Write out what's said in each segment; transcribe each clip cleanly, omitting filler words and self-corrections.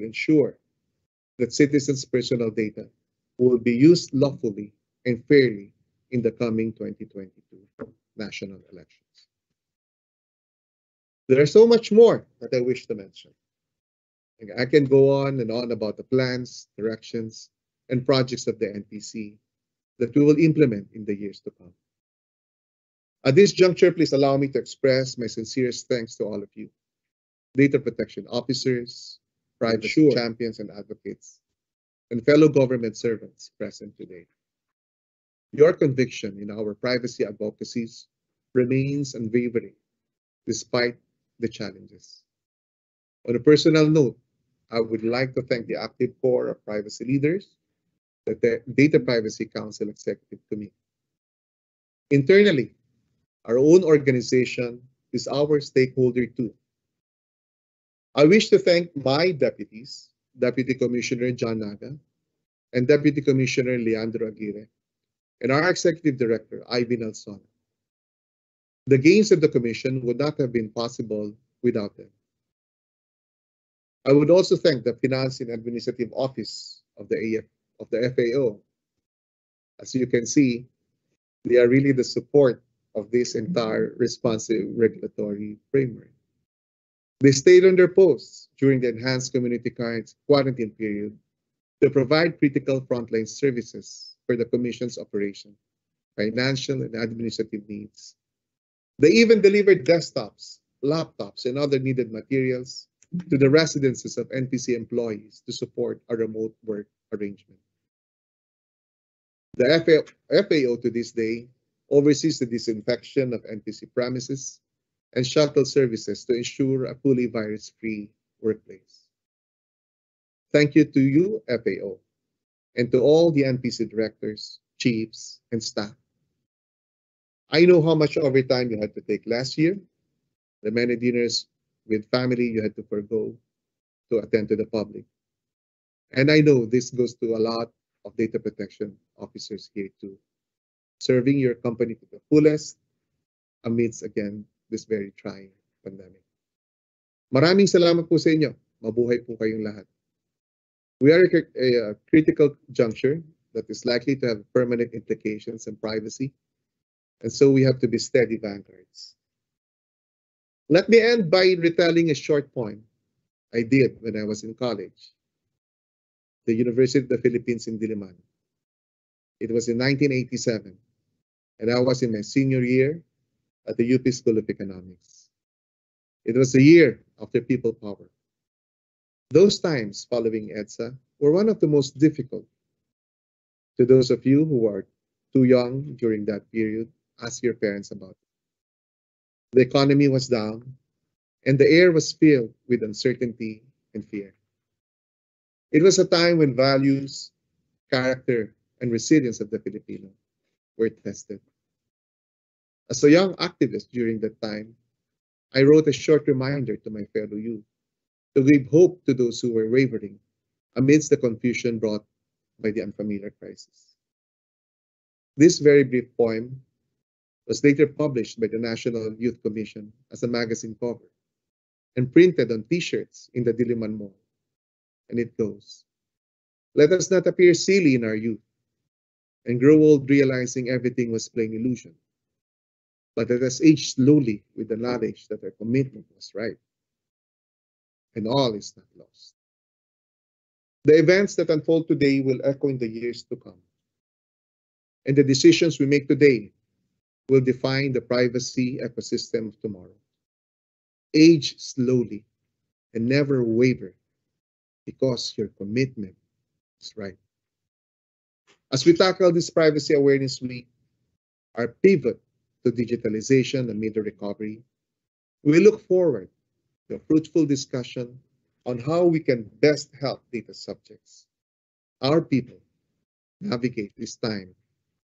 will ensure that citizens' personal data will be used lawfully and fairly in the coming 2022 national elections. There is so much more that I wish to mention. I can go on and on about the plans, directions, and projects of the NPC that we will implement in the years to come. At this juncture, please allow me to express my sincerest thanks to all of you, data protection officers, privacy champions and advocates, and fellow government servants present today. Your conviction in our privacy advocacies remains unwavering despite the challenges. On a personal note, I would like to thank the active core of privacy leaders, the Data Privacy Council Executive Committee. Internally, our own organization is our stakeholder too. I wish to thank my deputies, Deputy Commissioner John Naga and Deputy Commissioner Leandro Aguirre, and our Executive Director, Ivy Nelson. The gains of the Commission would not have been possible without them. I would also thank the Finance and Administrative Office of the FAO. As you can see, they are really the support of this entire responsive regulatory framework. They stayed on their posts during the enhanced community quarantine period to provide critical frontline services for the Commission's operation, financial and administrative needs. They even delivered desktops, laptops, and other needed materials to the residences of NPC employees to support a remote work arrangement. The FAO to this day oversees the disinfection of NPC premises and shuttle services to ensure a fully virus-free workplace. Thank you to you, FAO, and to all the NPC directors, chiefs, and staff. I know how much overtime you had to take last year, the many dinners with family you had to forgo to attend to the public. And I know this goes to a lot of data protection officers here too, serving your company to the fullest amidst, again, this very trying pandemic. Maraming salamat po sa inyo. Mabuhay po kayong lahat. We are at a critical juncture that is likely to have permanent implications on privacy, and so we have to be steady vanguards. Let me end by retelling a short poem I did when I was in college, the University of the Philippines in Diliman. It was in 1987, and I was in my senior year at the UP School of Economics. It was a year after People Power. Those times following EDSA were one of the most difficult. To those of you who are too young during that period, ask your parents about it. The economy was down, and the air was filled with uncertainty and fear. It was a time when values, character, and resilience of the Filipino were tested. As a young activist during that time, I wrote a short reminder to my fellow youth to give hope to those who were wavering amidst the confusion brought by the unfamiliar crisis. This very brief poem was later published by the National Youth Commission as a magazine cover and printed on t-shirts in the Diliman Mall. And it goes, "Let us not appear silly in our youth and grow old realizing everything was plain illusion. But let us age slowly with the knowledge that our commitment was right, and all is not lost." The events that unfold today will echo in the years to come, and the decisions we make today will define the privacy ecosystem of tomorrow. Age slowly and never waver because your commitment is right. As we tackle this Privacy Awareness Week, our pivot to digitalization amid the recovery, we look forward to a fruitful discussion on how we can best help data subjects, our people, navigate this time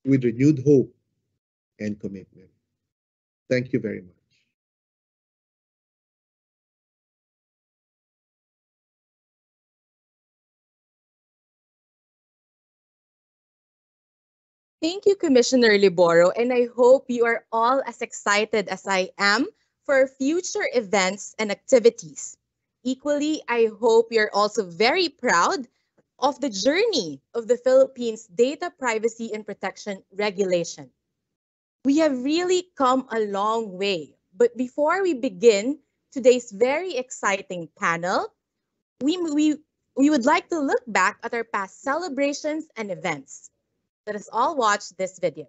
with renewed hope and commitment. Thank you very much. Thank you, Commissioner Liboro, and I hope you are all as excited as I am for future events and activities. equally, I hope you're also very proud of the journey of the Philippines data privacy and protection regulation. We have really come a long way. But before we begin today's very exciting panel, we, we, we would like to look back at our past celebrations and events. Let us all watch this video.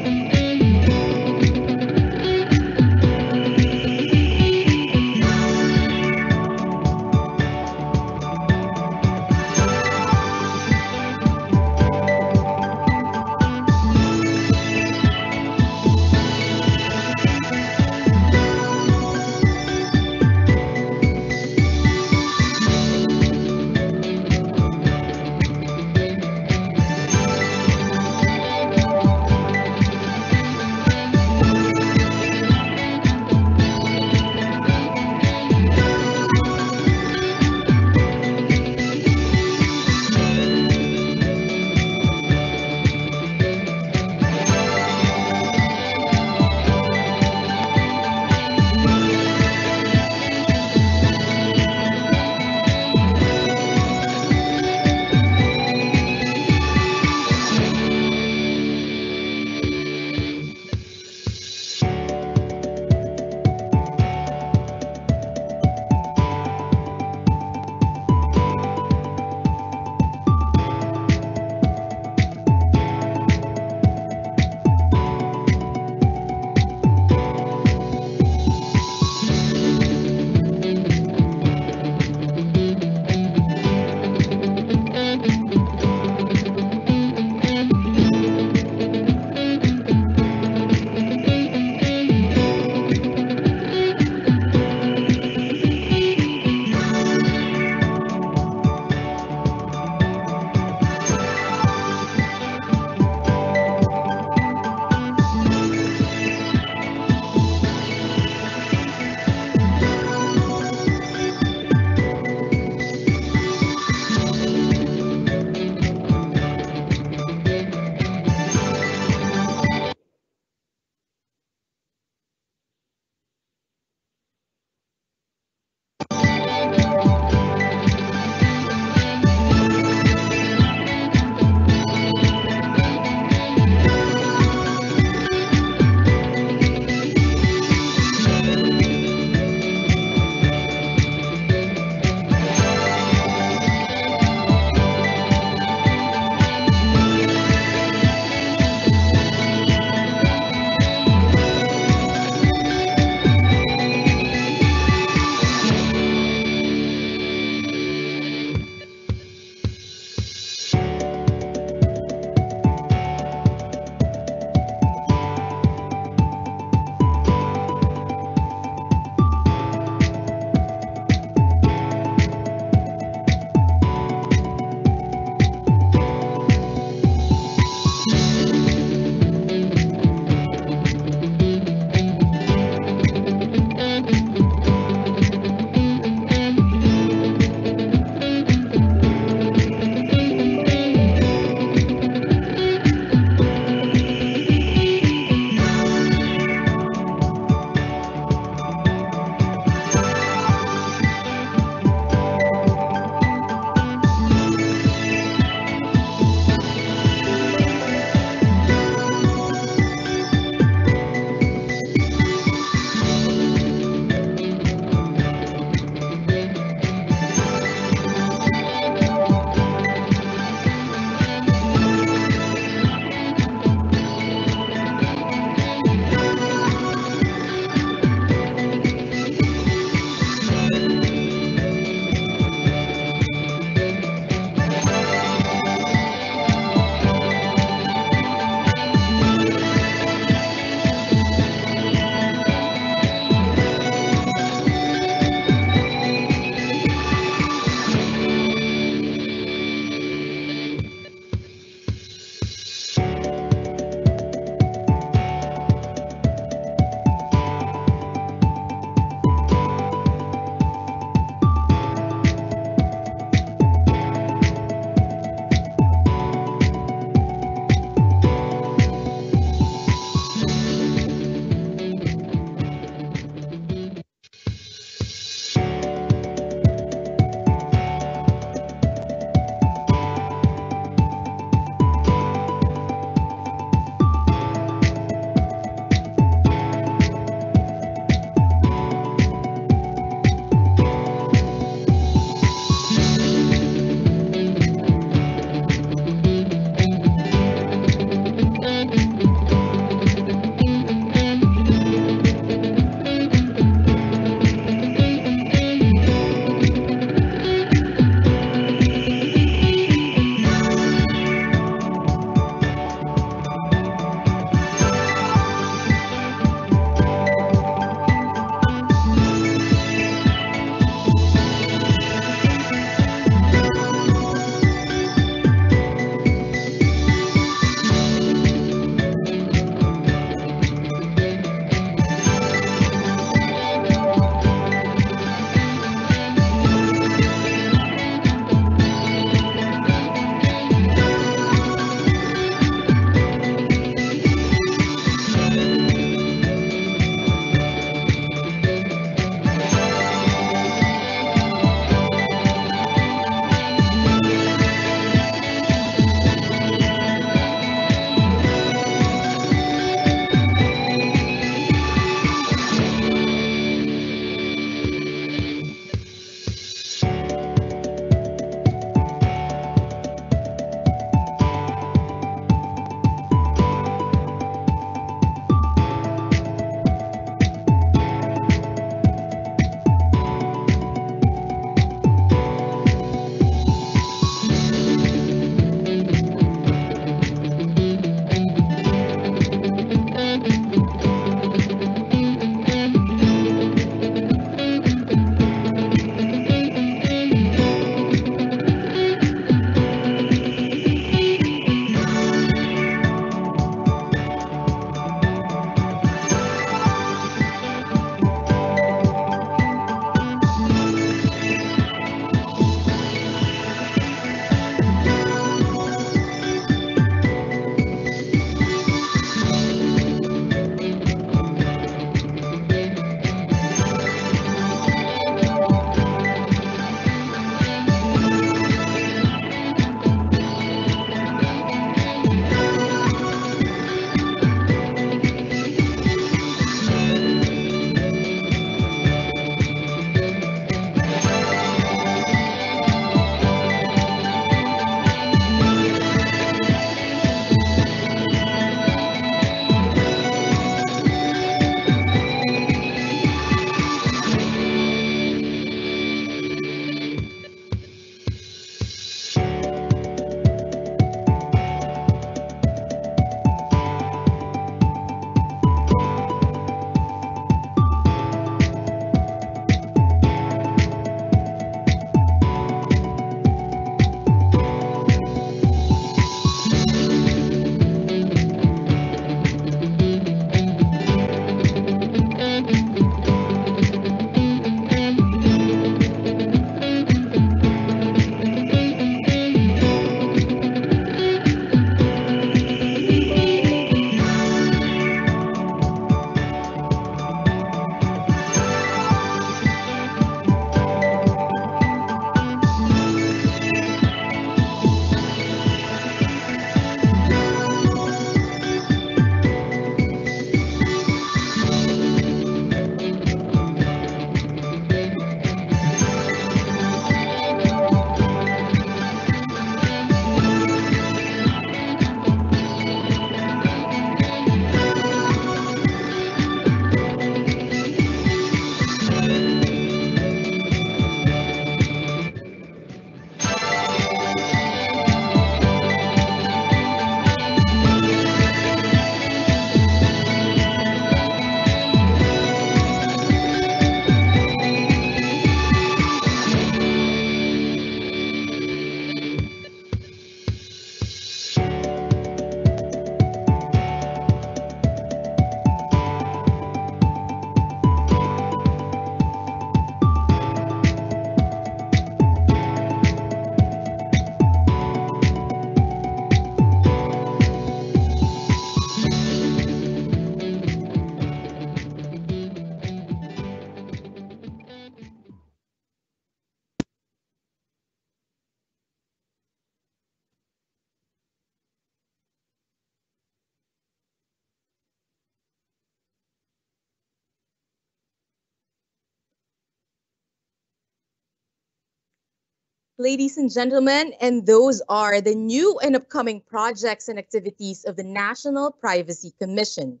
Ladies and gentlemen, and those are the new and upcoming projects and activities of the National Privacy Commission.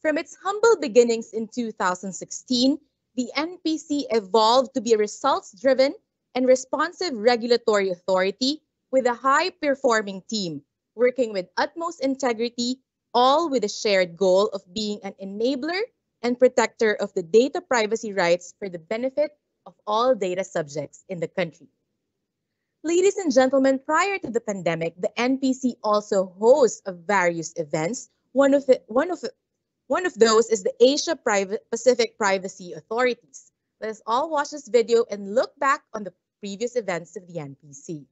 From its humble beginnings in 2016, the NPC evolved to be a results-driven and responsive regulatory authority with a high-performing team, working with utmost integrity, all with a shared goal of being an enabler and protector of the data privacy rights for the benefit of all data subjects in the country. Ladies and gentlemen, prior to the pandemic, the NPC also hosts of various events. One of those is the Asia Pacific Privacy Authorities. Let us all watch this video and look back on the previous events of the NPC.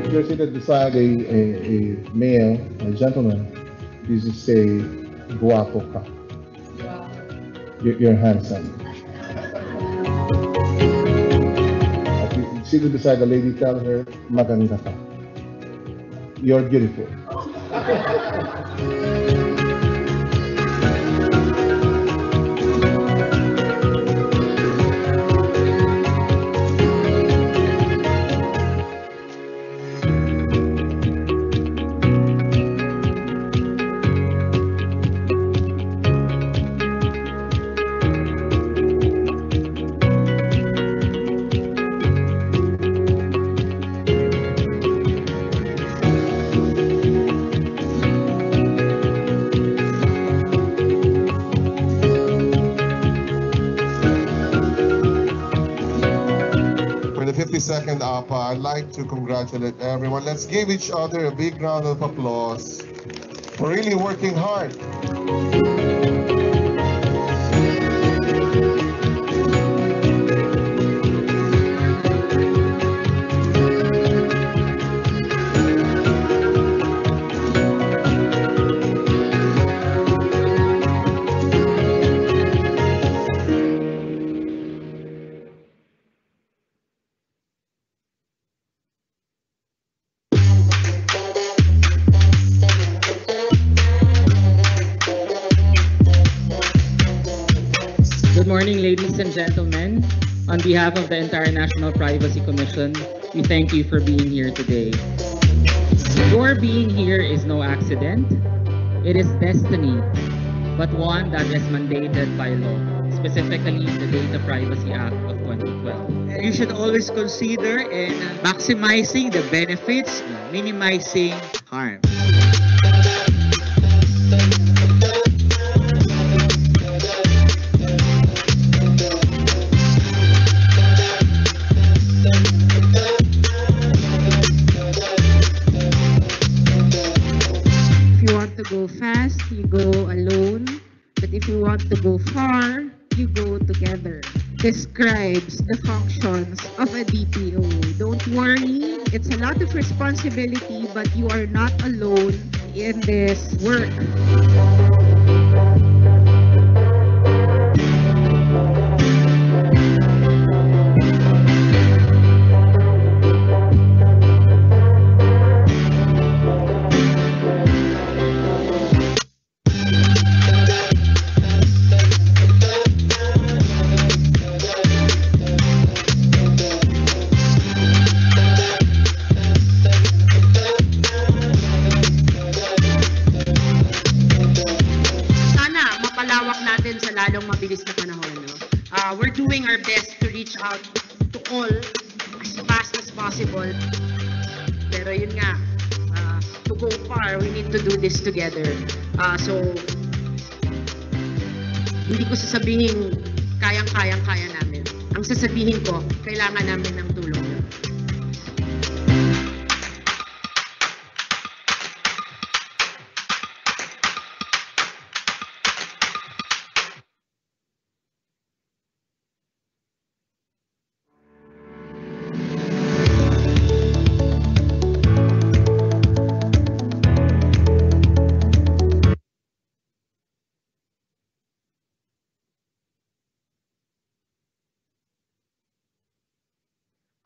If you're seated beside a male, a gentleman, you just say, guapo ka. You're handsome. If you're seated beside a lady, tell her, maganda ka. You're beautiful. For the 52nd APA, I'd like to congratulate everyone. Let's give each other a big round of applause for really working hard. Good morning, ladies and gentlemen. On behalf of the entire National Privacy Commission, we thank you for being here today. Your being here is no accident. It is destiny, but one that is mandated by law, specifically the Data Privacy Act of 2012. You should always consider in maximizing the benefits, minimizing harm. If you want to go fast, you go alone. But if you want to go far, you go together. Describes the functions of a DPO. Don't worry, it's a lot of responsibility, but you are not alone in this work. Sana mapalawak natin sa lalong mabilis na panahon. No? We're doing our best to reach out to all as fast as possible. Pero yun nga, to go far, we need to do this together. So, hindi ko sasabihin kayang-kaya namin. Ang sasabihin ko, kailangan namin ng tulong nyo.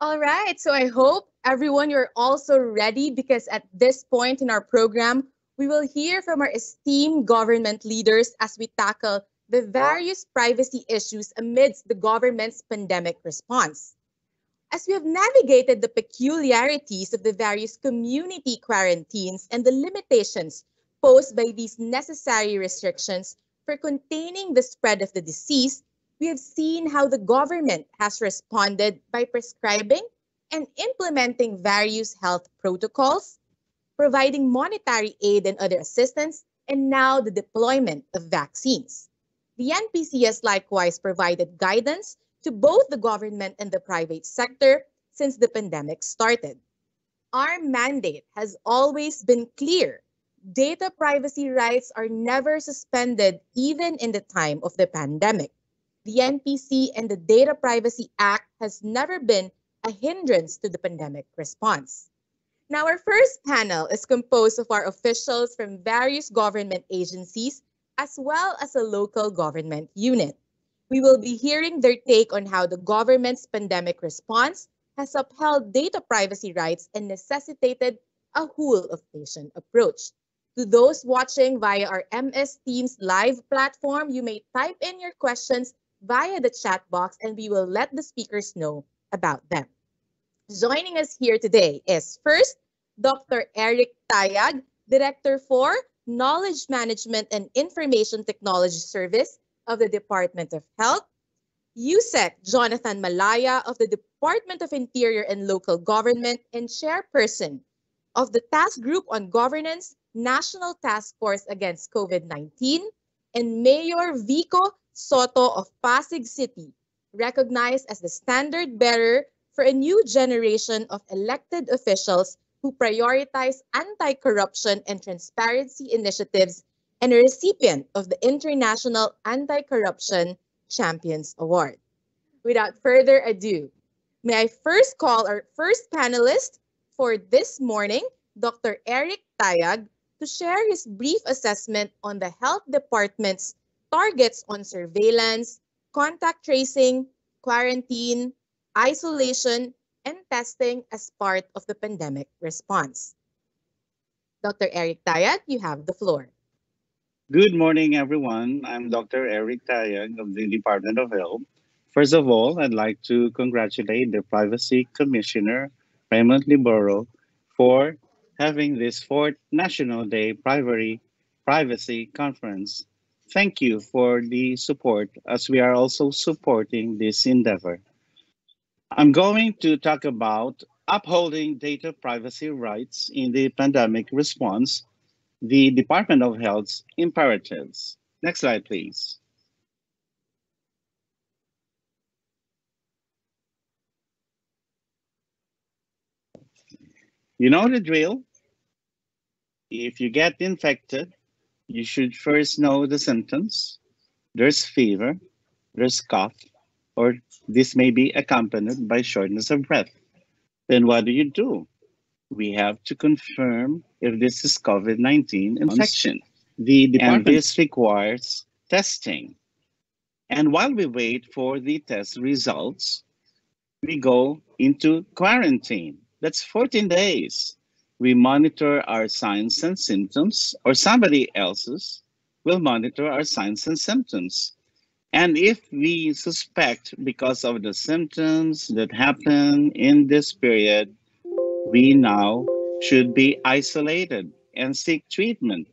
All right, so I hope everyone you're also ready because at this point in our program, we will hear from our esteemed government leaders as we tackle the various privacy issues amidst the government's pandemic response. As we have navigated the peculiarities of the various community quarantines and the limitations posed by these necessary restrictions for containing the spread of the disease, we have seen how the government has responded by prescribing and implementing various health protocols, providing monetary aid and other assistance, and now the deployment of vaccines. The NPC has likewise provided guidance to both the government and the private sector since the pandemic started. Our mandate has always been clear. Data privacy rights are never suspended even in the time of the pandemic. The NPC and the Data Privacy Act has never been a hindrance to the pandemic response. Now, our first panel is composed of our officials from various government agencies as well as a local government unit. We will be hearing their take on how the government's pandemic response has upheld data privacy rights and necessitated a whole-of-nation approach. To those watching via our MS Teams live platform, you may type in your questions via the chat box and we will let the speakers know about them. Joining us here today is first, Dr. Eric Tayag, Director for Knowledge Management and Information Technology Service of the Department of Health, Yusek Jonathan Malaya of the Department of Interior and Local Government and Chairperson of the Task Group on Governance, National Task Force Against COVID-19, and Mayor Vico Soto of Pasig City, recognized as the standard bearer for a new generation of elected officials who prioritize anti-corruption and transparency initiatives and a recipient of the International Anti-Corruption Champions Award. Without further ado, may I first call our first panelist for this morning, Dr. Eric Tayag, to share his brief assessment on the Health Department's targets on surveillance, contact tracing, quarantine, isolation, and testing as part of the pandemic response. Dr. Eric Tayag, you have the floor. Good morning, everyone. I'm Dr. Eric Tayag of the Department of Health. First of all, I'd like to congratulate the Privacy Commissioner, Raymond Liboro, for having this fourth National Day Privacy Conference. Thank you for the support as we are also supporting this endeavor. I'm going to talk about upholding data privacy rights in the pandemic response, the Department of Health's imperatives. Next slide, please. You know the drill. If you get infected, you should first know the symptoms. There's fever, there's cough, or this may be accompanied by shortness of breath. Then what do? we have to confirm if this is COVID-19 infection. And this requires testing. And while we wait for the test results, we go into quarantine. That's 14 days. We monitor our signs and symptoms, or somebody else's will monitor our signs and symptoms. And if we suspect because of the symptoms that happen in this period, we now should be isolated and seek treatment.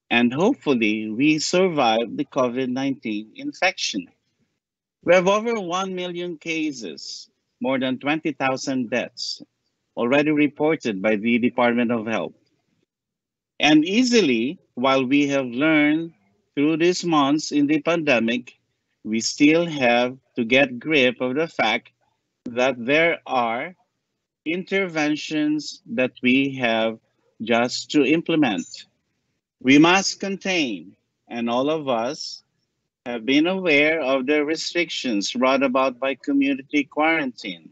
And hopefully, we survive the COVID-19 infection. We have over 1 million cases, more than 20,000 deaths already reported by the Department of Health. And easily, while we have learned through these months in the pandemic, we still have to get grip of the fact that there are interventions that we have just to implement. We must contain, and all of us have been aware of the restrictions brought about by community quarantine.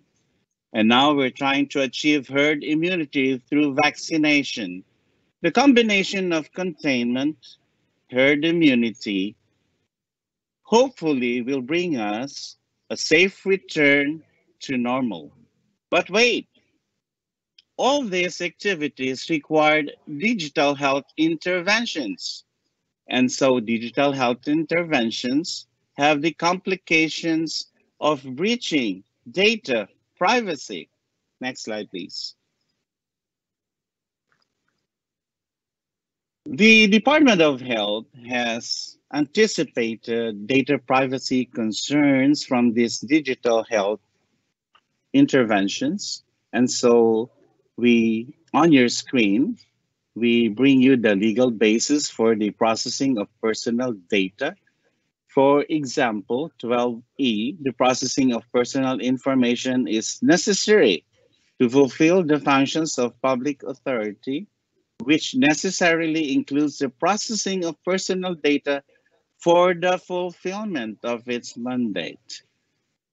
And now we're trying to achieve herd immunity through vaccination. The combination of containment, herd immunity, hopefully will bring us a safe return to normal. But wait, all these activities required digital health interventions. And so digital health interventions have the complications of breaching data privacy. Next slide, please. The Department of Health has anticipated data privacy concerns from these digital health interventions. And so on your screen, we bring you the legal basis for the processing of personal data. For example, 12E, the processing of personal information is necessary to fulfill the functions of public authority, which necessarily includes the processing of personal data for the fulfillment of its mandate.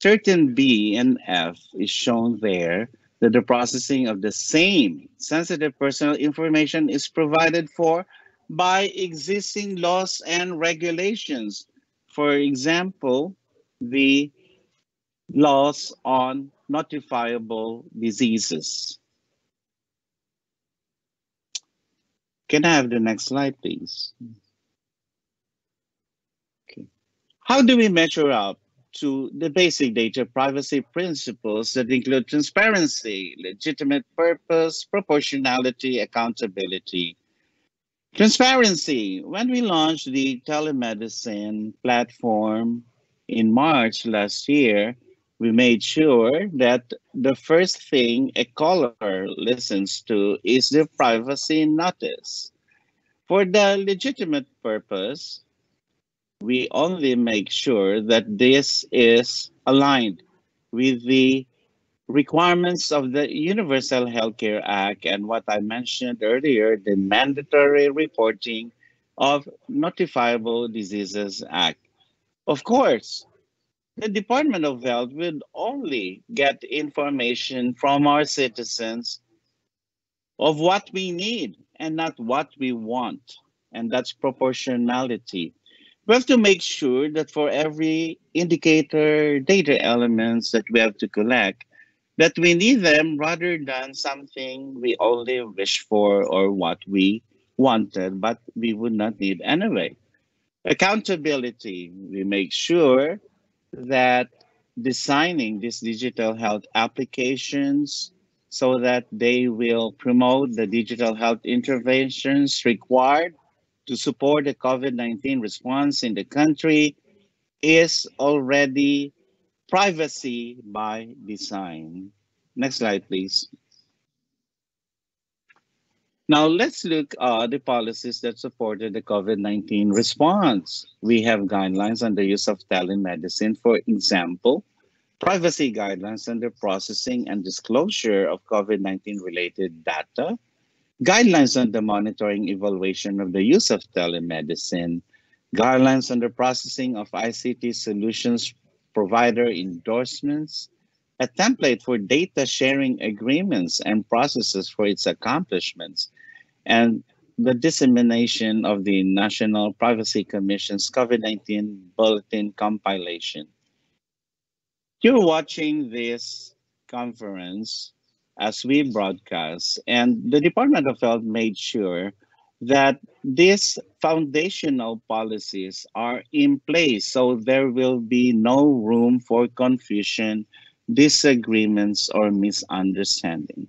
13B and F is shown there that the processing of the same sensitive personal information is provided for by existing laws and regulations. For example, the laws on notifiable diseases. Can I have the next slide, please? Okay. How do we measure up to the basic data privacy principles that include transparency, legitimate purpose, proportionality, accountability? Transparency. When we launched the telemedicine platform in March last year, we made sure that the first thing a caller listens to is the privacy notice. For the legitimate purpose, we only make sure that this is aligned with the requirements of the Universal Healthcare Act and what I mentioned earlier, the Mandatory Reporting of Notifiable Diseases Act. Of course, the Department of Health will only get information from our citizens of what we need and not what we want, and that's proportionality. We have to make sure that for every indicator, data elements that we have to collect, that we need them rather than something we only wish for or what we wanted, but we would not need anyway. Accountability, we make sure that designing these digital health applications so that they will promote the digital health interventions required to support the COVID-19 response in the country is already privacy by design. Next slide, please. Now let's look at the policies that supported the COVID-19 response. We have guidelines on the use of telemedicine, for example, privacy guidelines on the processing and disclosure of COVID-19 related data, guidelines on the monitoring evaluation of the use of telemedicine, guidelines on the processing of ICT solutions provider endorsements, a template for data sharing agreements and processes for its accomplishments, and the dissemination of the National Privacy Commission's COVID-19 bulletin compilation. You're watching this conference as we broadcast, and the Department of Health made sure that these foundational policies are in place so there will be no room for confusion, disagreements, or misunderstanding.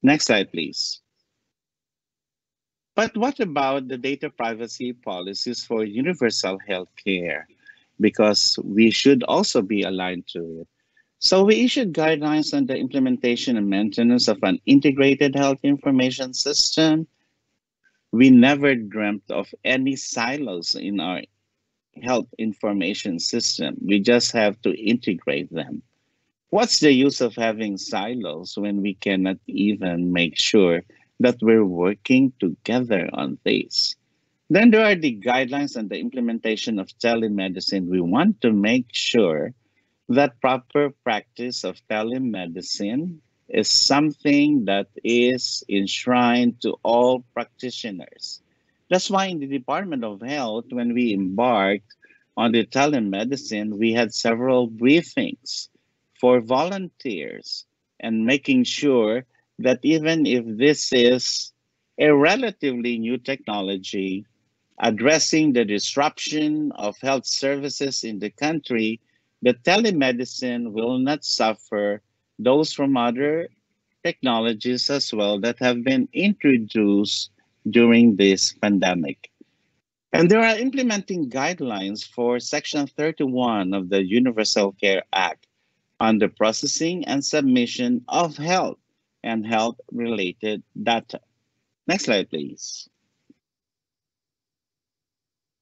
Next slide, please. But what about the data privacy policies for universal health care? Because we should also be aligned to it. So we issued guidelines on the implementation and maintenance of an integrated health information system. We never dreamt of any silos in our health information system. We just have to integrate them. What's the use of having silos when we cannot even make sure that we're working together on this? Then there are the guidelines on the implementation of telemedicine. We want to make sure that proper practice of telemedicine is something that is enshrined to all practitioners. That's why in the Department of Health, when we embarked on the telemedicine, we had several briefings for volunteers and making sure that even if this is a relatively new technology, addressing the disruption of health services in the country, the telemedicine will not suffer those from other technologies as well that have been introduced during this pandemic. And there are implementing guidelines for Section 31 of the Universal Care Act on the processing and submission of health and health-related data. Next slide, please.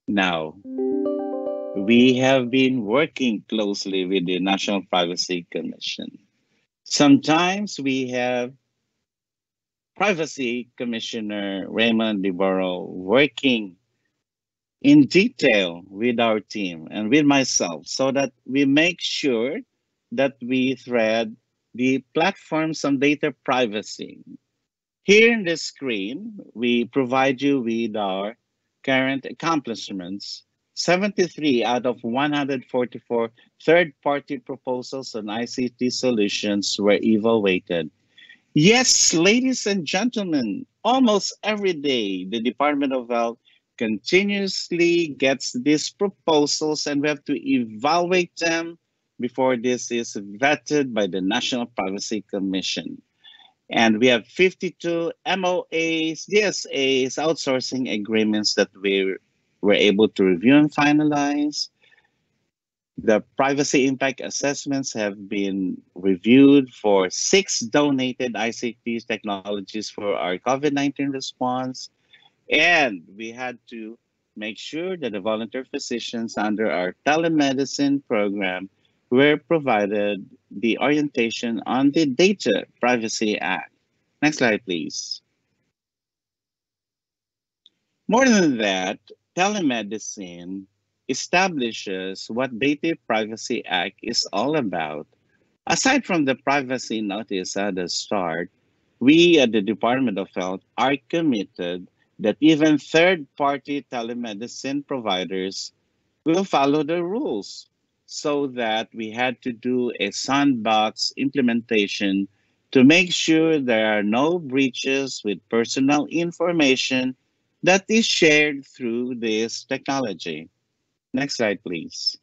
Now, we have been working closely with the National Privacy Commission. Sometimes we have Privacy Commissioner Raymond Libero working in detail with our team and with myself so that we make sure that we thread the platforms on data privacy. Here in the screen, we provide you with our current accomplishments. 73 out of 144 third-party proposals on ICT solutions were evaluated. Yes, ladies and gentlemen, almost every day, the Department of Health continuously gets these proposals and we have to evaluate them before this is vetted by the National Privacy Commission. And we have 52 MOAs, DSAs, outsourcing agreements that we were able to review and finalize. The privacy impact assessments have been reviewed for 6 donated ICT technologies for our COVID-19 response. And we had to make sure that the volunteer physicians under our telemedicine program were provided the orientation on the Data Privacy Act. Next slide, please. More than that, telemedicine establishes what Data Privacy Act is all about. Aside from the privacy notice at the start, we at the Department of Health are committed that even third-party telemedicine providers will follow the rules, so that we had to do a sandbox implementation to make sure there are no breaches with personal information that is shared through this technology. Next slide, please.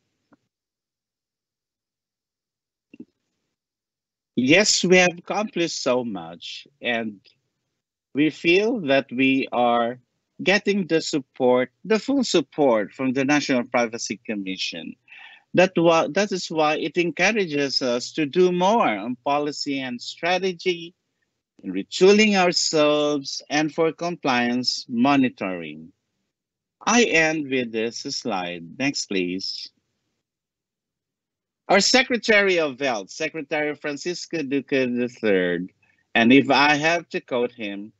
Yes, we have accomplished so much, and we feel that we are getting the support, the full support from the National Privacy Commission. That is why it encourages us to do more on policy and strategy, in retooling ourselves, and for compliance monitoring. I end with this slide. Next, please. Our Secretary of Health, Secretary Francisco Duque III, and if I have to quote him,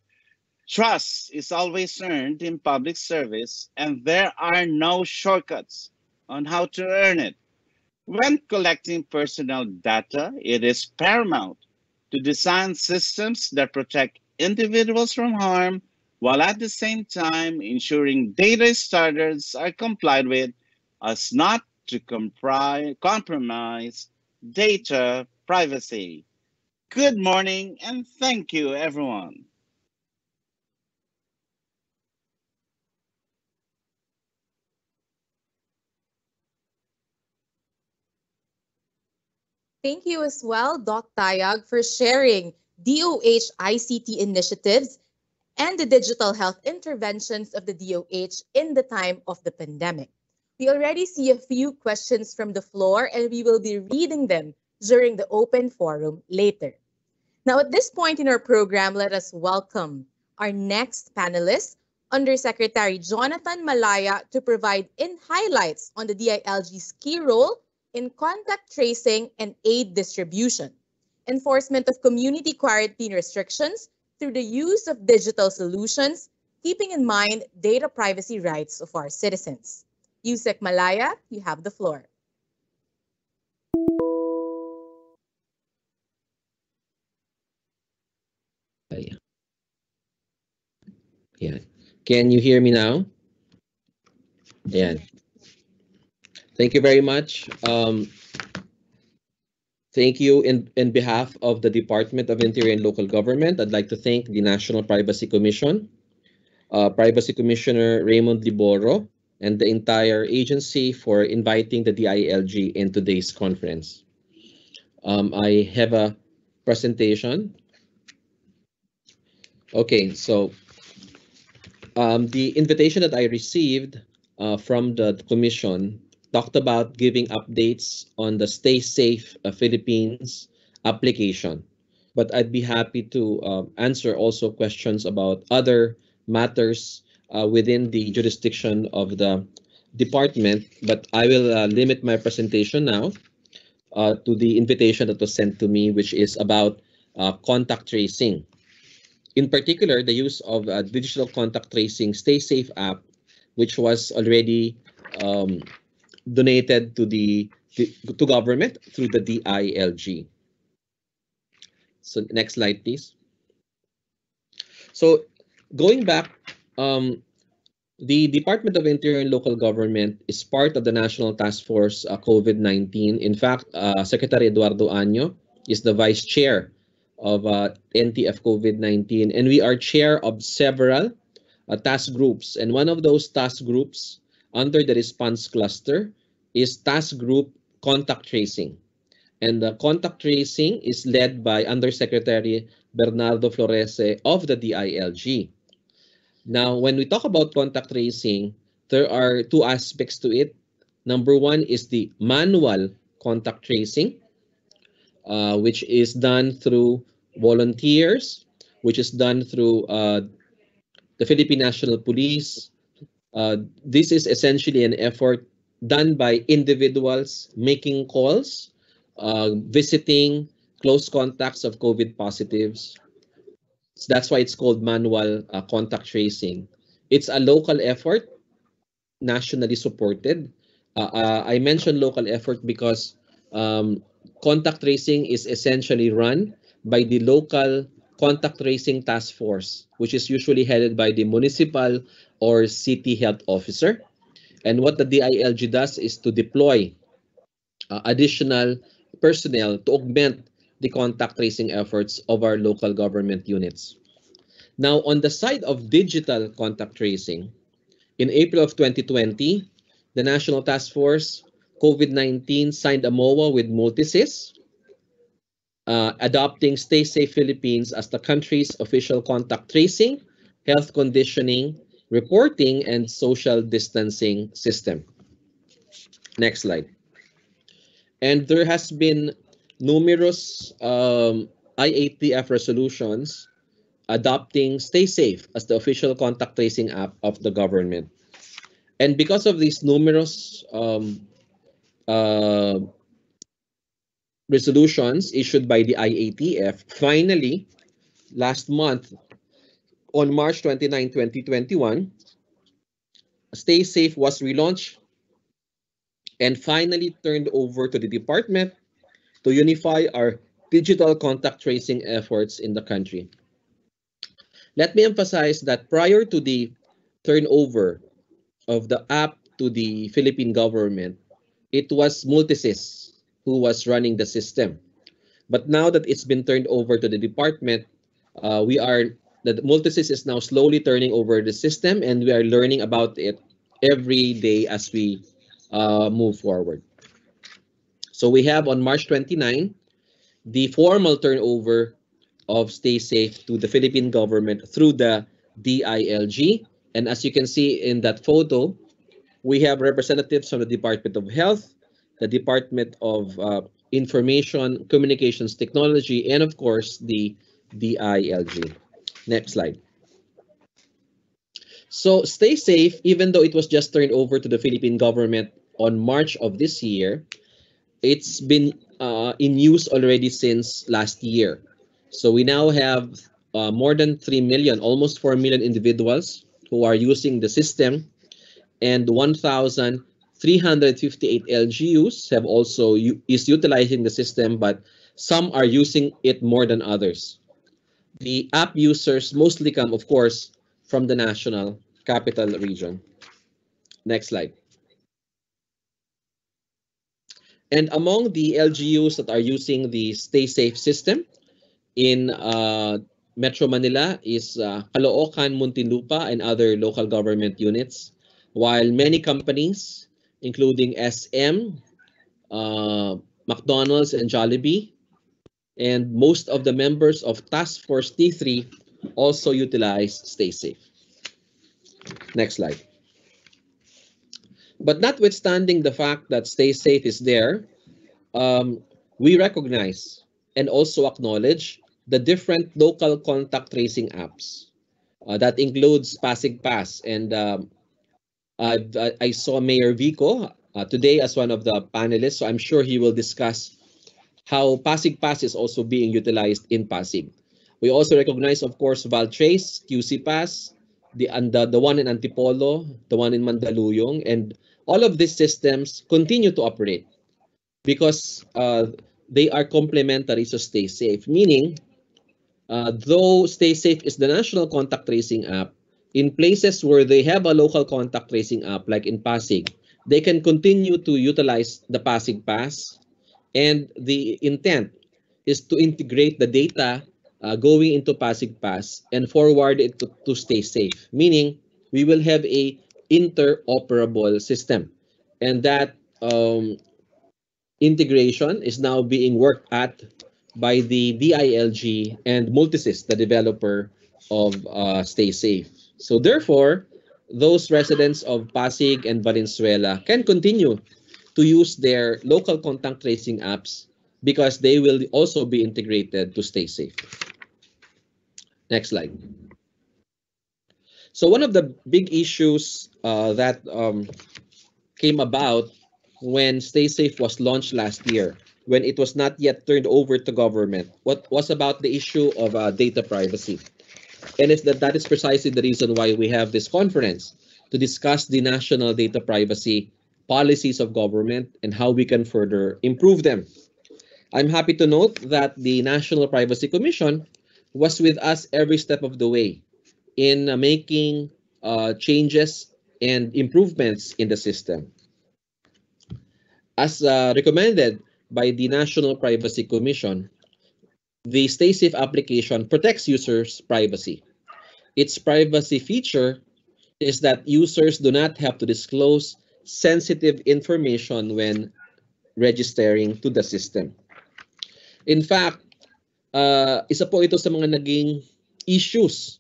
trust is always earned in public service, and there are no shortcuts on how to earn it. When collecting personal data, it is paramount to design systems that protect individuals from harm while at the same time ensuring data standards are complied with as not to compromise data privacy. Good morning and thank you, everyone. Thank you as well, Doc Tayag, for sharing DOH ICT initiatives and the digital health interventions of the DOH in the time of the pandemic. We already see a few questions from the floor, and we will be reading them during the open forum later. Now, at this point in our program, let us welcome our next panelist, Undersecretary Jonathan Malaya, to provide in highlights on the DILG's key role in contact tracing and aid distribution, enforcement of community quarantine restrictions through the use of digital solutions, keeping in mind data privacy rights of our citizens. Yusek Malaya, you have the floor. Yeah. Can you hear me now? Yeah. Thank you very much. Thank you in behalf of the Department of Interior and Local Government. I'd like to thank the National Privacy Commission, Privacy Commissioner Raymond Liboro, and the entire agency for inviting the DILG in today's conference. I have a presentation. Okay, so the invitation that I received from the commission talked about giving updates on the Stay Safe Philippines application. But I'd be happy to answer also questions about other matters within the jurisdiction of the department. But I will limit my presentation now to the invitation that was sent to me, which is about contact tracing. In particular, the use of digital contact tracing Stay Safe app, which was already donated to government through the DILG. So next slide, please. So going back, the Department of Interior and Local Government is part of the National Task Force COVID-19. In fact, Secretary Eduardo Año is the Vice Chair of NTF COVID-19, and we are chair of several task groups. And one of those task groups under the response cluster is Task Group Contact Tracing. And the contact tracing is led by Undersecretary Bernardo Florese of the DILG. Now, when we talk about contact tracing, there are two aspects to it. Number one is the manual contact tracing, which is done through volunteers, which is done through the Philippine National Police. This is essentially an effort done by individuals making calls, visiting close contacts of COVID positives. So that's why it's called manual contact tracing. It's a local effort, nationally supported. I mentioned local effort because contact tracing is essentially run by the local contact tracing task force, which is usually headed by the municipal or city health officer. And what the DILG does is to deploy additional personnel to augment the contact tracing efforts of our local government units. Now, on the side of digital contact tracing, in April of 2020, the National Task Force COVID-19 signed a MOA with Multisys, adopting Stay Safe Philippines as the country's official contact tracing, health conditioning, reporting, and social distancing system. Next slide. And there has been numerous IATF resolutions adopting Stay Safe as the official contact tracing app of the government. And because of these numerous resolutions issued by the IATF, finally, last month, on March 29, 2021, Stay Safe was relaunched and finally turned over to the department to unify our digital contact tracing efforts in the country. Let me emphasize that prior to the turnover of the app to the Philippine government, it was Multisys who was running the system. But now that it's been turned over to the department, the Multisys is now slowly turning over the system, and we are learning about it every day as we move forward. So we have on March 29 the formal turnover of Stay Safe to the Philippine government through the DILG. And as you can see in that photo, we have representatives from the Department of Health, the Department of Information Communications Technology, and of course the DILG. Next slide. So Stay Safe, even though it was just turned over to the Philippine government on March of this year, it's been in use already since last year. So we now have more than 3 million, almost 4 million individuals who are using the system, and 1,358 LGUs have also is utilizing the system, but some are using it more than others. The app users mostly come, of course, from the national capital region. Next slide. And among the LGUs that are using the Stay Safe system in Metro Manila is Caloocan, Muntinlupa, and other local government units, while many companies, including SM, McDonald's, and Jollibee, and most of the members of Task Force T3 also utilize Stay Safe. Next slide. But notwithstanding the fact that Stay Safe is there, we recognize and also acknowledge the different local contact tracing apps. That includes Pasig Pass, and I saw Mayor Vico today as one of the panelists, so I'm sure he will discuss how Pasig Pass is also being utilized in Pasig. We also recognize, of course, Valtrace, QC Pass, the one in Antipolo, the one in Mandaluyong, and all of these systems continue to operate because they are complementary to Stay Safe, meaning though Stay Safe is the national contact tracing app, in places where they have a local contact tracing app, like in Pasig, they can continue to utilize the Pasig Pass, and the intent is to integrate the data going into Pasig Pass and forward it to Stay Safe, meaning we will have a interoperable system, and that integration is now being worked at by the DILG and Multisys, the developer of Stay Safe. So therefore, those residents of Pasig and Valenzuela can continue to use their local contact tracing apps because they will also be integrated to Stay Safe. Next slide. So one of the big issues that came about when Stay Safe was launched last year, when it was not yet turned over to government, was about the issue of data privacy. And that is precisely the reason why we have this conference to discuss the national data privacy policies of government and how we can further improve them. I'm happy to note that the National Privacy Commission was with us every step of the way in making changes and improvements in the system. As recommended by the National Privacy Commission, the Stay Safe application protects users' privacy. Its privacy feature is that users do not have to disclose sensitive information when registering to the system. In fact, isa po ito sa mga naging issues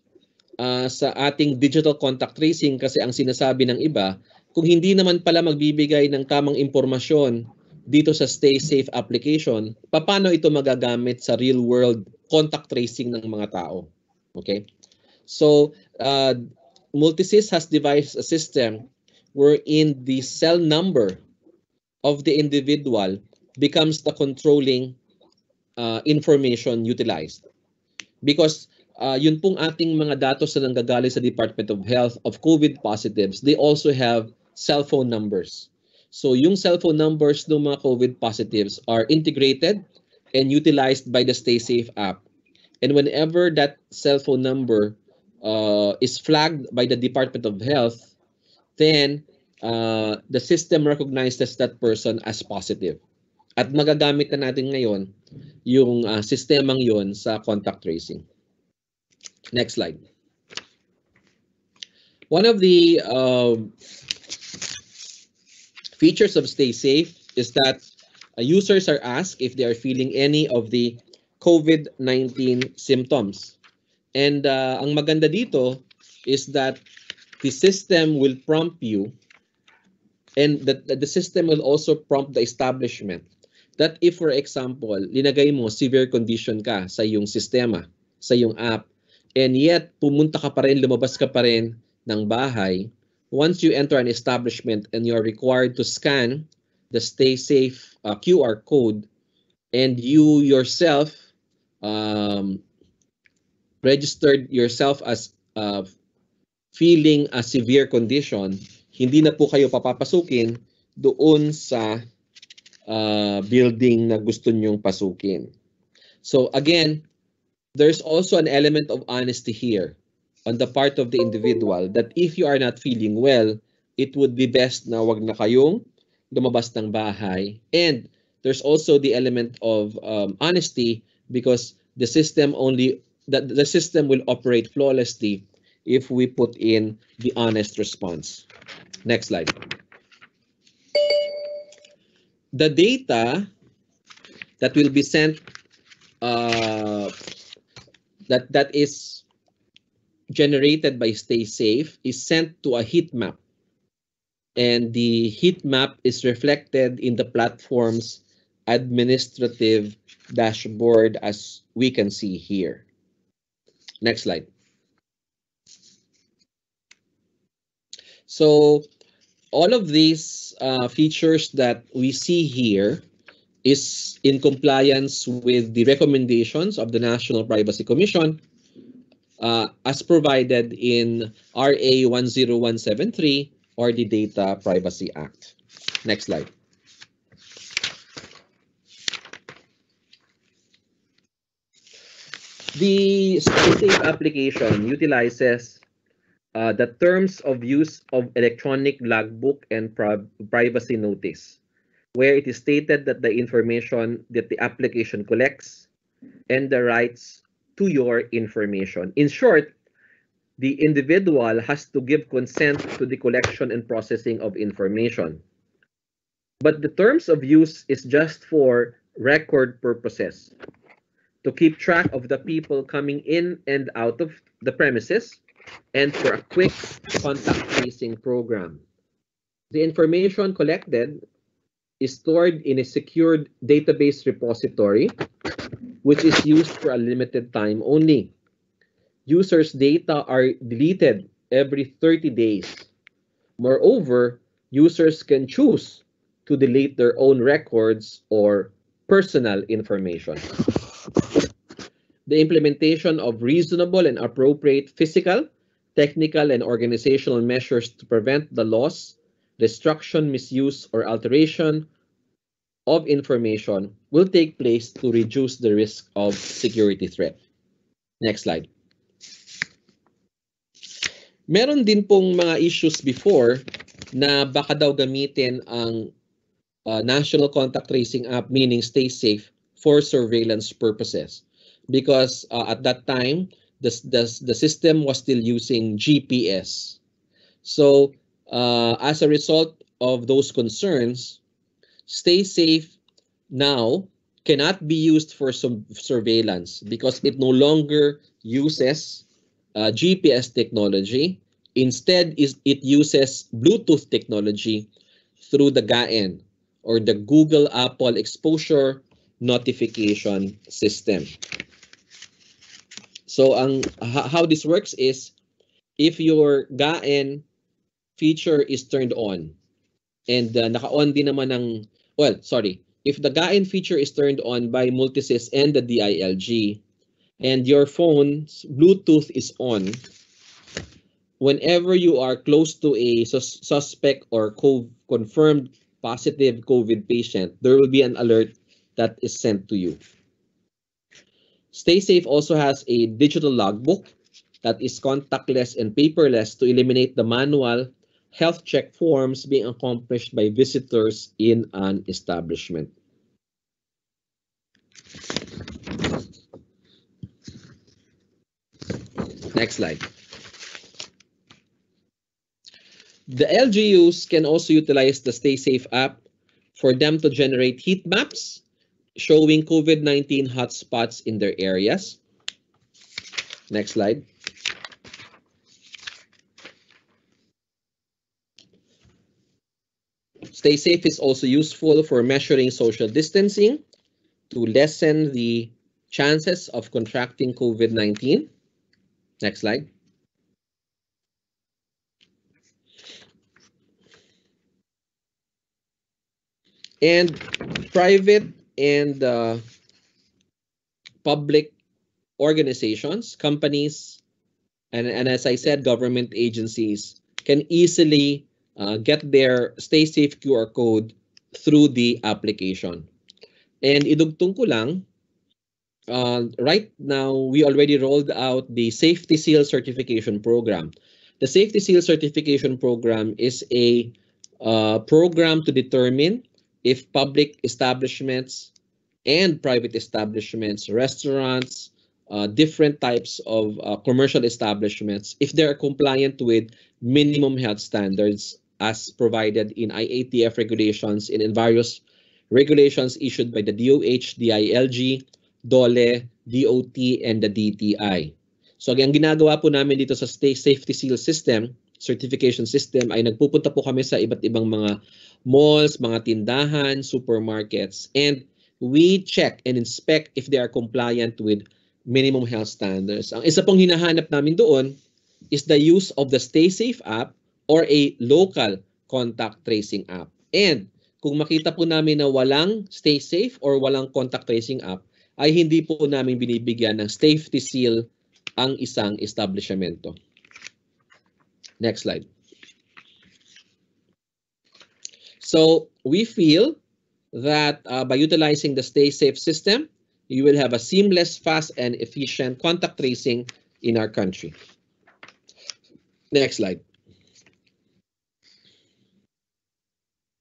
sa ating digital contact tracing, kasi ang sinasabi ng iba, kung hindi naman pala magbibigay ng tamang impormasyon dito sa Stay Safe application, paano ito magagamit sa real world contact tracing ng mga tao? Okay? So, Multisys has devised a system wherein the cell number of the individual becomes the controlling information utilized. Because yun pong ating mga datos na nanggagaling sa Department of Health of COVID positives, they also have cell phone numbers. So yung cellphone numbers ng mga COVID positives are integrated and utilized by the Stay Safe app. And whenever that cell phone number is flagged by the Department of Health, then the system recognizes that person as positive. At magagamit na natin ngayon yung sistemang yon sa contact tracing. Next slide. One of the features of Stay Safe is that users are asked if they are feeling any of the COVID-19 symptoms. And ang maganda dito is that the system will prompt you, and the system will also prompt the establishment that if, for example, linagay mo severe condition ka sa iyong sistema, sa iyong app, and yet pumunta ka pa rin, lumabas ka pa rin ng bahay, once you enter an establishment and you are required to scan the Stay Safe QR code, and you yourself registered yourself as feeling a severe condition, hindi na po kayo papapasukin doon sa building na gusto nyong pasukin. So again, there's also an element of honesty here on the part of the individual that if you are not feeling well, it would be best na wag na kayong lumabas ng bahay. And there's also the element of honesty, because the system will operate flawlessly if we put in the honest response. Next slide. The data that will be sent, that is generated by Stay Safe, is sent to a heat map. And the heat map is reflected in the platform's administrative dashboard, as we can see here. Next slide. So all of these features that we see here is in compliance with the recommendations of the National Privacy Commission as provided in RA 10173 or the Data Privacy Act. Next slide. The Stay Safe application utilizes the terms of use of electronic logbook and privacy notice, where it is stated that the information that the application collects and the rights to your information. In short, the individual has to give consent to the collection and processing of information. But the terms of use is just for record purposes, to keep track of the people coming in and out of the premises, and for a quick contact tracing program. The information collected is stored in a secured database repository, which is used for a limited time only. Users' data are deleted every 30 days. Moreover, users can choose to delete their own records or personal information. The implementation of reasonable and appropriate physical, technical, and organizational measures to prevent the loss, destruction, misuse, or alteration of information will take place to reduce the risk of security threat. Next slide. Meron din pong mga issues before na baka daw gamitin ang National Contact Tracing App, meaning Stay Safe, for surveillance purposes. Because at that time, the system was still using GPS. So as a result of those concerns, Stay Safe now cannot be used for some surveillance because it no longer uses GPS technology. Instead, it uses Bluetooth technology through the GAN, or the Google Apple Exposure Notification System. So how this works is, if your GAN feature is turned on, and naka-on din naman ng, if the GAN feature is turned on by Multisys and the DILG, and your phone's Bluetooth is on, whenever you are close to a suspect or confirmed positive COVID patient, there will be an alert that is sent to you. Stay Safe also has a digital logbook that is contactless and paperless to eliminate the manual health check forms being accomplished by visitors in an establishment. Next slide. The LGUs can also utilize the Stay Safe app for them to generate heat maps showing COVID-19 hotspots in their areas. Next slide. Stay Safe is also useful for measuring social distancing to lessen the chances of contracting COVID-19. Next slide. And private and public organizations, companies, and as I said, government agencies can easily get their Stay Safe QR code through the application. And idugtong ko lang, right now, we already rolled out the Safety Seal Certification Program. The Safety Seal Certification Program is a program to determine if public establishments and private establishments, restaurants, different types of commercial establishments, if they are compliant with minimum health standards as provided in IATF regulations and in various regulations issued by the DOH, DILG, DOLE, DOT, and the DTI. So ang ginagawa po namin dito sa Safety Seal System, certification system, ay nagpupunta po kami sa iba't ibang mga malls, mga tindahan, supermarkets, and we check and inspect if they are compliant with minimum health standards. Ang isa pong hinahanap namin doon is the use of the Stay Safe app or a local contact tracing app. And kung makita po namin na walang Stay Safe or walang contact tracing app, ay hindi po namin binibigyan ng safety seal ang isang establishmento. Next slide. So we feel that by utilizing the Stay Safe system, you will have a seamless, fast, and efficient contact tracing in our country. Next slide.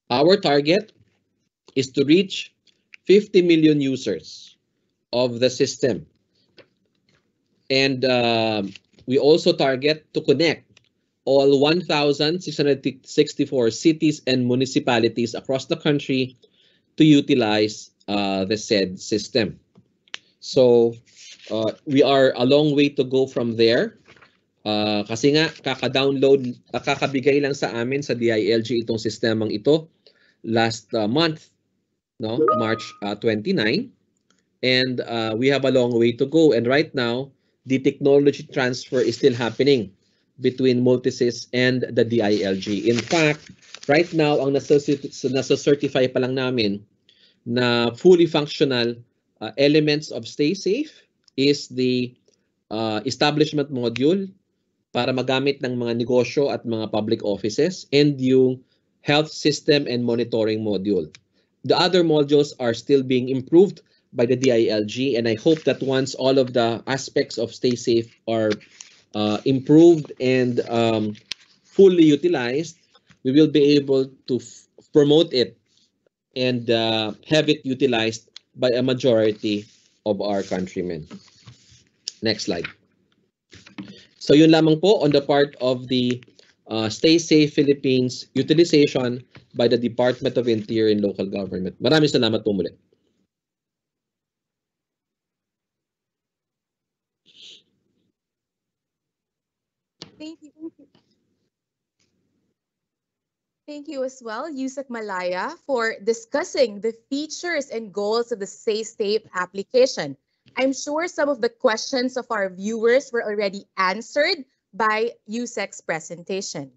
Our target is to reach 50 million users of the system. And we also target to connect all 1,664 cities and municipalities across the country to utilize the said system. So we are a long way to go from there. Kasi nga, kaka-download, kakabigay lang sa amin sa DILG itong sistemang ito last month, no, March 29. And we have a long way to go. And right now, the technology transfer is still happening between Multisys and the DILG. In fact, right now, ang nasa-certify pa lang namin na fully functional elements of Stay Safe is the establishment module para magamit ng mga negosyo at mga public offices and yung health system and monitoring module. The other modules are still being improved by the DILG, and I hope that once all of the aspects of Stay Safe are improved and fully utilized, we will be able to promote it and have it utilized by a majority of our countrymen. Next slide. So yun lamang po on the part of the Stay Safe Philippines utilization by the Department of Interior and Local Government. Maraming salamat po muli. Thank you. Thank you as well, Yusek Malaya, for discussing the features and goals of the Stay Safe application. I'm sure some of the questions of our viewers were already answered by Yusek's presentation.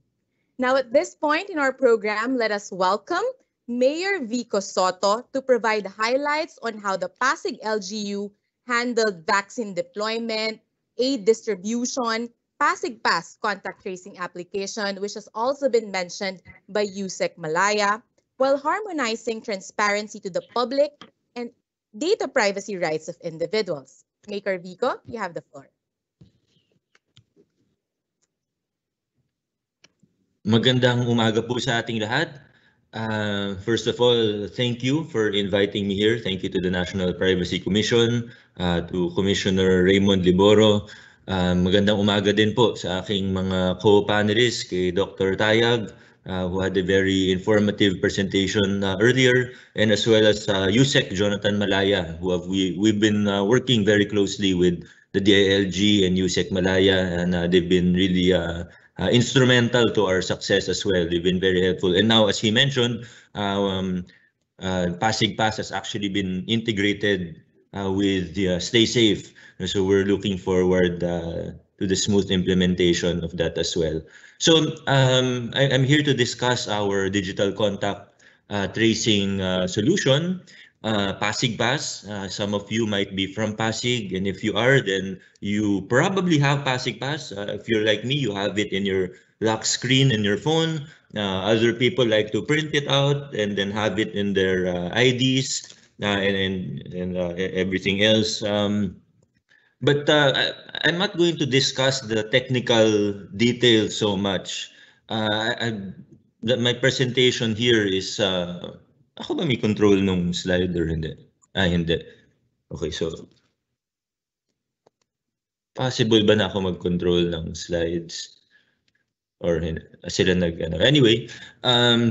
Now, at this point in our program, let us welcome Mayor Vico Soto to provide highlights on how the Pasig LGU handled vaccine deployment, aid distribution, Pasig Pass contact tracing application, which has also been mentioned by Yusek Malaya, while harmonizing transparency to the public and data privacy rights of individuals. Maker Vico, you have the floor. Magandang umaga po sa ating lahat. First of all, thank you for inviting me here. Thank you to the National Privacy Commission, to Commissioner Raymond Liboro. Magandang umaga din po sa aking mga co-panelists, kay Dr. Tayag, who had a very informative presentation earlier, and as well as USEC Jonathan Malaya, we've been working very closely with the DILG and USEC Malaya, and they've been really instrumental to our success as well. They've been very helpful. And now, as he mentioned, Pasig Pass has actually been integrated with Stay Safe. So we're looking forward to the smooth implementation of that as well. So I'm here to discuss our digital contact tracing solution. Pasig Pass. Some of you might be from Pasig, and if you are, then you probably have Pasig Pass. If you're like me, you have it in your lock screen in your phone. Other people like to print it out and then have it in their IDs and everything else. But I'm not going to discuss the technical details so much. My presentation here is ako ba may control nung slide or hindi? Hindi. Okay, so possible ba na ako mag-control ng slides? Or sila Anyway,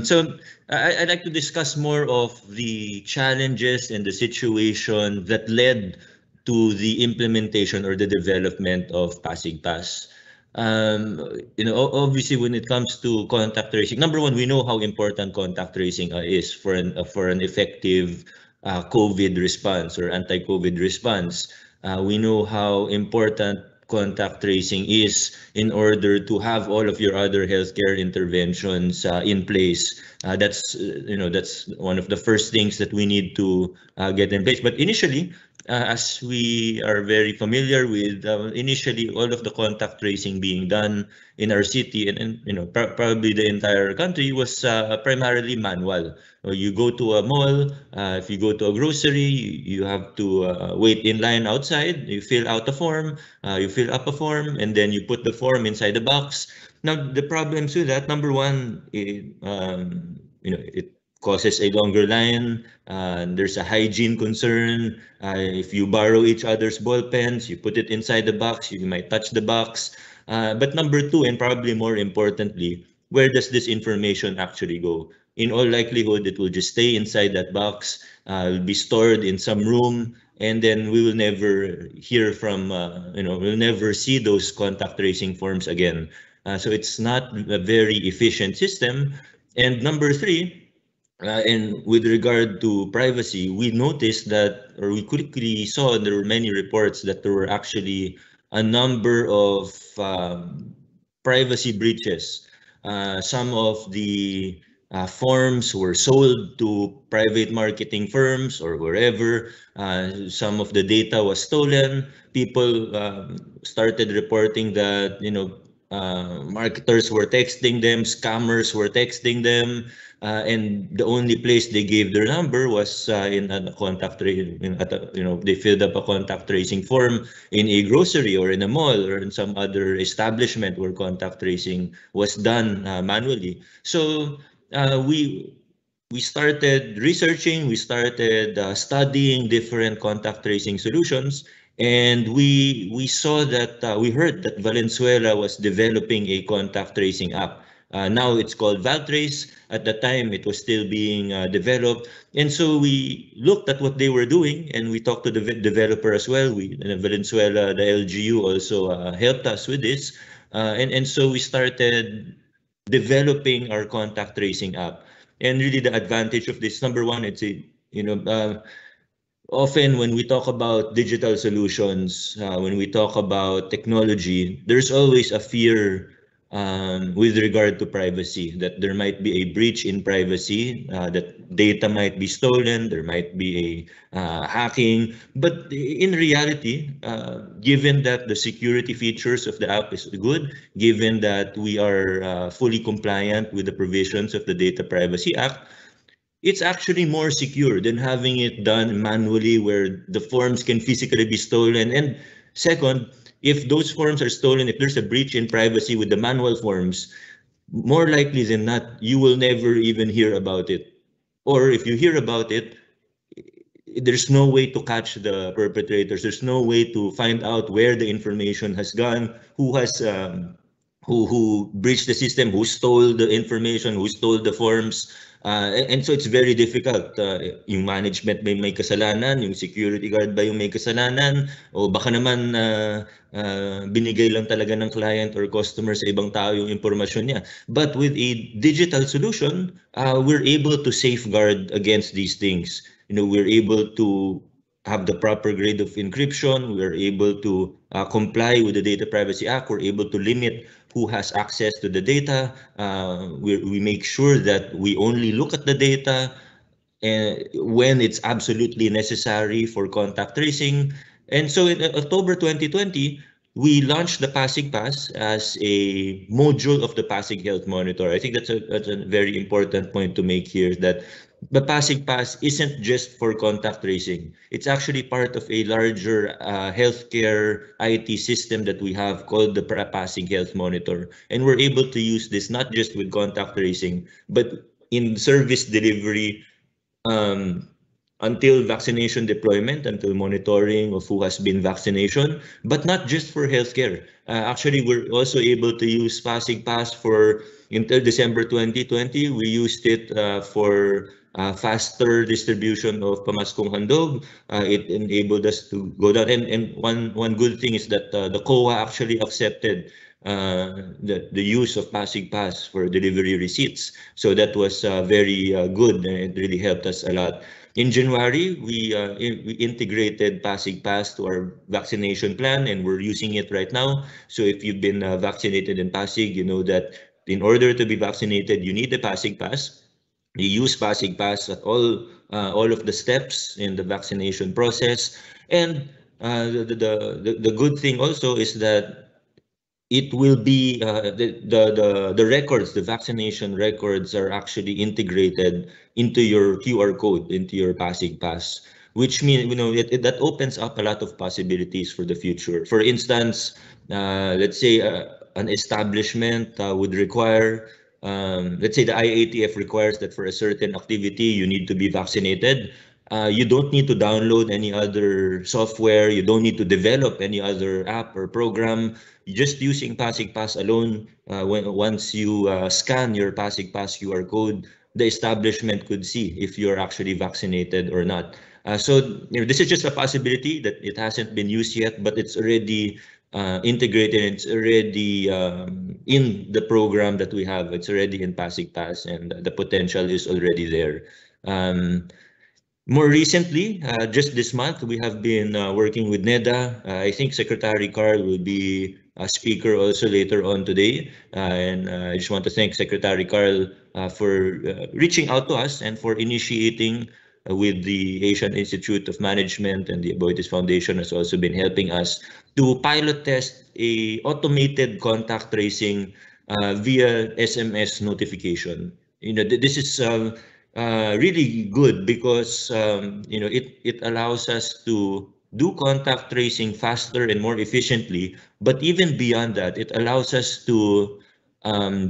so I'd like to discuss more of the challenges and the situation that led to the implementation or the development of Pasig Pass. Obviously, when it comes to contact tracing, number one, we know how important contact tracing is for an effective COVID response or anti-COVID response. We know how important contact tracing is in order to have all of your other healthcare interventions in place. That's one of the first things that we need to get in place. But initially, as we are very familiar with, initially all of the contact tracing being done in our city and probably the entire country was primarily manual. You go to a mall, if you go to a grocery, you have to wait in line outside. You fill out a form, you fill up a form, and then you put the form inside the box. Now the problems with that, number one, it causes a longer line. There's a hygiene concern. If you borrow each other's ball pens, you put it inside the box, you might touch the box. But number two, and probably more importantly, where does this information actually go? In all likelihood, it will just stay inside that box, will be stored in some room, and then we will never hear from, we'll never see those contact tracing forms again. So it's not a very efficient system. And number three, and with regard to privacy, we noticed that, or we quickly saw, there were many reports that there were actually a number of privacy breaches. Some of the forms were sold to private marketing firms or wherever. Some of the data was stolen. People started reporting that, marketers were texting them, scammers were texting them. And the only place they gave their number was in a contact tracing. They filled up a contact tracing form in a grocery or in a mall or in some other establishment where contact tracing was done manually. So we started researching, we started studying different contact tracing solutions, and we saw that we heard that Valenzuela was developing a contact tracing app. Now it's called Valtrace. At the time, it was still being developed. And so we looked at what they were doing, and we talked to the developer as well. Valenzuela, the LGU also helped us with this. And so we started developing our contact tracing app. And really the advantage of this, number one, it's often when we talk about digital solutions, when we talk about technology, there's always a fear with regard to privacy, that there might be a breach in privacy, that data might be stolen, there might be a hacking. But in reality, given that the security features of the app is good, given that we are fully compliant with the provisions of the Data Privacy Act, it's actually more secure than having it done manually where the forms can physically be stolen. And second, if those forms are stolen, if there's a breach in privacy with the manual forms, more likely than not, you will never even hear about it. Or if you hear about it, there's no way to catch the perpetrators. There's no way to find out where the information has gone, who has who breached the system, who stole the information, who stole the forms. And so it's very difficult. Yung management may kasalanan, yung security guard ba yung may kasalanan, o baka naman binigay lang talaga ng client or customer sa ibang tao yung impormasyon niya. But with a digital solution, we're able to safeguard against these things. We're able to have the proper grade of encryption. We're able to comply with the Data Privacy Act. We're able to limit who has access to the data. We make sure that we only look at the data when it's absolutely necessary for contact tracing. And so in October 2020, we launched the Pasig Pass as a module of the Pasig Health Monitor. I think that's a very important point to make here, that the Pasig Pass isn't just for contact tracing. It's actually part of a larger healthcare IT system that we have called the Pasig Health Monitor. And we're able to use this not just with contact tracing, but in service delivery, until vaccination deployment, until monitoring of who has been vaccination, but not just for healthcare. Actually, we're also able to use Pasig Pass for, until December 2020, we used it for faster distribution of pamaskong handog. It enabled us to go down. And one good thing is that the COA actually accepted the use of Pasig Pass for delivery receipts. So that was very good, and it really helped us a lot. In January, we integrated Pasig Pass to our vaccination plan, and we're using it right now. So if you've been vaccinated in Pasig, you know that in order to be vaccinated, you need the Pasig Pass. You use Pasig Pass at all of the steps in the vaccination process. And the good thing also is that it will be the records, the vaccination records are actually integrated into your QR code, into your Pasig Pass, which means, that opens up a lot of possibilities for the future. For instance, let's say an establishment would require, let's say the IATF requires that for a certain activity, you need to be vaccinated. You don't need to download any other software. You don't need to develop any other app or program. Just using Pasig Pass alone, once you scan your Pasig Pass QR code, the establishment could see if you're actually vaccinated or not. So this is just a possibility that it hasn't been used yet, but it's already integrated. It's already in the program that we have. It's already in Pasig Pass, and the potential is already there. More recently, just this month, we have been working with NEDA. I think Secretary Carl will be a speaker also later on today. And I just want to thank Secretary Carl for reaching out to us and for initiating with the Asian Institute of Management, and the Aboitiz Foundation has also been helping us to pilot test a automated contact tracing via SMS notification. This is really good because it allows us to do contact tracing faster and more efficiently. But even beyond that, it allows us to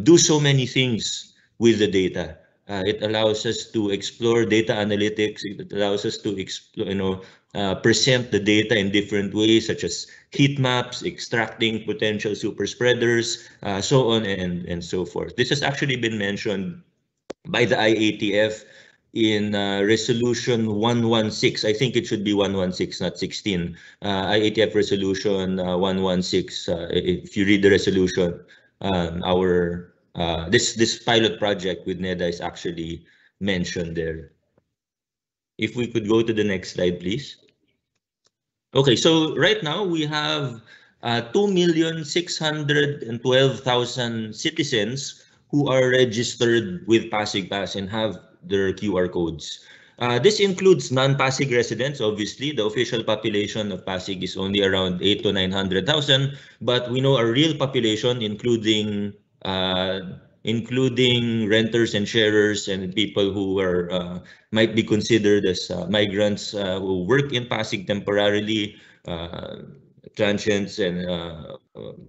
do so many things with the data. It allows us to explore data analytics. It allows us to explore, present the data in different ways, such as heat maps, extracting potential super spreaders, so on and so forth. This has actually been mentioned by the IATF in resolution 116. I think it should be 116, not 16. IATF resolution 116. If you read the resolution, this pilot project with NEDA is actually mentioned there. If we could go to the next slide, please. Okay, so right now we have 2,612,000 citizens who are registered with Pasig Pass and have their QR codes. This includes non-Pasig residents. Obviously, the official population of Pasig is only around 800,000 to 900,000, but we know our real population, including including renters and sharers and people who are might be considered as migrants who work in Pasig temporarily, transients, and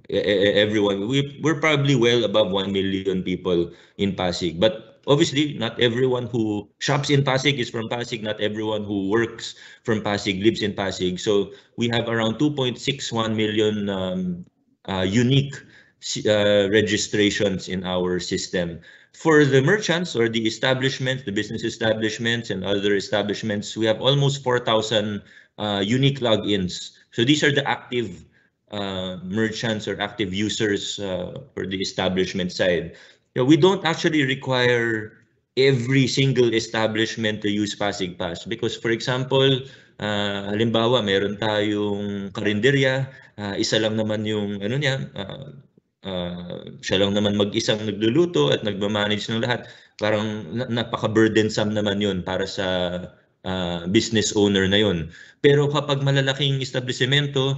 everyone. We're probably well above 1 million people in Pasig. But obviously, not everyone who shops in Pasig is from Pasig. Not everyone who works from Pasig lives in Pasig. So we have around 2.61 million unique registrations in our system. For the merchants or the establishments, the business establishments and other establishments, we have almost 4,000 unique logins. So these are the active merchants or active users for the establishment side. We don't actually require every single establishment to use Pasig Pass because, for example, halimbawa, meron tayong karinderya, isa lang naman yung ano niya, siya lang naman mag-isang nagluluto at nagmamanage ng lahat. Parang napaka-burdensome naman yun para sa business owner na yun. Pero kapag malalaking establishmento,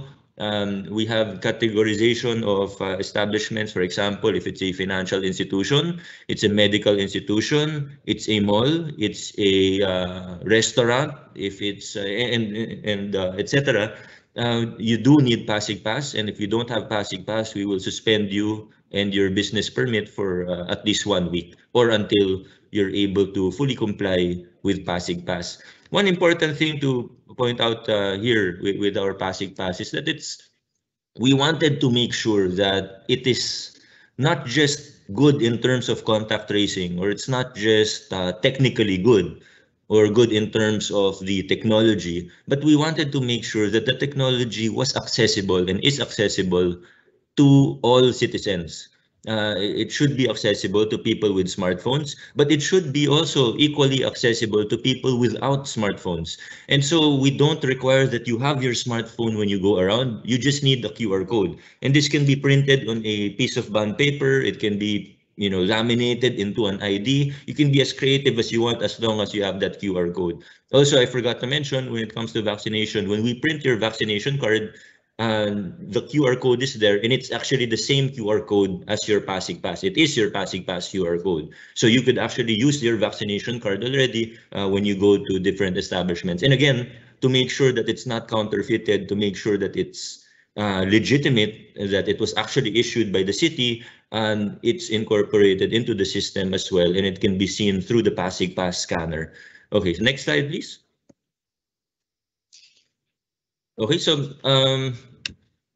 we have categorization of establishments. For example, if it's a financial institution, it's a medical institution, it's a mall, it's a restaurant, if it's and etc. You do need Pasig Pass, and if you don't have Pasig Pass, we will suspend you and your business permit for at least 1 week or until you're able to fully comply with Pasig Pass. One important thing to point out here with our Pasig Pass is that we wanted to make sure that it is not just good in terms of contact tracing, or it's not just technically good or good in terms of the technology, but we wanted to make sure that the technology was accessible and is accessible to all citizens. It should be accessible to people with smartphones, but it should be also equally accessible to people without smartphones. And so we don't require that you have your smartphone when you go around. You just need the QR code. And this can be printed on a piece of bond paper. It can be laminated into an ID. You can be as creative as you want as long as you have that QR code. Also, I forgot to mention when it comes to vaccination, when we print your vaccination card, the QR code is there, and it's actually the same QR code as your Pasig Pass. It is your Pasig Pass QR code. So you could actually use your vaccination card already when you go to different establishments. And again, to make sure that it's not counterfeited, to make sure that it's legitimate, that it was actually issued by the city, and it's incorporated into the system as well, and it can be seen through the Pasig Pass scanner. Okay, so next slide, please. Okay, so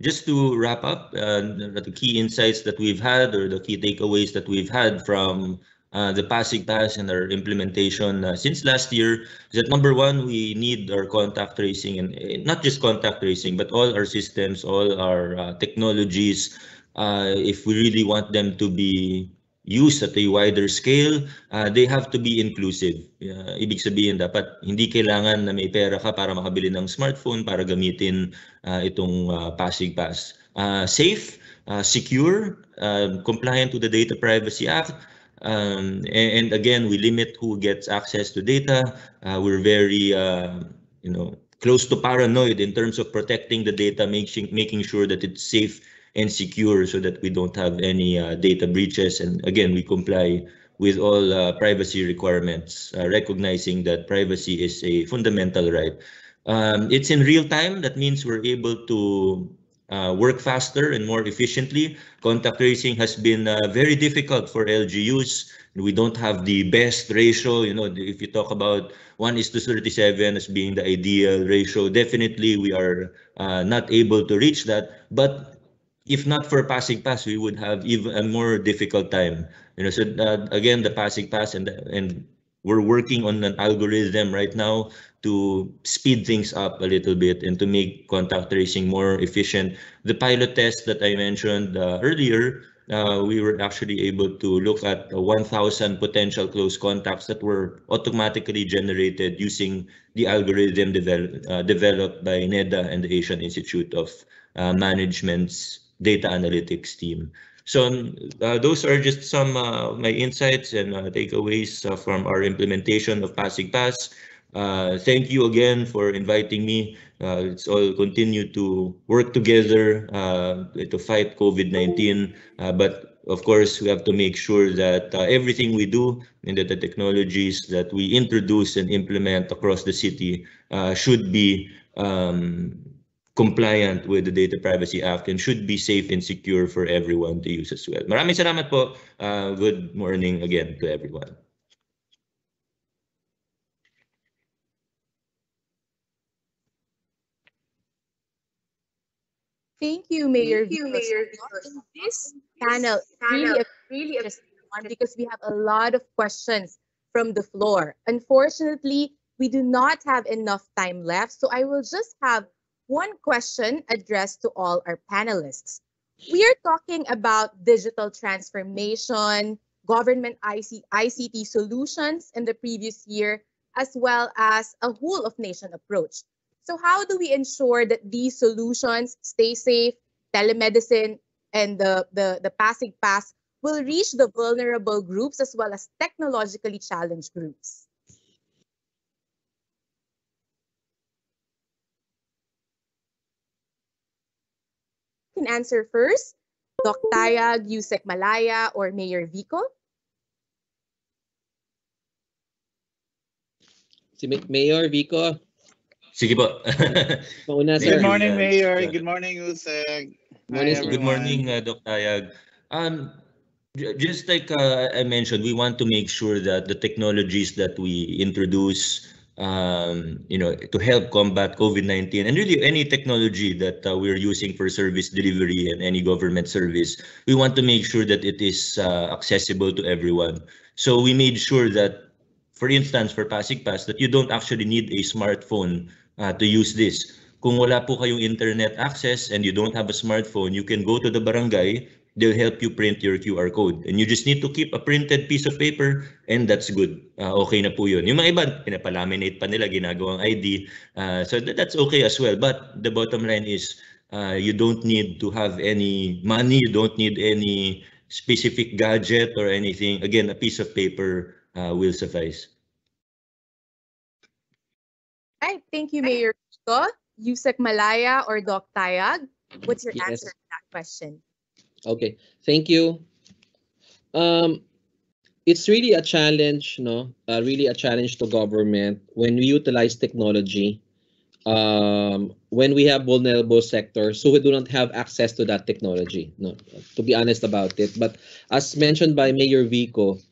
just to wrap up, the key insights that we've had, or the key takeaways that we've had from the Pasig Pass and our implementation since last year is that number one, we need our contact tracing, and not just contact tracing, but all our systems, all our technologies, if we really want them to be used at a wider scale, they have to be inclusive. Ibig sabihin, dapat hindi kailangan na may pera ka para makabili ng smartphone para gamitin itong Pasig Pass. Safe, secure, compliant to the Data Privacy Act, and again, we limit who gets access to data. We're very close to paranoid in terms of protecting the data, making sure that it's safe and secure so that we don't have any data breaches. And again, we comply with all privacy requirements, recognizing that privacy is a fundamental right. It's in real time. That means we're able to work faster and more efficiently. Contact tracing has been very difficult for LGUs. We don't have the best ratio. If you talk about 1:37 as being the ideal ratio, definitely we are not able to reach that. But if not for Pasig Pass, we would have even a more difficult time. So again, the Pasig Pass, and we're working on an algorithm right now to speed things up a little bit and to make contact tracing more efficient. The pilot test that I mentioned earlier, we were actually able to look at 1,000 potential close contacts that were automatically generated using the algorithm developed by NEDA and the Asian Institute of Management's data analytics team. So those are just some of my insights and takeaways from our implementation of Pasig Pass. Thank you again for inviting me. Let's all continue to work together to fight COVID-19. But of course, we have to make sure that everything we do and that the technologies that we introduce and implement across the city should be compliant with the Data Privacy Act and should be safe and secure for everyone to use as well. Maraming salamat po. Good morning again to everyone. Thank you, Mayor Vico. So, this panel is really a interesting one because we have a lot of questions from the floor. Unfortunately, we do not have enough time left, so I will just have one question addressed to all our panelists. We are talking about digital transformation, government ICT solutions in the previous year, as well as a whole of nation approach. So how do we ensure that these solutions stay safe, telemedicine, and the passing pass will reach the vulnerable groups as well as technologically challenged groups? Can answer first, Doc Tayag, Yusek Malaya, or Mayor Vico? Si Mayor Vico. Sige po. Mauna, sir. Good morning, Mayor. Good morning, Useg. Morning, Hi, Good morning, everyone. Doc Tayag. Just like I mentioned, we want to make sure that the technologies that we introduce, to help combat COVID-19 and really any technology that we're using for service delivery and any government service, we want to make sure that it is accessible to everyone. So we made sure that, for instance, for PASIGPAS, that you don't actually need a smartphone to use this. Kung wala po kayong internet access and you don't have a smartphone, you can go to the barangay. They'll help you print your QR code. And you just need to keep a printed piece of paper and that's good. Okay na po yun. Yung mga iba, pinapalaminate pa nila, ginagawang ID. So that's okay as well. But the bottom line is you don't need to have any money. You don't need any specific gadget or anything. Again, a piece of paper will suffice. Right, thank you, Mayor Vico. Yusek Malaya or Doc Tayag, what's your Yes. answer to that question? Okay, thank you. It's really a challenge, no? Really a challenge to government when we utilize technology. When we have vulnerable sectors, so we do not have access to that technology. No, to be honest about it. But as mentioned by Mayor Vico,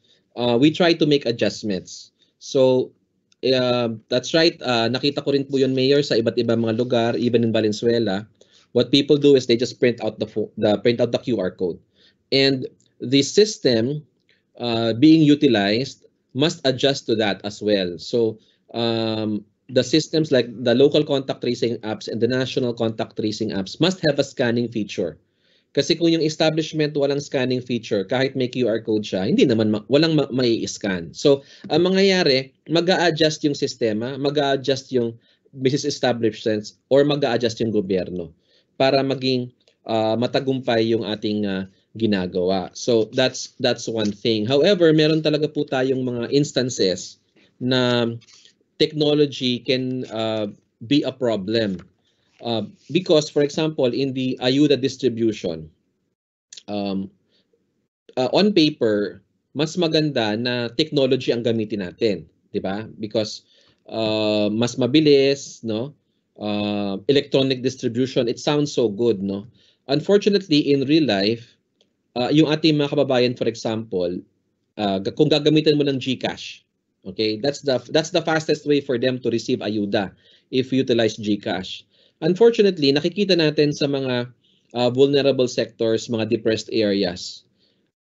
we try to make adjustments. So that's right. Nakita ko rin po yun, Mayor, sa iba't ibang mga lugar, even in Valenzuela. What people do is they just print out the QR code, and the system being utilized must adjust to that as well. So the systems like the local contact tracing apps and the national contact tracing apps must have a scanning feature. Kasi kung yung establishment walang scanning feature, kahit may QR code siya, hindi naman walang mai-scan. So, ang mangyayari, mag-a-adjust yung sistema, mag-a-adjust yung business establishments, or mag-a-adjust yung gobyerno para maging matagumpay yung ating ginagawa. So, that's one thing. However, meron talaga po tayong mga instances na technology can be a problem. Because, for example, in the ayuda distribution, on paper, mas maganda na technology ang gamitin natin, di ba? Because mas mabilis, no? Electronic distribution, it sounds so good, no? Unfortunately, in real life, yung ating mga kababayan, for example, kung gagamitin mo ng GCash, okay, that's the fastest way for them to receive ayuda if you utilize GCash. Unfortunately, nakikita natin sa mga vulnerable sectors, mga depressed areas,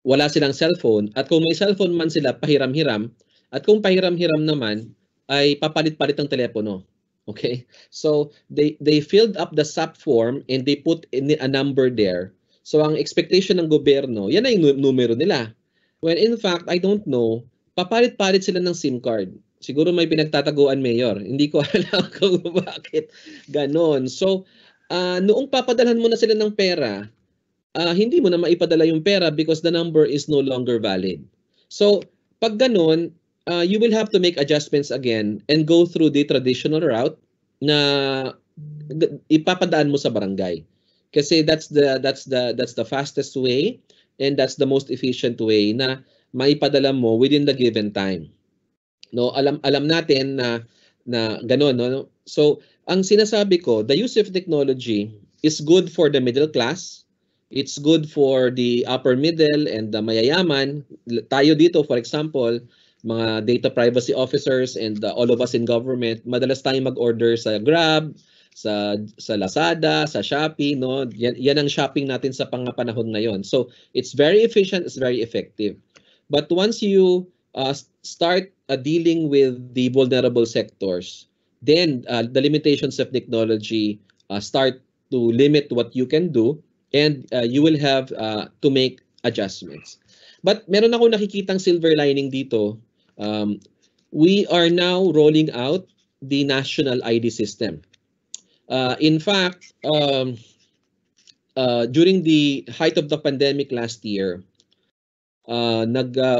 wala silang cellphone, at kung may cellphone man sila, pahiram-hiram, at kung pahiram-hiram naman, ay papalit-palit ng telepono. Okay? So, they filled up the SAP form and they put in a number there. So, ang expectation ng gobyerno, yan ay numero nila. When in fact, I don't know, papalit-palit sila ng SIM card. Siguro may pinagtataguan, Mayor. Hindi ko alam kung bakit ganon. So, noong papadalhan mo na sila ng pera, hindi mo na maipadala yung pera because the number is no longer valid. So, pag ganon, you will have to make adjustments again and go through the traditional route na ipapadaan mo sa barangay. Kasi that's the fastest way and that's the most efficient way na maipadala mo within the given time. No, alam natin na gano'n, no. So, ang sinasabi ko, the use of technology is good for the middle class. It's good for the upper middle and the mayayaman. Tayo dito, for example, mga data privacy officers and all of us in government, madalas tayong mag-order sa Grab, sa Lazada, sa Shopee, no? Yan ang shopping natin sa panahon ngayon. So, it's very efficient, it's very effective. But once you start dealing with the vulnerable sectors, then the limitations of technology start to limit what you can do, and you will have to make adjustments. But meron ako nakikitang silver lining dito. We are now rolling out the national ID system. In fact, during the height of the pandemic last year,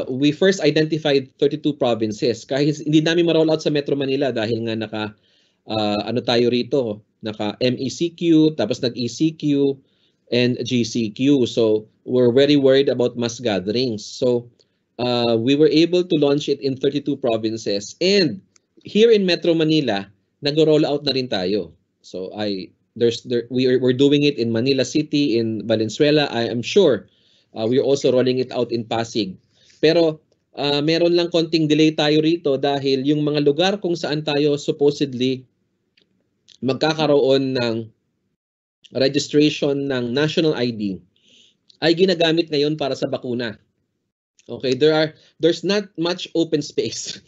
we first identified 32 provinces. Kahit hindi namin ma-roll out sa Metro Manila dahil nga ano tayo rito, naka MECQ, tapos nag-ECQ and GCQ. So we're very worried about mass gatherings. So we were able to launch it in 32 provinces, and here in Metro Manila, nag-roll out na rin tayo. So we're doing it in Manila City, in Valenzuela. I am sure we're also rolling it out in Pasig. Pero meron lang konting delay tayo rito dahil yung mga lugar kung saan tayo supposedly magkakaroon ng registration ng national ID ay ginagamit ngayon para sa bakuna. Okay, there's not much open space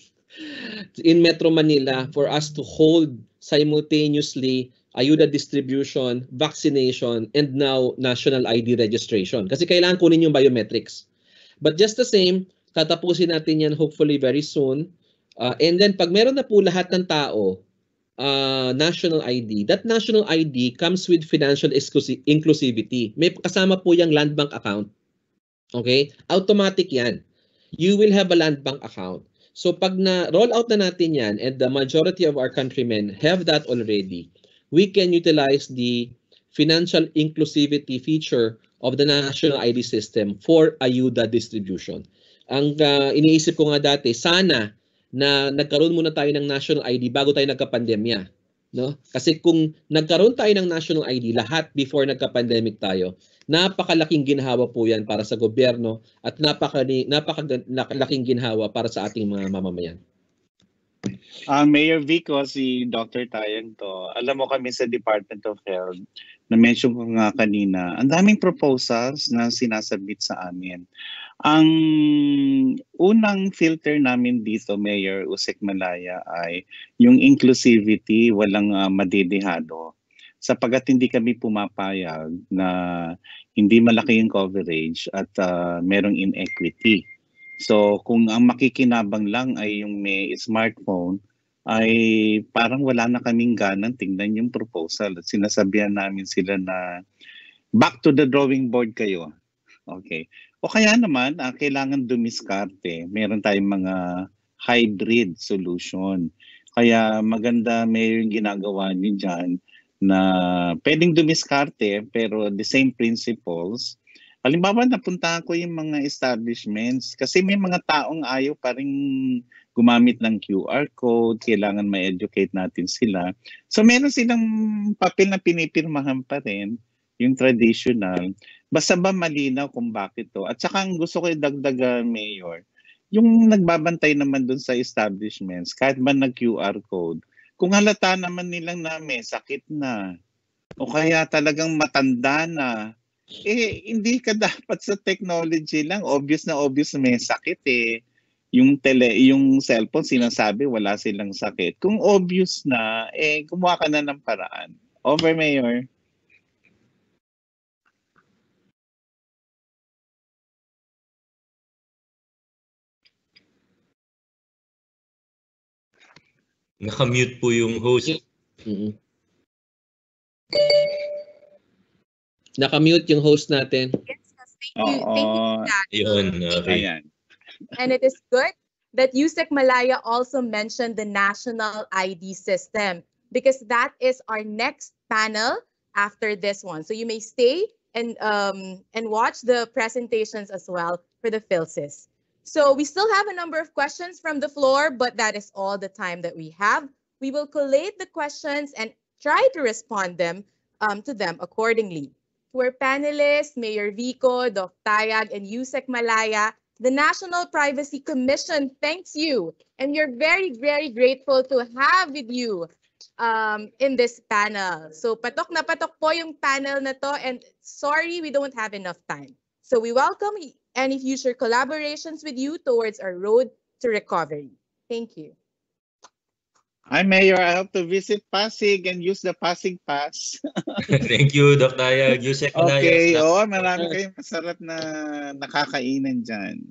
in Metro Manila for us to hold simultaneously ayuda distribution, vaccination, and now national ID registration. Kasi kailangan kunin yung biometrics. But just the same, tatapusin natin yan hopefully very soon. And then pag meron na po lahat ng tao, national ID, that national ID comes with financial inclusivity. May kasama po yung land bank account. Okay? Automatic yan. You will have a land bank account. So pag na-roll out na natin yan, and the majority of our countrymen have that already, we can utilize the financial inclusivity feature of the national ID system for ayuda distribution. Ang iniisip ko nga dati, sana na nagkaroon muna tayo ng national ID bago tayo nagka-pandemya. No? Kasi kung nagkaroon tayo ng national ID lahat before nagka-pandemic tayo, napakalaking ginhawa po yan para sa gobyerno at napakalaking ginhawa para sa ating mga mamamayan. Mayor Vico, si Dr. Tayang to. Alam mo kami sa Department of Health, na-mention ko nga kanina, ang daming proposals na sinasabit sa amin. Ang unang filter namin dito, Mayor Usek Malaya, ay yung inclusivity, walang madidihado. Sapagat hindi kami pumapayag na hindi malaki yung coverage at merong inequity. So kung ang makikinabang lang ay yung may smartphone, ay parang wala na kaming ganang tingnan yung proposal. At sinasabihan namin sila na back to the drawing board kayo. Okay. O kaya naman, kailangan dumiskarte. Meron tayong mga hybrid solution. Kaya maganda may yung ginagawa niyo dyan na pwedeng dumiskarte pero the same principles. Halimbawa, napuntahan ko yung mga establishments kasi may mga taong ayaw pa rin gumamit ng QR code, kailangan ma-educate natin sila. So meron silang papel na pinipirmahan pa rin, yung traditional. Basta ba malinaw kung bakit to? At saka ang gusto ko idagdag, Mayor, yung nagbabantay naman dun sa establishments, kahit ba nag-QR code, kung halata naman nilang na may sakit na, o kaya talagang matanda na, hindi ka dapat sa technology lang. Obvious na may sakit Yung cellphone sinasabi wala silang sakit. Kung obvious na, gumawa ka na ng paraan. Over, Mayor. Naka-mute po yung host. Naka-mute yung host natin. Yes, thank you. Thank you for that. Yun, okay. Ayan. And it is good that Yusek Malaya also mentioned the national ID system because that is our next panel after this one. So you may stay and watch the presentations as well for the PhilSys. So we still have a number of questions from the floor, but that is all the time that we have. We will collate the questions and try to respond to them accordingly. To our panelists, Mayor Vico, Doc Tayag, and Yusek Malaya, the National Privacy Commission thanks you. And you're very, very grateful to have with you in this panel. So patok na patok po yung panel na to, and sorry we don't have enough time. So we welcome any future collaborations with you towards our road to recovery. Thank you. Hi, Mayor. I hope to visit Pasig and use the Pasig Pass. Thank you, Doc Tayag. Yusek Malaya. Okay, Salamat. oo, marami kayong masarap na nakakainan dyan.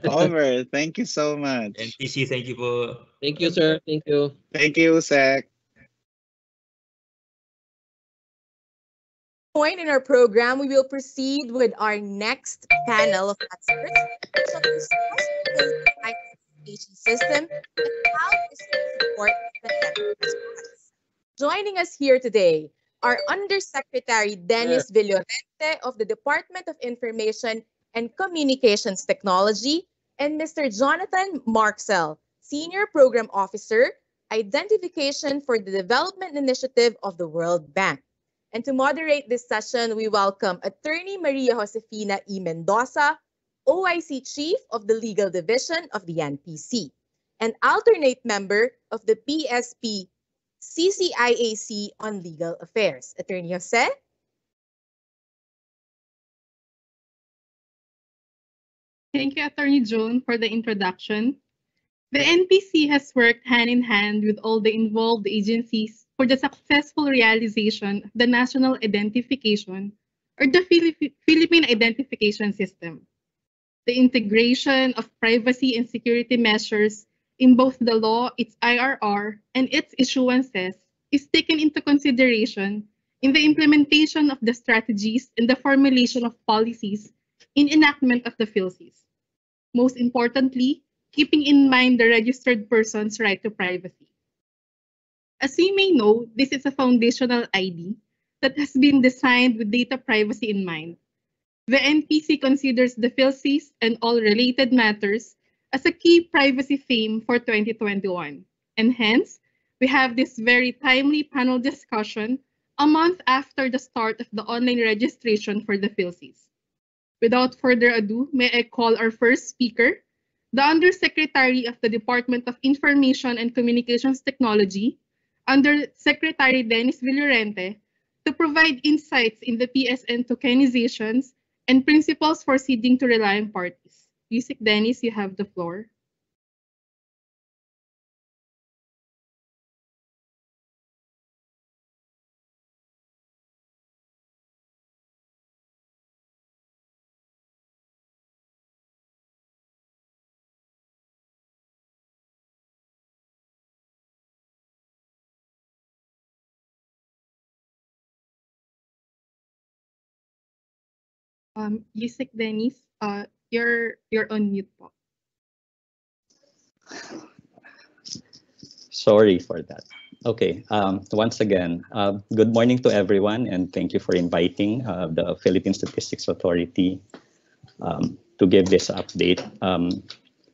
Over. Thank you so much. NPC, thank you po. Thank you, sir. Thank you. Thank you, Sec. Point in our program, we will proceed with our next panel of experts, which will discuss the identification system and how this will support the health response. Joining us here today are Undersecretary Dennis Villorente of the Department of Information and Communications Technology and Mr. Jonathan Marksell, Senior Program Officer, Identification for the Development Initiative of the World Bank. And to moderate this session, we welcome Attorney Maria Josefina E. Mendoza, OIC Chief of the Legal Division of the NPC, and alternate member of the PSP CCIAC on Legal Affairs. Attorney Jose? Thank you, Attorney Joan, for the introduction. The NPC has worked hand in hand with all the involved agencies for the successful realization of the National Identification or the Philippine Identification System. The integration of privacy and security measures in both the law, its IRR, and its issuances is taken into consideration in the implementation of the strategies and the formulation of policies in enactment of the PhilSys. Most importantly, keeping in mind the registered person's right to privacy. As you may know, this is a foundational ID that has been designed with data privacy in mind. The NPC considers the PhilSys and all related matters as a key privacy theme for 2021. And hence, we have this very timely panel discussion a month after the start of the online registration for the PhilSys. Without further ado, may I call our first speaker, the Undersecretary of the Department of Information and Communications Technology, Undersecretary Dennis Villorente, to provide insights in the PSN tokenizations and principles for ceding to reliant parties. Yusek Dennis, you have the floor. Yusek Dennis, you're on mute po. Sorry for that. Okay, once again, good morning to everyone, and thank you for inviting the Philippine Statistics Authority to give this update.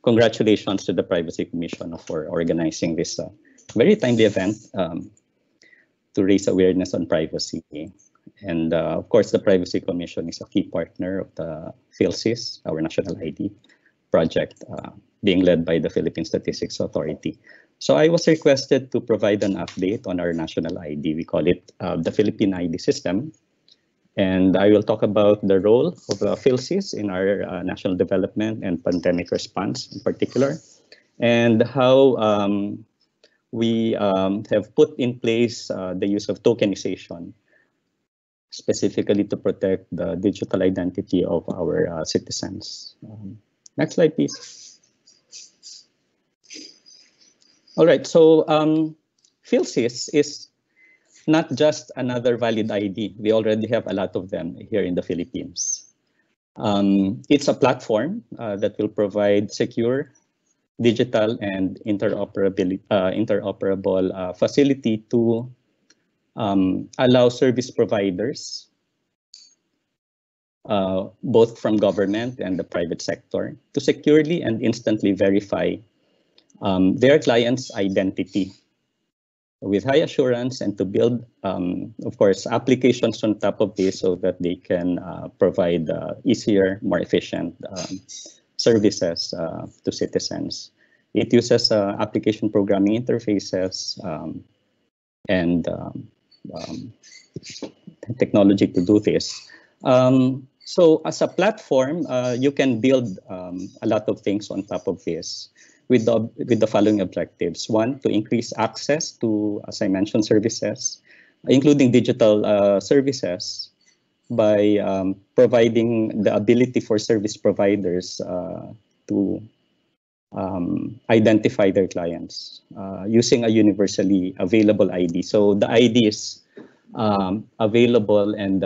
Congratulations to the Privacy Commission for organizing this very timely event to raise awareness on privacy. And of course, the Privacy Commission is a key partner of the PhilSys, our national ID project, being led by the Philippine Statistics Authority. So I was requested to provide an update on our national ID. We call it the Philippine ID system. And I will talk about the role of PhilSys in our national development and pandemic response in particular, and how we have put in place the use of tokenization, specifically to protect the digital identity of our citizens. Next slide, please. All right, so PhilSys is not just another valid ID. We already have a lot of them here in the Philippines. It's a platform that will provide secure, digital and interoperable facility to allow service providers, both from government and the private sector, to securely and instantly verify their client's identity with high assurance, and to build, of course, applications on top of this so that they can provide easier, more efficient services to citizens. It uses application programming interfaces and technology to do this. So as a platform, you can build a lot of things on top of this with the following objectives. One, to increase access to, as I mentioned, services, including digital services, by providing the ability for service providers to identify their clients using a universally available ID. So the ID is available and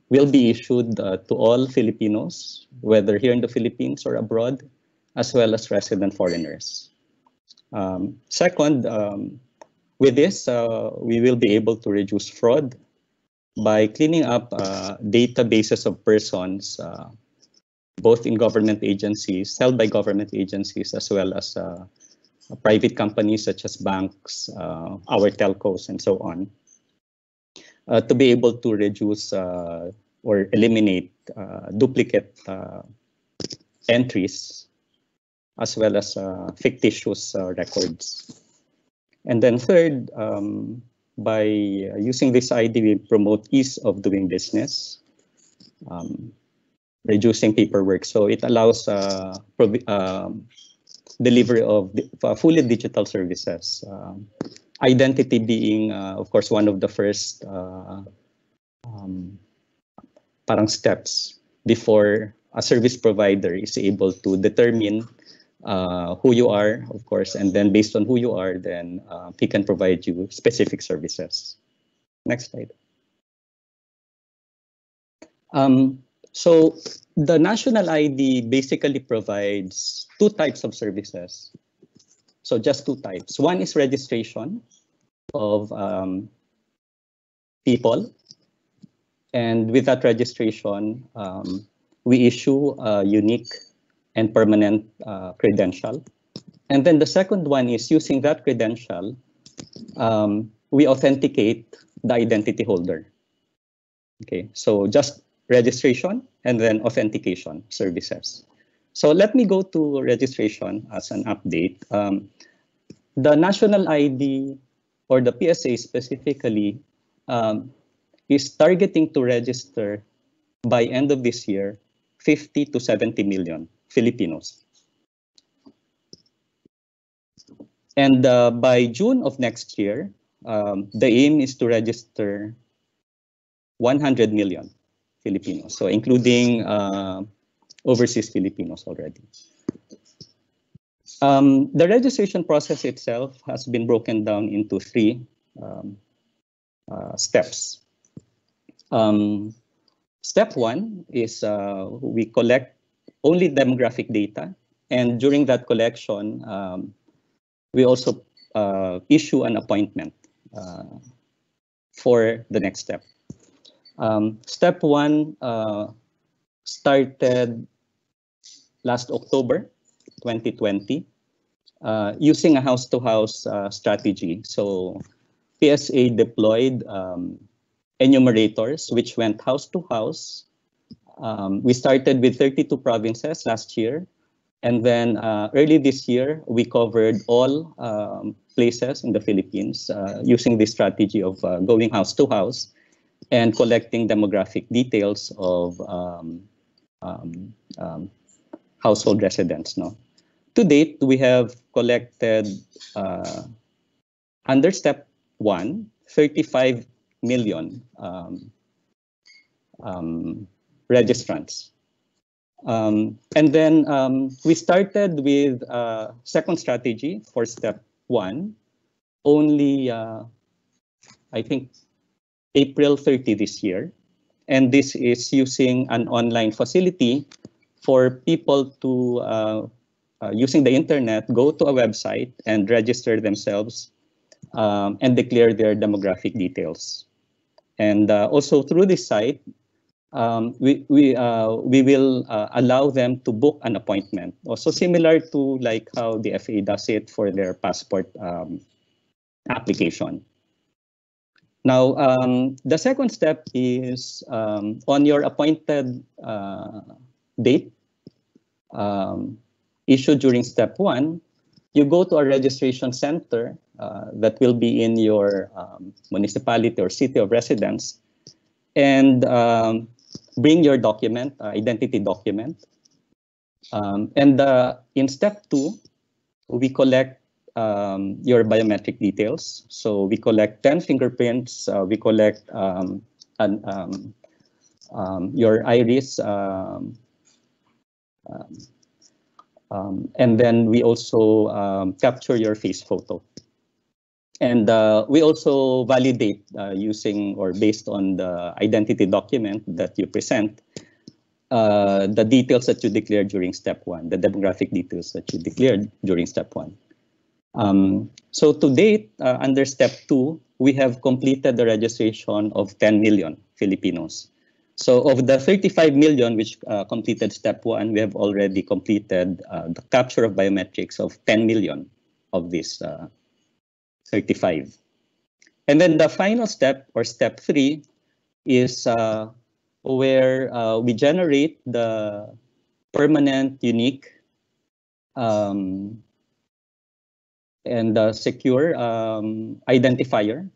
will be issued to all Filipinos, whether here in the Philippines or abroad, as well as resident foreigners. Second, with this, we will be able to reduce fraud by cleaning up databases of persons, both in government agencies, held by government agencies, as well as private companies such as banks, our telcos, and so on, to be able to reduce or eliminate duplicate entries, as well as fictitious records. And then third, by using this ID, we promote ease of doing business, reducing paperwork. So it allows delivery of fully digital services. Identity being, of course, one of the first parang steps before a service provider is able to determine who you are, of course, and then based on who you are, then he can provide you specific services. Next slide. So the national ID basically provides two types of services. So just two types. One is registration of people. And with that registration, we issue a unique and permanent credential. And then the second one is using that credential, we authenticate the identity holder. Okay, so just registration and then authentication services. So let me go to registration as an update. The national ID, or the PSA specifically, is targeting to register by end of this year 50 to 70 million Filipinos. And by June of next year, the aim is to register 100 million Filipinos, so including overseas Filipinos already. The registration process itself has been broken down into three steps. Step one is we collect only demographic data, and during that collection, we also issue an appointment for the next step. Step one started last October 2020 using a house-to-house strategy. So PSA deployed enumerators which went house to house. We started with 32 provinces last year, and then early this year we covered all places in the Philippines using this strategy of going house to house and collecting demographic details of household residents. No? To date, we have collected under step one, 35 million registrants. And then we started with second strategy for step one, only I think April 30 this year. And this is using an online facility for people to using the internet, go to a website and register themselves and declare their demographic details. And also through this site, we will allow them to book an appointment. Also similar to like how the FA does it for their passport application. Now, the second step is on your appointed date issued during step 1, you go to a registration center that will be in your municipality or city of residence and bring your document, identity document. And in step 2, we collect your biometric details. So we collect 10 fingerprints, we collect your iris, and then we also capture your face photo. And we also validate using or based on the identity document that you present, the details that you declared during step 1, the demographic details that you declared during step 1. So to date, under step 2, we have completed the registration of 10 million Filipinos. So of the 35 million which completed step 1, we have already completed the capture of biometrics of 10 million of this 35. And then the final step, or step 3, is where we generate the permanent, unique, and secure identifier,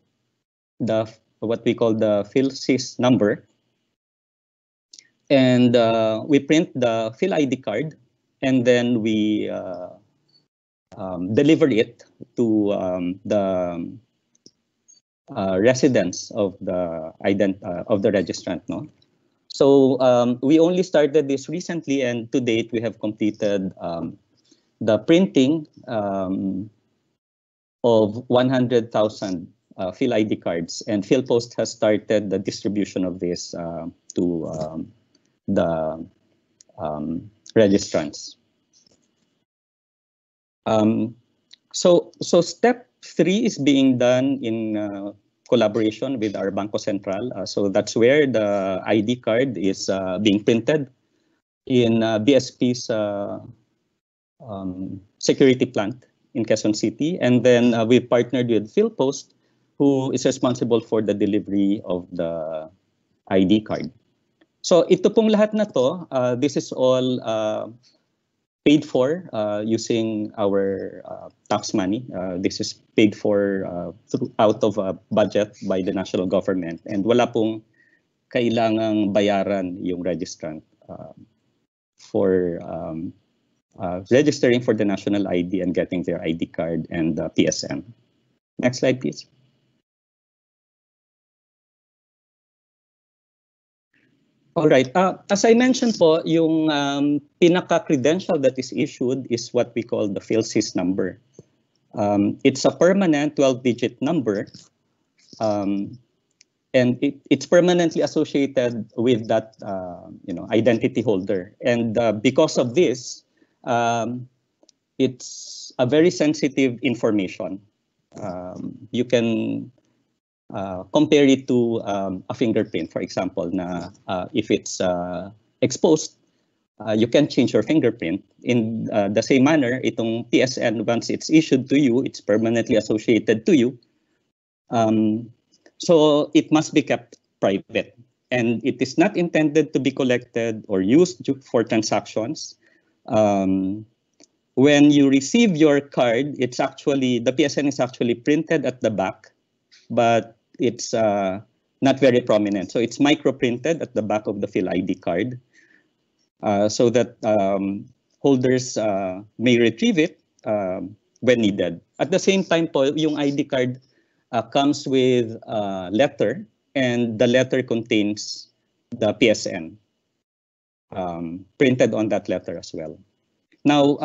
what we call the PhilSys number. And we print the Phil ID card, and then we deliver it to the residence of the registrant. No, so we only started this recently, and to date we have completed the printing of 100,000 Phil ID cards, and PhilPost has started the distribution of this to the registrants. So step 3 is being done in collaboration with our Banco Central. So that's where the ID card is being printed in BSP's security plant in Quezon City. And then we partnered with PhilPost, who is responsible for the delivery of the ID card. So ito pong lahat na to, this is all paid for using our tax money. This is paid for out of a budget by the national government, and wala pong kailangang bayaran yung registrant for registering for the national ID and getting their ID card and PSN. Next slide, please. All right. As I mentioned po, yung pinaka-credential that is issued is what we call the PhilSys number. It's a permanent 12-digit number, and it's permanently associated with that identity holder. And because of this, it's a very sensitive information. You can compare it to a fingerprint, for example, na if it's exposed, you can change your fingerprint. In the same manner, itong PSN, once it's issued to you, it's permanently associated to you. So it must be kept private. And it is not intended to be collected or used for transactions. When you receive your card, it's actually, the PSN is actually printed at the back, but it's not very prominent. So it's micro-printed at the back of the Phil ID card so that holders may retrieve it when needed. At the same time po, yung ID card comes with a letter, and the letter contains the PSN printed on that letter as well. Now,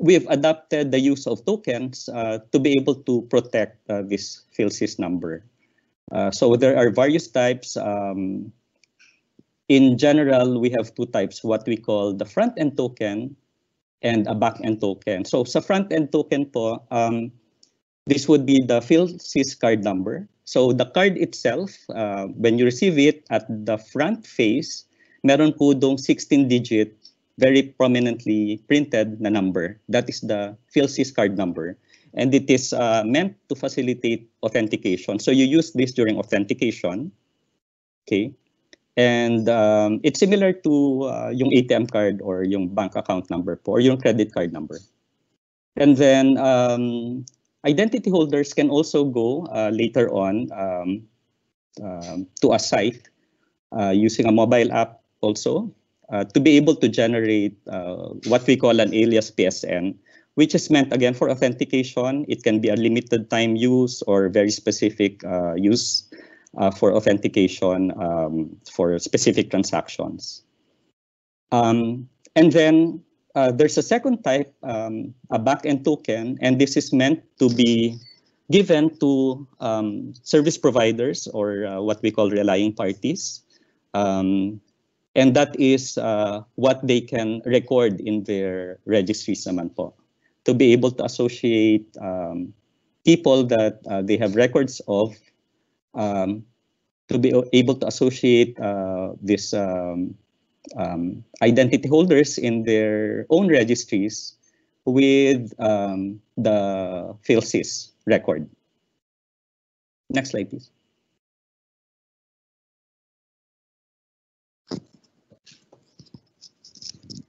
we've adopted the use of tokens to be able to protect this PhilSys number. So there are various types. In general, we have two types, what we call the front-end token and a back-end token. So sa front-end token po, this would be the PhilSys card number. So the card itself, when you receive it at the front face, meron po dong 16-digit, very prominently printed na number. That is the PhilSys card number. And it is meant to facilitate authentication. So you use this during authentication, okay? And it's similar to yung ATM card or yung bank account number po, or yung credit card number. And then identity holders can also go later on to a site using a mobile app also to be able to generate what we call an alias PSN, which is meant again for authentication. It can be a limited time use or very specific use for authentication for specific transactions. And then there's a second type, a back-end token, and this is meant to be given to service providers or what we call relying parties. And that is what they can record in their registries naman po, to be able to associate people that they have records of, to be able to associate this identity holders in their own registries with the PhilSys record. Next slide, please.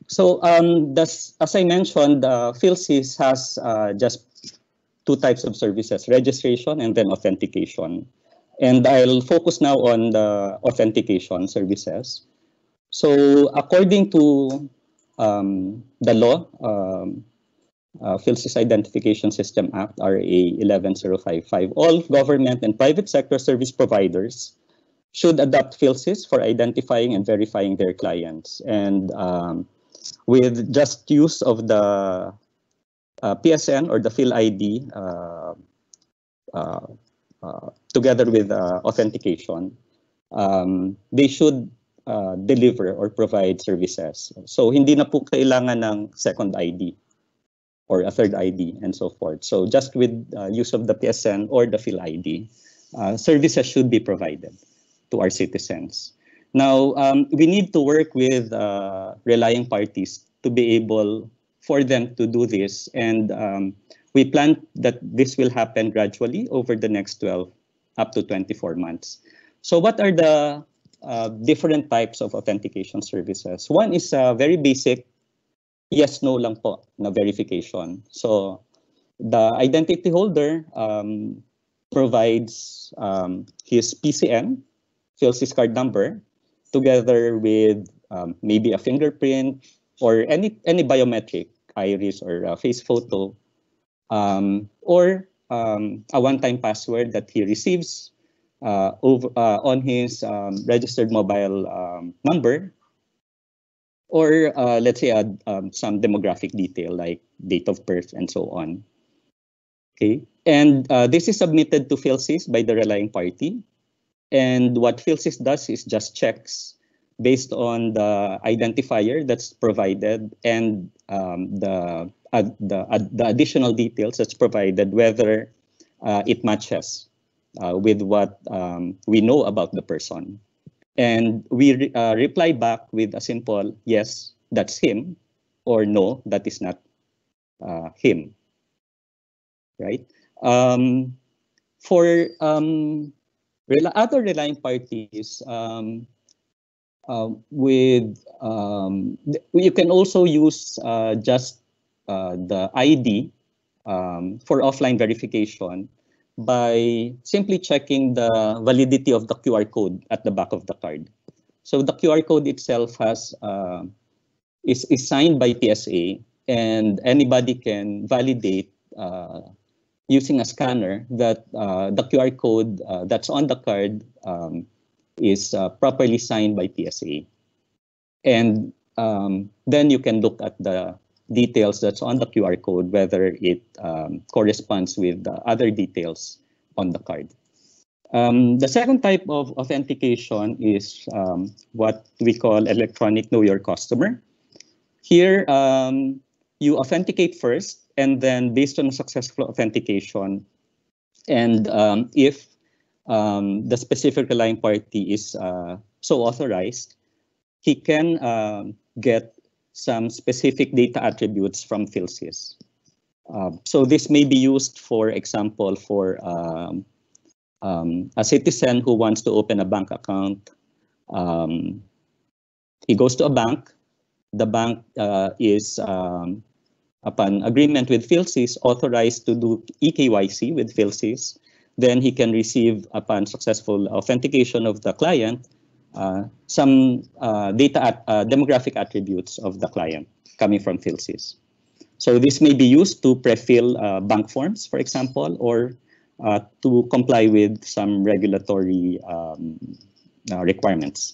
So as I mentioned, PhilSys has just two types of services, registration and then authentication. And I'll focus now on the authentication services. So according to the law, PhilSys Identification System Act, RA 11055, all government and private sector service providers should adopt PhilSys for identifying and verifying their clients. And with just use of the PSN or the PhilID together with authentication, they should deliver or provide services. So hindi na po kailangan ng second ID or a third ID and so forth. So just with use of the PSN or the PhilID, services should be provided to our citizens. Now, we need to work with relying parties to be able for them to do this. And we plan that this will happen gradually over the next 12 up to 24 months. So what are the different types of authentication services? One is very basic, yes, no lang po na verification. So the identity holder provides his PCN, PhilSys card number, together with maybe a fingerprint or any biometric, iris or face photo, or a one-time password that he receives on his registered mobile number, or let's say some demographic detail like date of birth and so on. Okay, and this is submitted to PhilSys by the relying party. And what PhilSys does is just checks based on the identifier that's provided and the additional details that's provided, whether it matches with what we know about the person. And we reply back with a simple, yes, that's him, or no, that is not him, right? For other relying parties, you can also use just the ID for offline verification by simply checking the validity of the QR code at the back of the card. So the QR code itself is signed by TSA, and anybody can validate using a scanner that the QR code that's on the card is properly signed by TSA. And then you can look at the details that's on the QR code, whether it corresponds with the other details on the card. The second type of authentication is what we call electronic know your customer. Here, you authenticate first, and then based on successful authentication, and if the specific relying party is so authorized, he can get some specific data attributes from PhilSys. So this may be used, for example, for a citizen who wants to open a bank account. He goes to a bank. The bank is, upon agreement with PhilSys, authorized to do eKYC with PhilSys. Then he can receive, upon successful authentication of the client, some demographic attributes of the client coming from PhilSys. So this may be used to pre-fill bank forms, for example, or to comply with some regulatory requirements.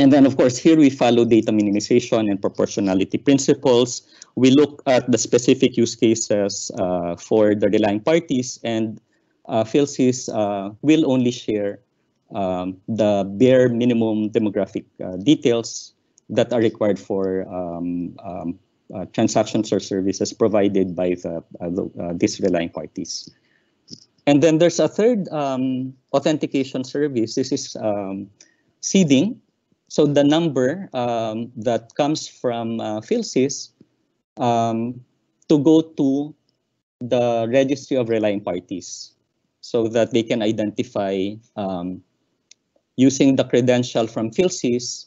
And then, of course, here we follow data minimization and proportionality principles. We look at the specific use cases for the relying parties, and PhilSys will only share the bare minimum demographic details that are required for transactions or services provided by these relying parties. And then there's a third authentication service. This is seeding. So the number that comes from PhilSys to go to the registry of relying parties so that they can identify, using the credential from PhilSys,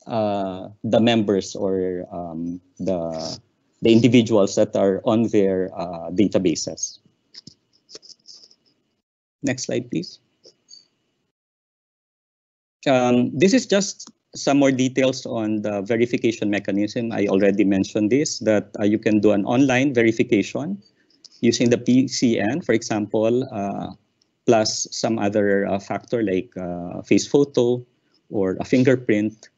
the members or the individuals that are on their databases. Next slide, please. This is just some more details on the verification mechanism. I already mentioned this, that you can do an online verification using the PCN, for example, plus some other factor like face photo or a fingerprint,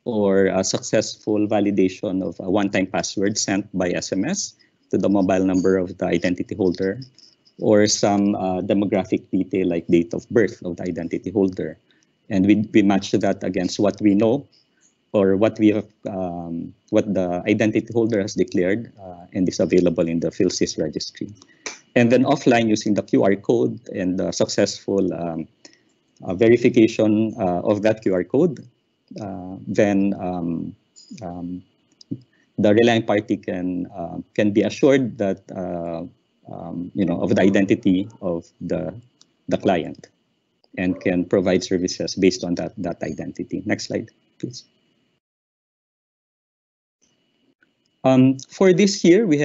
or a successful validation of a one-time password sent by SMS to the mobile number of the identity holder, or some demographic detail like date of birth of the identity holder. And we match that against what we know, or what we have, what the identity holder has declared and is available in the PhilSys registry. And then offline, using the QR code and the successful verification of that QR code, then the relying party can be assured that of the identity of the client, and can provide services based on that identity. Next slide, please. For this year, we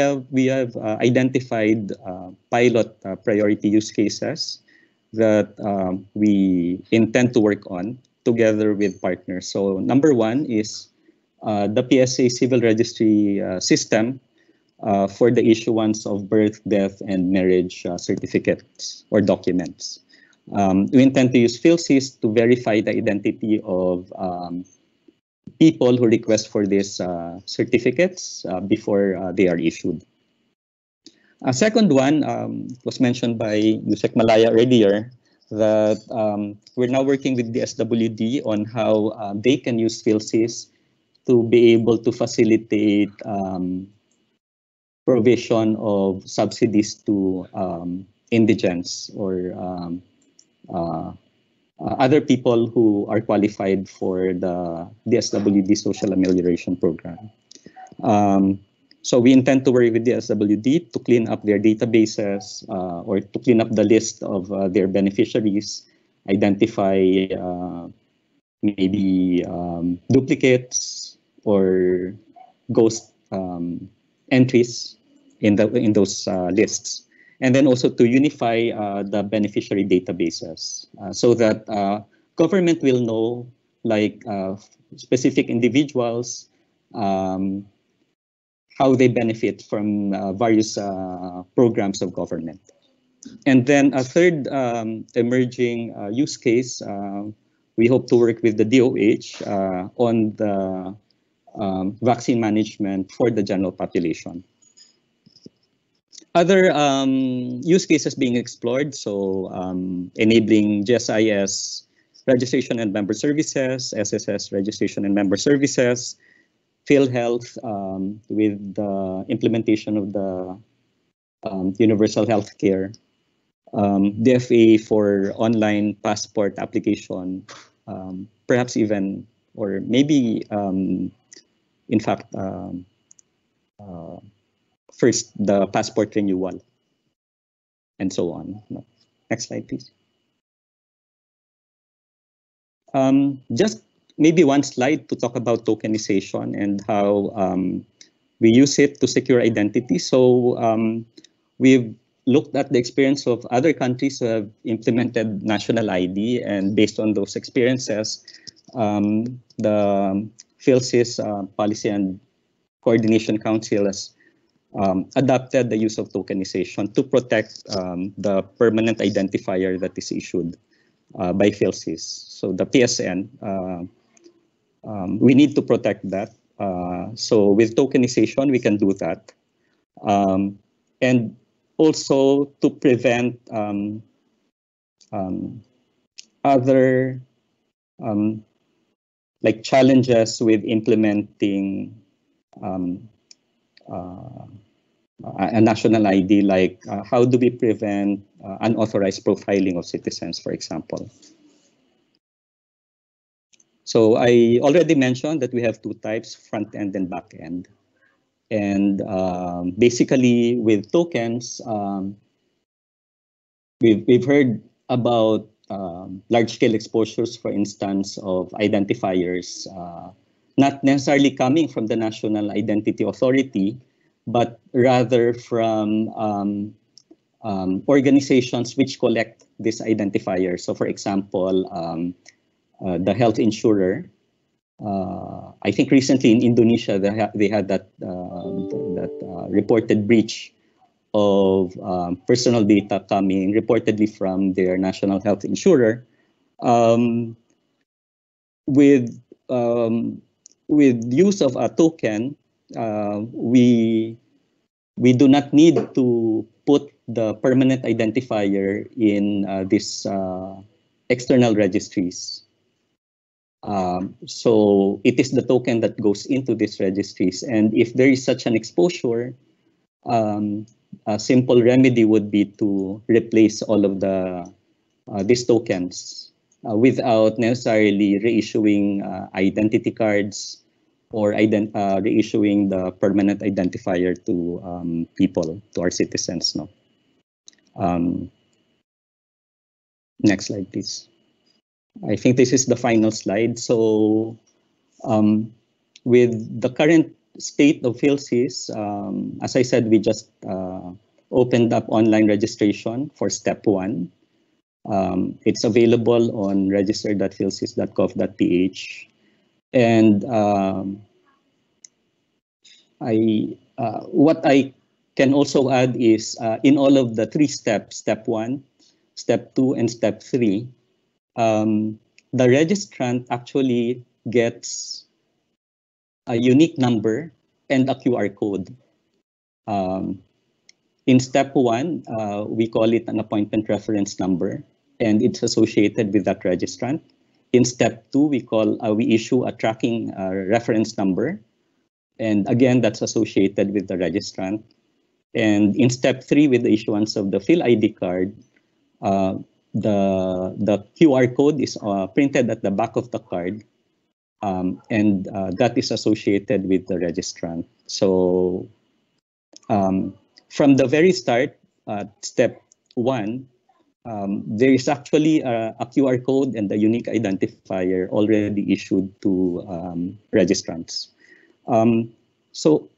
have identified pilot priority use cases that we intend to work on together with partners. So number one is the PSA civil registry system for the issuance of birth, death, and marriage certificates or documents. We intend to use PhilSys to verify the identity of people who request for these certificates before they are issued. A second one was mentioned by Yusek Malaya earlier, that we're now working with the SWD on how they can use PhilSys to be able to facilitate provision of subsidies to indigents or other people who are qualified for the SWD Social Amelioration Program. So we intend to work with the SWD to clean up their databases or to clean up the list of their beneficiaries, identify maybe duplicates or ghost entries in those lists. And then also to unify the beneficiary databases so that government will know, like specific individuals, how they benefit from various programs of government. And then a third emerging use case, we hope to work with the DOH on the vaccine management for the general population. Other use cases being explored, so enabling GSIS registration and member services, SSS registration and member services, PhilHealth with the implementation of the universal healthcare, DFA for online passport application, perhaps even, or maybe, in fact, first the passport renewal, and so on. Next slide, please. Just maybe one slide to talk about tokenization and how we use it to secure identity. So we've looked at the experience of other countries who have implemented national ID, and based on those experiences, the PhilSys Policy and Coordination Council has adopted the use of tokenization to protect the permanent identifier that is issued by PhilSys. So the PSN, we need to protect that. So with tokenization, we can do that. And also to prevent other like challenges with implementing a national ID, like how do we prevent unauthorized profiling of citizens, for example. So I already mentioned that we have two types, front end and back end. And basically with tokens, we've heard about large-scale exposures, for instance, of identifiers, not necessarily coming from the National Identity Authority, but rather from organizations which collect these identifiers. So for example, the health insurer, I think recently in Indonesia, they had that reported breach of personal data coming reportedly from their national health insurer. With use of a token, we do not need to put the permanent identifier in these external registries. So it is the token that goes into these registries. And if there is such an exposure, a simple remedy would be to replace all of these tokens without necessarily reissuing identity cards or reissuing the permanent identifier to people, to our citizens. No. Next slide, please. I think this is the final slide. So with the current state of PhilSys, as I said, we just opened up online registration for step 1. It's available on register.philsys.gov.ph. And what I can also add is in all of the 3 steps, step 1, step 2, and step 3, the registrant actually gets a unique number and a QR code. In step 1, we call it an appointment reference number, and it's associated with that registrant. In step 2, we issue a tracking reference number, and again, that's associated with the registrant. And in step 3, with the issuance of the PhilID card, the QR code is printed at the back of the card, and that is associated with the registrant. So from the very start, step 1, there is actually a QR code and a unique identifier already issued to registrants. So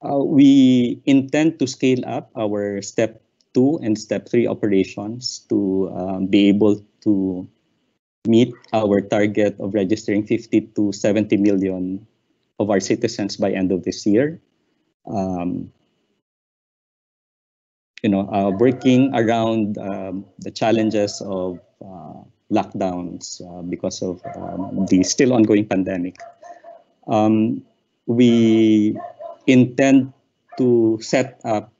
we intend to scale up our step 2 and step 3 operations to be able to meet our target of registering 50 to 70 million of our citizens by end of this year. Working around the challenges of lockdowns because of the still ongoing pandemic. We intend to set up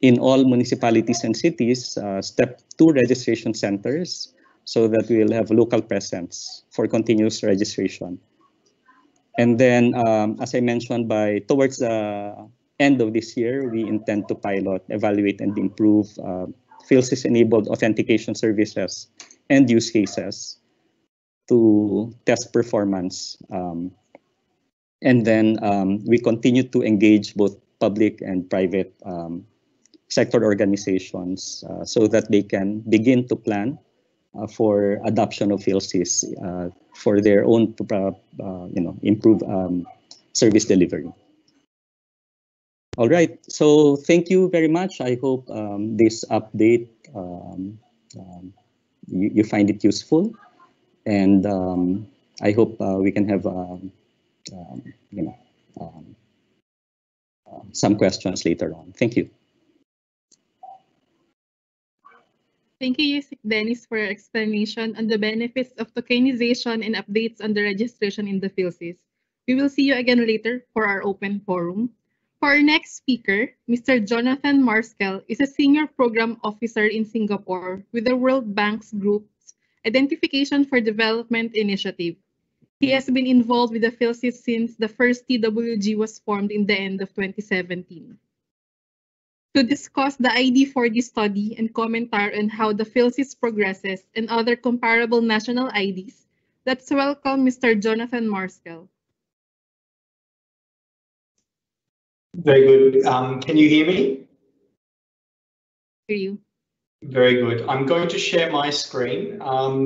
in all municipalities and cities step 2 registration centers so that we'll have local presence for continuous registration. And then, as I mentioned, towards the end of this year, we intend to pilot, evaluate, and improve PhilSys-enabled authentication services and use cases to test performance. And then we continue to engage both public and private sector organizations so that they can begin to plan for adoption of PhilSys for their own, improved service delivery. All right, so thank you very much. I hope this update you find it useful, and I hope we can have some questions later on. Thank you. Thank you, Yusik Dennis, for your explanation on the benefits of tokenization and updates on the registration in the PhilSys. We will see you again later for our open forum. For our next speaker, Mr. Jonathan Marskel is a Senior Program Officer in Singapore with the World Bank's Group's Identification for Development Initiative. He has been involved with the PhilSys since the first TWG was formed in the end of 2017. To discuss the ID4D study and commentary on how the PhilSys progresses and other comparable national IDs, let's welcome Mr. Jonathan Marskel. Very good. Can you hear me? Hear you. Very good. I'm going to share my screen,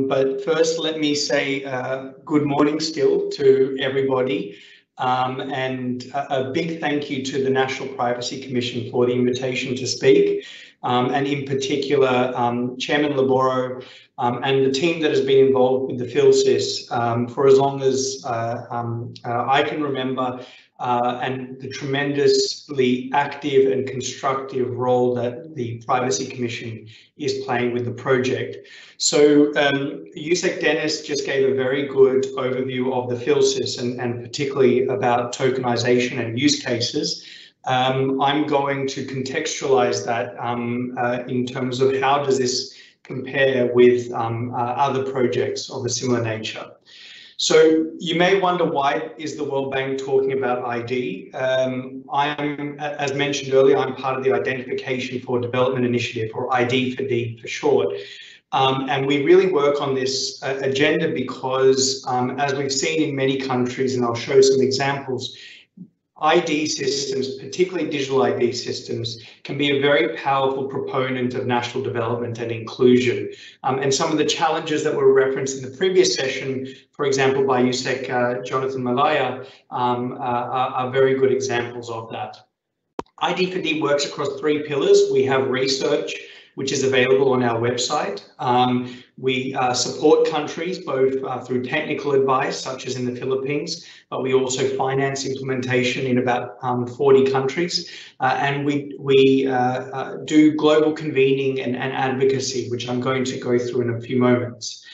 but first let me say good morning still to everybody, and a big thank you to the National Privacy Commission for the invitation to speak, and in particular Chairman Laboro and the team that has been involved with the PhilSys for as long as I can remember, and the tremendously active and constructive role that the Privacy Commission is playing with the project. So Yusik Dennis just gave a very good overview of the PhilSys and particularly about tokenization and use cases. I'm going to contextualize that in terms of how does this compare with other projects of a similar nature. So you may wonder, why is the World Bank talking about ID? I'm, as mentioned earlier, I'm part of the Identification for Development Initiative, or ID4D for short. And we really work on this agenda because, as we've seen in many countries, and I'll show some examples, ID systems, particularly digital ID systems, can be a very powerful proponent of national development and inclusion. And some of the challenges that were referenced in the previous session, for example, by Yusik Jonathan Malaya, are very good examples of that. ID4D works across three pillars. We have research, which is available on our website. We support countries both through technical advice, such as in the Philippines, but we also finance implementation in about 40 countries. And we do global convening and advocacy, which I'm going to go through in a few moments.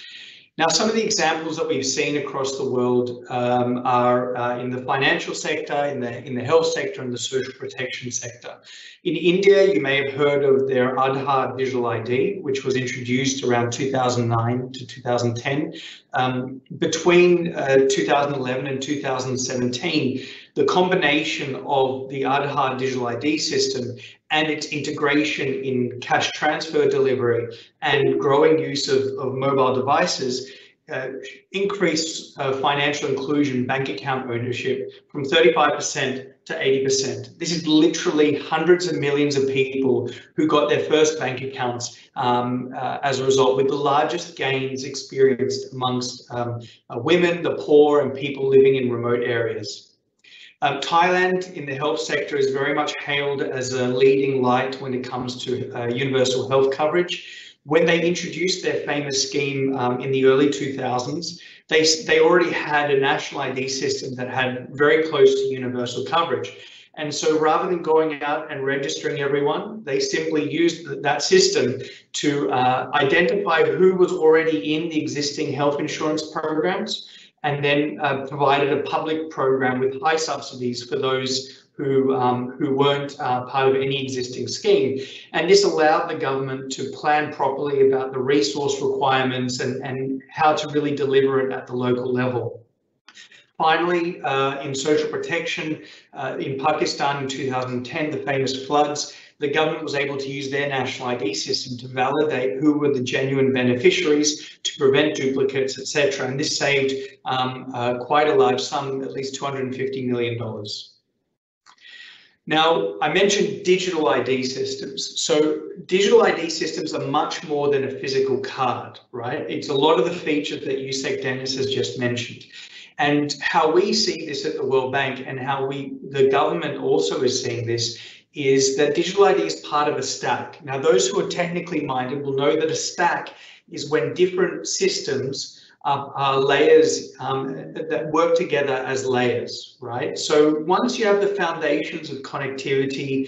Now, some of the examples that we've seen across the world are in the financial sector, in the health sector, and the social protection sector. In India, you may have heard of their Aadhaar digital ID, which was introduced around 2009 to 2010. Between 2011 and 2017, the combination of the Aadhaar digital ID system and its integration in cash transfer delivery and growing use of mobile devices increased financial inclusion, bank account ownership from 35% to 80%. This is literally hundreds of millions of people who got their first bank accounts as a result, with the largest gains experienced amongst women, the poor, and people living in remote areas. Thailand in the health sector is very much hailed as a leading light when it comes to universal health coverage. When they introduced their famous scheme in the early 2000s, they already had a national ID system that had very close to universal coverage. And so rather than going out and registering everyone, they simply used that system to identify who was already in the existing health insurance programs, and then provided a public program with high subsidies for those who weren't part of any existing scheme. And this allowed the government to plan properly about the resource requirements and how to really deliver it at the local level. Finally, in social protection, in Pakistan in 2010, the famous floods, the government was able to use their national ID system to validate who were the genuine beneficiaries, to prevent duplicates, etc. And this saved quite a large sum, at least $250 million. Now, I mentioned digital ID systems. So digital ID systems are much more than a physical card, right? It's a lot of the features that Yusek Dennis has just mentioned. And how we see this at the World Bank, and how the government also is seeing this, is that digital ID is part of a stack. Now, those who are technically minded will know that a stack is when different systems are layers that work together as layers, right? So once you have the foundations of connectivity,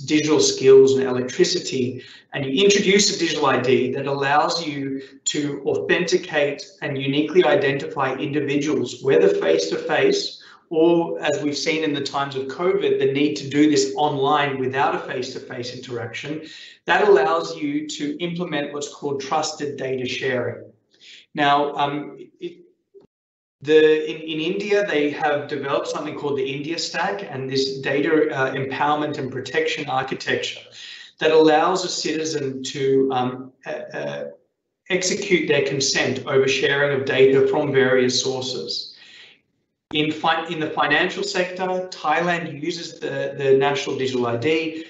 digital skills and electricity, and you introduce a digital ID that allows you to authenticate and uniquely identify individuals, whether face-to-face, or as we've seen in the times of COVID, the need to do this online without a face-to-face interaction, that allows you to implement what's called trusted data sharing. Now, in India, they have developed something called the India Stack, and this data empowerment and protection architecture that allows a citizen to execute their consent over sharing of data from various sources. In the financial sector, Thailand uses the National Digital ID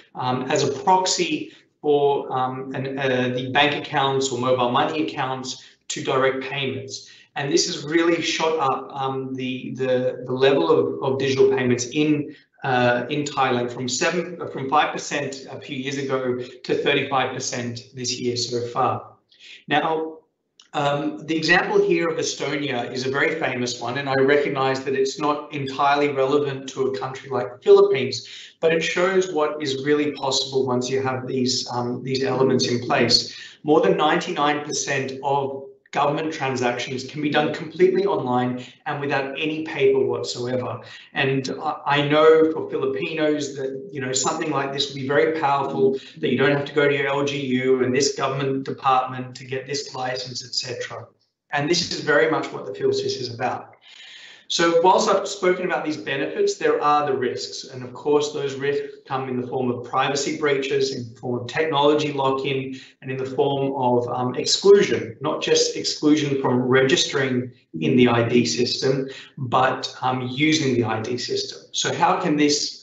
as a proxy for the bank accounts or mobile money accounts to direct payments. And this has really shot up the level of digital payments in Thailand from 5% a few years ago to 35% this year so far. Now, the example here of Estonia is a very famous one, and I recognize that it's not entirely relevant to a country like the Philippines, but it shows what is really possible once you have these elements in place. More than 99% of government transactions can be done completely online and without any paper whatsoever. And I know for Filipinos that something like this will be very powerful, that you don't have to go to your LGU and this government department to get this license, etc. And this is very much what the PhilSys is about. So whilst I've spoken about these benefits, there are the risks. And of course, those risks come in the form of privacy breaches, in the form of technology lock-in, and in the form of exclusion, not just exclusion from registering in the ID system, but using the ID system. So how can this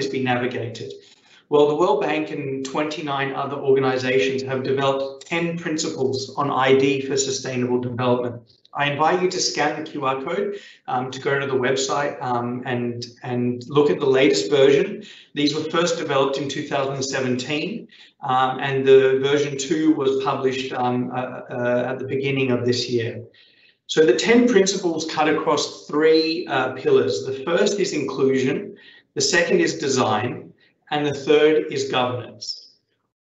be navigated? Well, the World Bank and 29 other organizations have developed 10 principles on ID for sustainable development. I invite you to scan the QR code to go to the website and look at the latest version. These were first developed in 2017, and the version 2 was published at the beginning of this year. So the 10 principles cut across 3 pillars. The first is inclusion, the second is design, and the third is governance.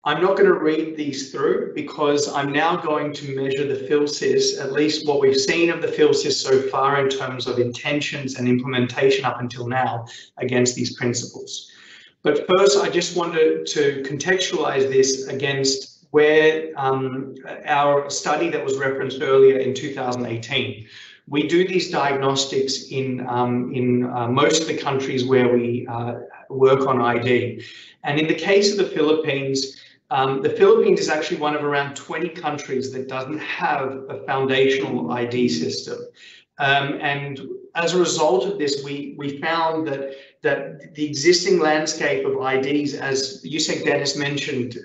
I'm not going to read these through because I'm now going to measure the PhilSys, at least what we've seen of the PhilSys so far in terms of intentions and implementation up until now against these principles. But first, I just wanted to contextualize this against where our study that was referenced earlier in 2018. We do these diagnostics in most of the countries where we work on ID. And in the case of the Philippines is actually one of around 20 countries that doesn't have a foundational ID system. And as a result of this, we found that the existing landscape of IDs, as Yusek Dennis mentioned,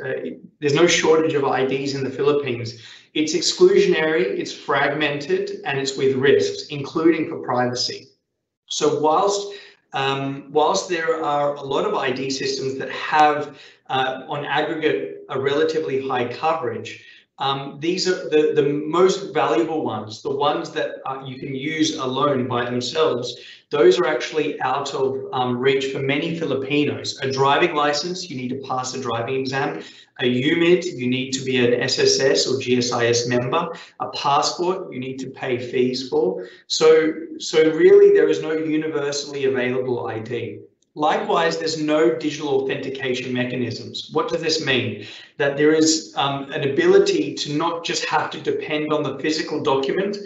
there's no shortage of IDs in the Philippines. It's exclusionary, it's fragmented, and it's with risks, including for privacy. So whilst there are a lot of ID systems that have, on aggregate, a relatively high coverage, these are the most valuable ones, the ones that you can use alone by themselves. Those are actually out of reach for many Filipinos. A driving license, you need to pass a driving exam. A UMID, you need to be an SSS or GSIS member. A passport, you need to pay fees for. So really, there is no universally available ID. Likewise, there's no digital authentication mechanisms. What does this mean? That there is an ability to not just have to depend on the physical document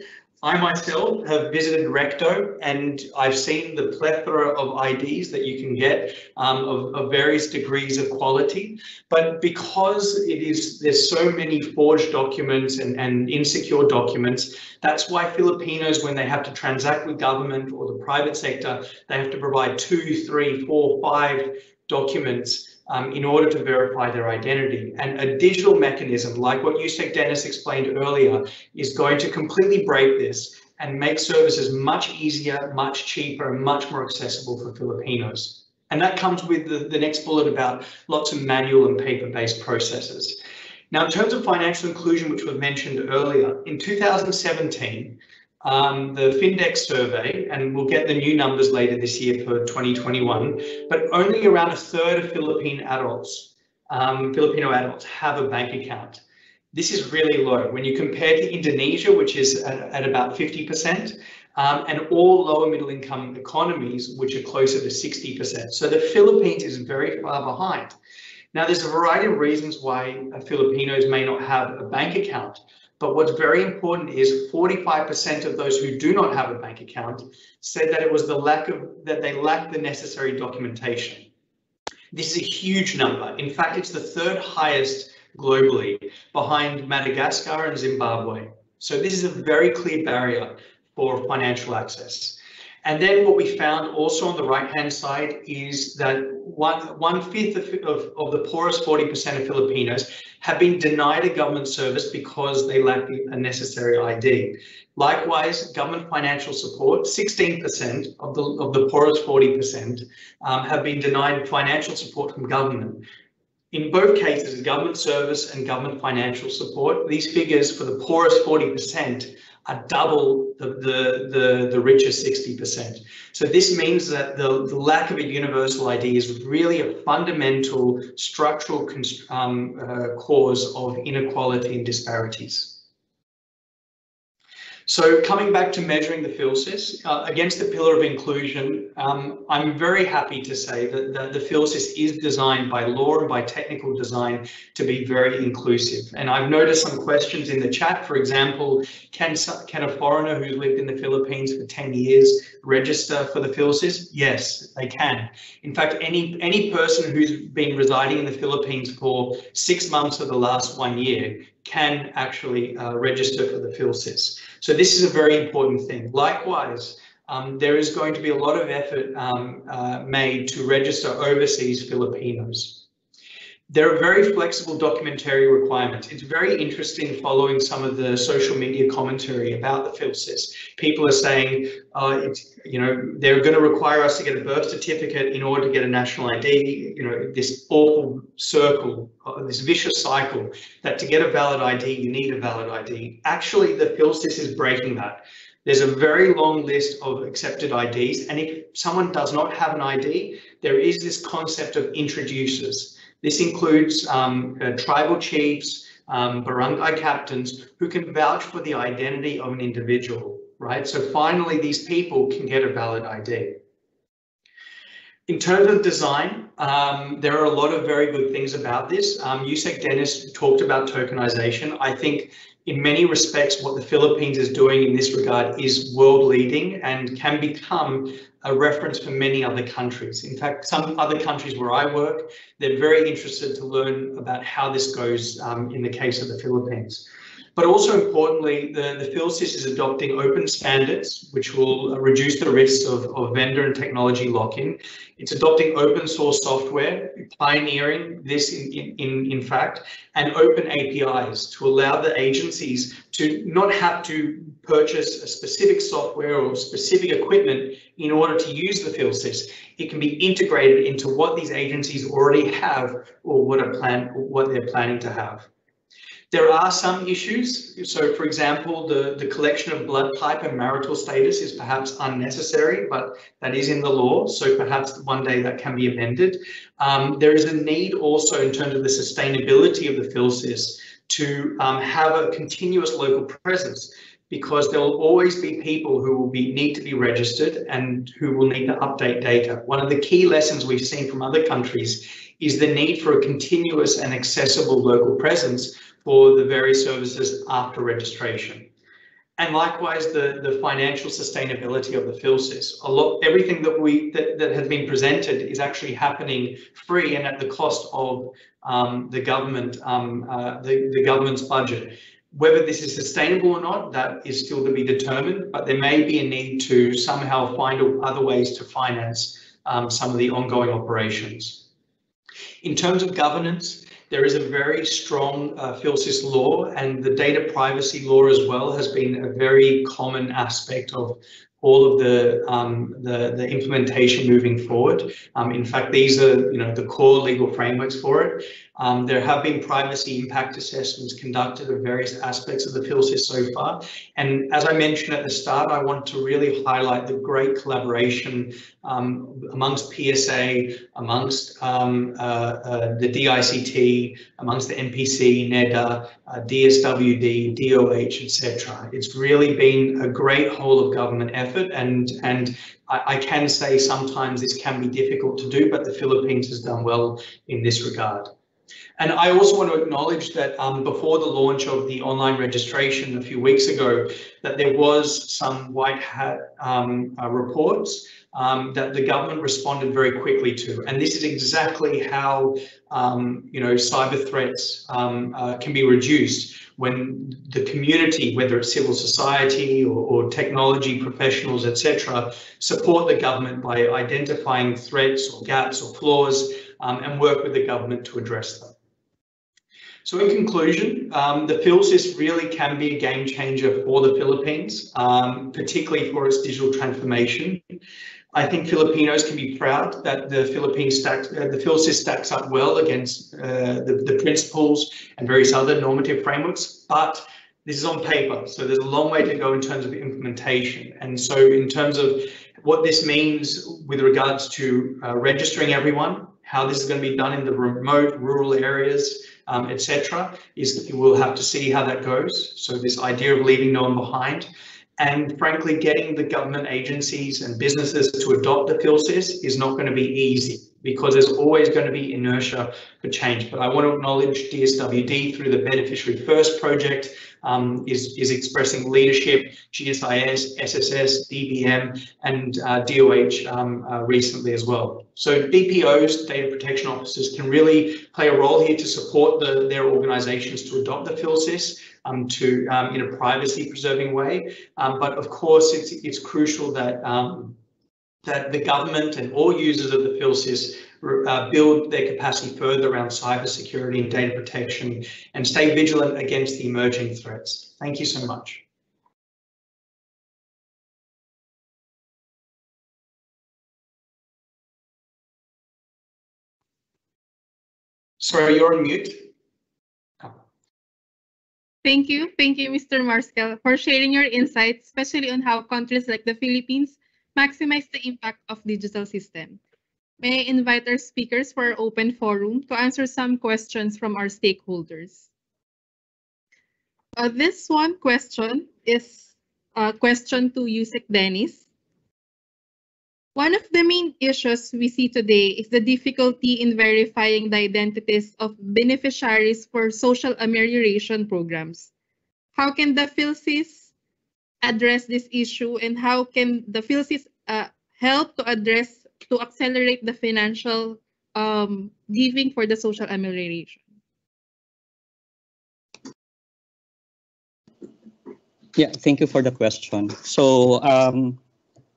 I myself have visited Recto and I've seen the plethora of IDs that you can get of various degrees of quality. But because there's so many forged documents and insecure documents, that's why Filipinos, when they have to transact with government or the private sector, they have to provide 2, 3, 4, 5 documents in order to verify their identity. And a digital mechanism, like what Yusek Dennis explained earlier, is going to completely break this and make services much easier, much cheaper, and much more accessible for Filipinos. And that comes with the next bullet about lots of manual and paper-based processes. Now, in terms of financial inclusion, which was mentioned earlier, in 2017, the Findex survey, and we'll get the new numbers later this year for 2021, but only around a third of Filipino adults have a bank account. This is really low when you compare to Indonesia, which is at about 50%, and all lower middle income economies, which are closer to 60%. So the Philippines is very far behind. Now, there's a variety of reasons why Filipinos may not have a bank account. But what's very important is 45% of those who do not have a bank account said that it was that they lack the necessary documentation. This is a huge number. In fact, it's the third highest globally, behind Madagascar and Zimbabwe. So this is a very clear barrier for financial access. And then what we found also on the right-hand side is that one-fifth of the poorest 40% of Filipinos have been denied a government service because they lack a necessary ID. Likewise, government financial support, 16% of the poorest 40% have been denied financial support from government. In both cases, government service and government financial support, these figures for the poorest 40% are double the richest 60%. So this means that the lack of a universal ID is really a fundamental structural cause of inequality and disparities. So coming back to measuring the PhilSys, against the pillar of inclusion, I'm very happy to say that the PhilSys is designed by law and by technical design to be very inclusive. And I've noticed some questions in the chat. For example, can a foreigner who's lived in the Philippines for 10 years register for the PhilSys? Yes, they can. In fact, any person who's been residing in the Philippines for 6 months of the last 1 year can actually register for the PhilSys. So this is a very important thing. Likewise, there is going to be a lot of effort made to register overseas Filipinos. There are very flexible documentary requirements. It's very interesting following some of the social media commentary about the PhilSys. People are saying, they're going to require us to get a birth certificate in order to get a national ID. This awful circle, this vicious cycle, that to get a valid ID, you need a valid ID. Actually, the PhilSys is breaking that. There's a very long list of accepted IDs, and if someone does not have an ID, there is this concept of introducers. This includes tribal chiefs, barangay captains who can vouch for the identity of an individual, right? So finally, these people can get a valid ID. In terms of design, there are a lot of very good things about this. Yusek Dennis talked about tokenization. I think in many respects, what the Philippines is doing in this regard is world leading and can become a reference for many other countries. In fact, some other countries where I work, they're very interested to learn about how this goes in the case of the Philippines. But also importantly, the PhilSys is adopting open standards, which will reduce the risks of vendor and technology lock-in. It's adopting open source software, pioneering this in fact, and open APIs to allow the agencies to not have to purchase a specific software or specific equipment in order to use the PhilSys. It can be integrated into what these agencies already have or what they're planning to have. There are some issues. So, for example, the collection of blood type and marital status is perhaps unnecessary, but that is in the law. So perhaps one day that can be amended. There is a need also in terms of the sustainability of the PhilSys to have a continuous local presence, because there will always be people who will need to be registered and who will need to update data. One of the key lessons we've seen from other countries is the need for a continuous and accessible local presence for the various services after registration. And likewise, the financial sustainability of the PhilSys. Everything that has been presented is actually happening free and at the cost of the government's budget. Whether this is sustainable or not, that is still to be determined, but there may be a need to somehow find other ways to finance some of the ongoing operations. In terms of governance, there is a very strong PhilSys law, and the data privacy law as well has been a very common aspect of all of the implementation moving forward. In fact, these are the core legal frameworks for it. There have been privacy impact assessments conducted of various aspects of the PhilSys so far. And as I mentioned at the start, I want to really highlight the great collaboration amongst PSA, amongst the DICT, amongst the NPC, NEDA, DSWD, DOH, etc. It's really been a great whole of government effort, and I can say sometimes this can be difficult to do, but the Philippines has done well in this regard. And I also want to acknowledge that before the launch of the online registration a few weeks ago, that there was some white hat reports that the government responded very quickly to. And this is exactly how cyber threats can be reduced when the community, whether it's civil society or technology professionals, etc., support the government by identifying threats or gaps or flaws and work with the government to address them. So in conclusion, the PhilSys really can be a game changer for the Philippines, particularly for its digital transformation. I think Filipinos can be proud that the PhilSys stacks up well against the principles and various other normative frameworks, but this is on paper, so there's a long way to go in terms of implementation. And so in terms of what this means with regards to registering everyone, how this is going to be done in the remote rural areas, etc., is we'll have to see how that goes. So this idea of leaving no one behind, and frankly, getting the government agencies and businesses to adopt the PhilSys is not going to be easy, because there's always going to be inertia for change. But I want to acknowledge DSWD through the Beneficiary First project is expressing leadership, GSIS, SSS, DBM, and DOH recently as well. So BPOs, data protection officers, can really play a role here to support their organizations to adopt the PhilSys in a privacy preserving way. But of course, it's crucial that that the government and all users of the PhilSys build their capacity further around cybersecurity and data protection and stay vigilant against the emerging threats. Thank you so much. Sorry, you're on mute. Thank you, Mr. Marskel, for sharing your insights, especially on how countries like the Philippines maximize the impact of digital system. May I invite our speakers for our open forum to answer some questions from our stakeholders. This one question is a question to Yusek Dennis. One of the main issues we see today is the difficulty in verifying the identities of beneficiaries for social amelioration programs. How can the PhilSys address this issue, and how can the PhilSys help to accelerate the financial giving for the social amelioration? Yeah, thank you for the question. So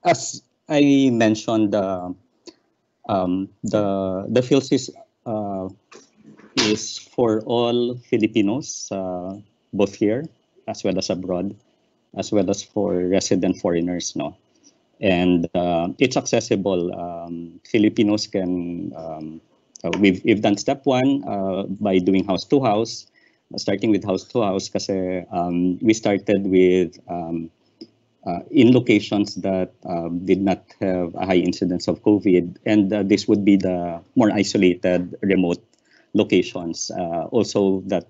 as I mentioned, the PhilSys is for all Filipinos, both here as well as abroad, as well as for resident foreigners, no. And it's accessible. Filipinos can. We've done step one by doing house to house, starting with house to house, kasi we started with in locations that did not have a high incidence of COVID, and this would be the more isolated, remote locations, also that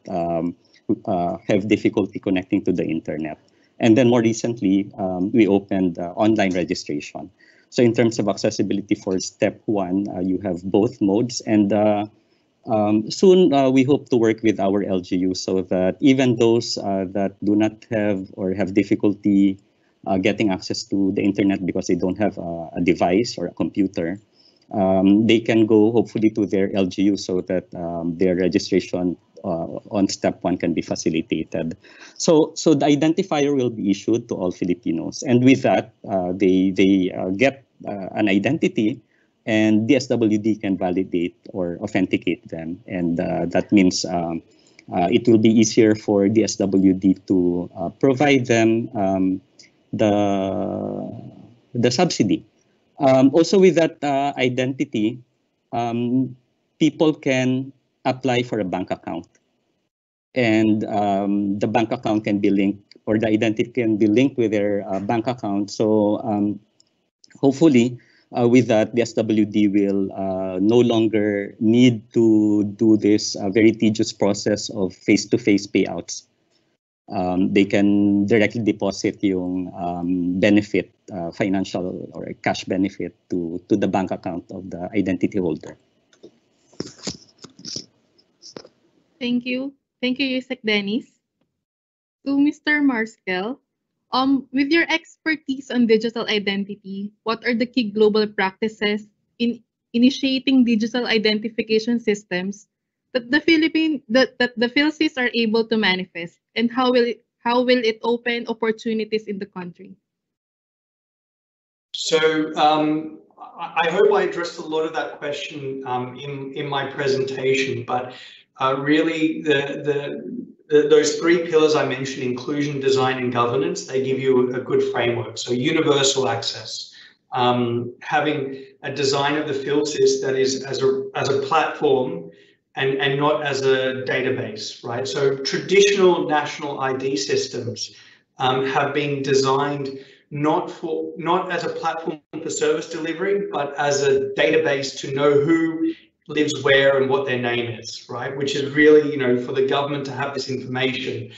have difficulty connecting to the internet. And then more recently, we opened online registration. So in terms of accessibility for step one, you have both modes, and Soon, we hope to work with our LGUs so that even those that do not have or have difficulty getting access to the internet because they don't have a device or a computer, they can go hopefully to their LGU so that their registration on step one can be facilitated. So the identifier will be issued to all Filipinos, and with that, they get an identity, and DSWD can validate or authenticate them, and that means it will be easier for DSWD to provide them the subsidy. Also with that identity, people can apply for a bank account, and the bank account can be linked, or the identity can be linked with their bank account. So hopefully with that, the SWD will no longer need to do this very tedious process of face-to-face payouts. They can directly deposit yung benefit, financial or cash benefit to the bank account of the identity holder. Thank you. Thank you, Yusek Dennis. To Mr. Marskel, with your expertise on digital identity, what are the key global practices in initiating digital identification systems that the PhilSys are able to manifest, and how will it open opportunities in the country? So I hope I addressed a lot of that question in my presentation, but really those three pillars I mentioned, inclusion, design, and governance, they give you a good framework. So universal access, having a design of the PhilSys that is as a platform and not as a database, right? So traditional national ID systems have been designed not as a platform for service delivery, but as a database to know who lives where and what their name is, right? Which is really, for the government to have this information.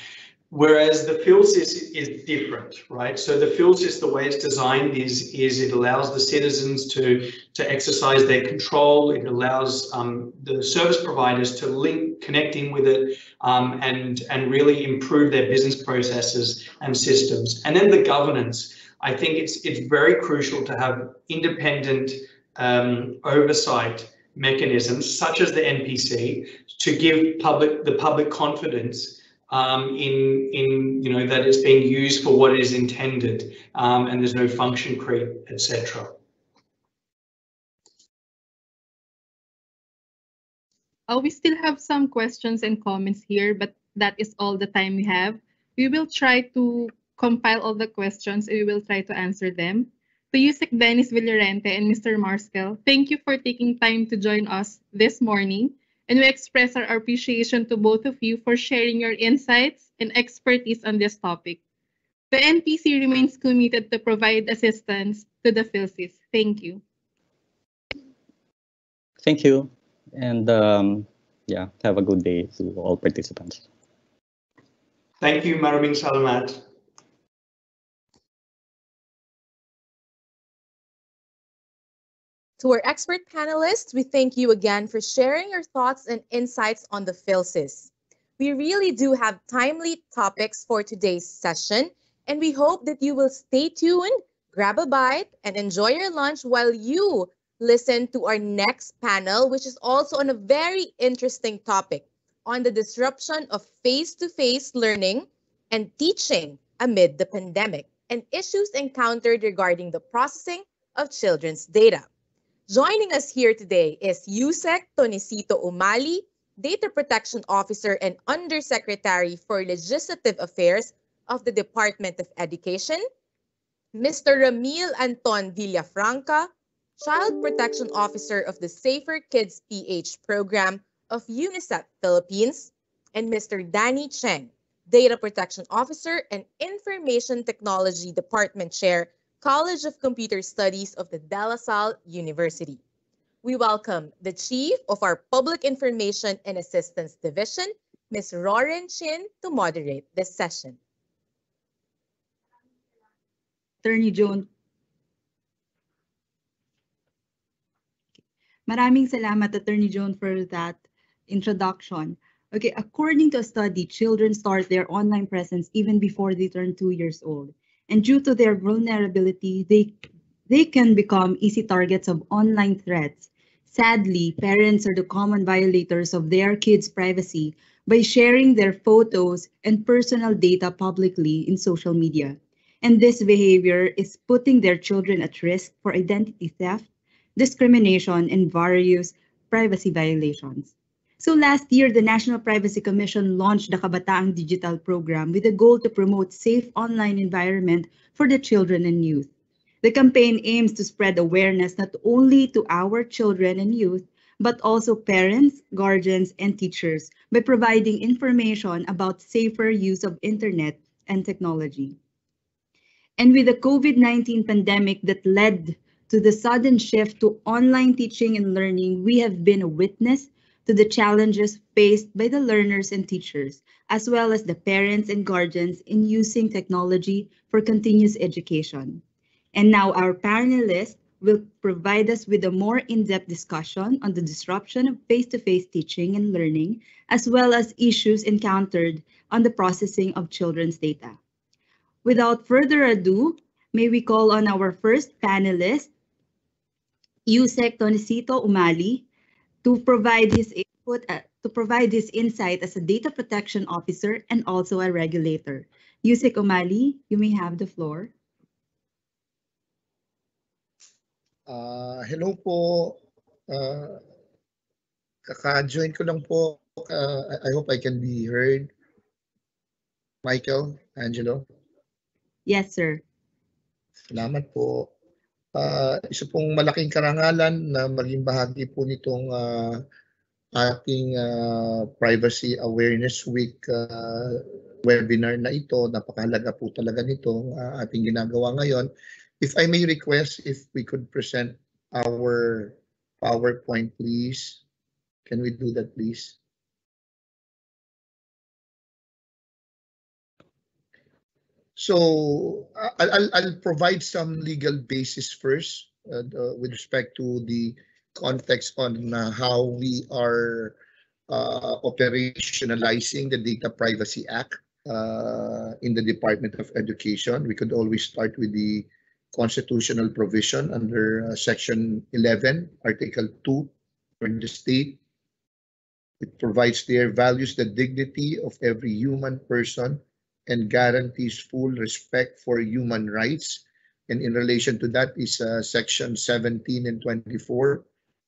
Whereas the PhilSys is different, right? So the PhilSys, the way it's designed is it allows the citizens to exercise their control. It allows the service providers to connect in with it and really improve their business processes and systems. And then the governance, I think it's very crucial to have independent oversight mechanisms such as the NPC to give the public confidence in that it's being used for what it is intended, and there's no function creep, etc. We still have some questions and comments here, but that is all the time we have. We will try to compile all the questions and we will try to answer them. To Yusek Dennis Villarente and Mr. Marskel, thank you for taking time to join us this morning. And we express our appreciation to both of you for sharing your insights and expertise on this topic. The NPC remains committed to provide assistance to the PhilSys. Thank you. Thank you. And yeah, have a good day to all participants. Thank you, maraming salamat. To our expert panelists, we thank you again for sharing your thoughts and insights on the PhilSys. We really do have timely topics for today's session, and we hope that you will stay tuned, grab a bite, and enjoy your lunch while you listen to our next panel, which is also on a very interesting topic on the disruption of face-to-face learning and teaching amid the pandemic and issues encountered regarding the processing of children's data. Joining us here today is Yusek Tonisito Umali, Data Protection Officer and Undersecretary for Legislative Affairs of the Department of Education, Mr. Ramil Anton Villafranca, Child Protection Officer of the Safer Kids PH Program of UNICEF Philippines, and Mr. Danny Cheng, Data Protection Officer and Information Technology Department Chair, College of Computer Studies of the De La Salle University. We welcome the Chief of our Public Information and Assistance Division, Ms. Roren Chin, to moderate this session. Attorney Joan. Maraming salamat, Attorney Joan, for that introduction. Okay, according to a study, children start their online presence even before they turn 2 years old. And due to their vulnerability, they can become easy targets of online threats. Sadly, parents are the common violators of their kids' privacy by sharing their photos and personal data publicly in social media. And this behavior is putting their children at risk for identity theft, discrimination, and various privacy violations. So last year, the National Privacy Commission launched the Kabataang Digital Program with a goal to promote safe online environment for the children and youth. The campaign aims to spread awareness not only to our children and youth, but also parents, guardians, and teachers by providing information about safer use of internet and technology. And with the COVID-19 pandemic that led to the sudden shift to online teaching and learning, we have been a witness to the challenges faced by the learners and teachers, as well as the parents and guardians in using technology for continuous education. And now our panelists will provide us with a more in-depth discussion on the disruption of face-to-face teaching and learning, as well as issues encountered on the processing of children's data. Without further ado, may we call on our first panelist, Yusek Tonisito Umali, to provide his input, to provide his insight as a data protection officer and also a regulator. Yusek Umali, you may have the floor. Hello po. Kaka-join ko lang po. I hope I can be heard. Michael, Angelo. Yes, sir. Salamat po. Isa pong malaking karangalan na maging bahagi po nitong ating Privacy Awareness Week webinar na ito. Napakahalaga po talaga nito ating ginagawa ngayon. If I may request, if we could present our PowerPoint, please. Can we do that, please? So I'll provide some legal basis first with respect to the context on how we are operationalizing the Data Privacy Act in the Department of Education. We could always start with the constitutional provision under Section 11, Article 2, for the state. It provides there values the dignity of every human person and guarantees full respect for human rights. And in relation to that is Section 17 and 24.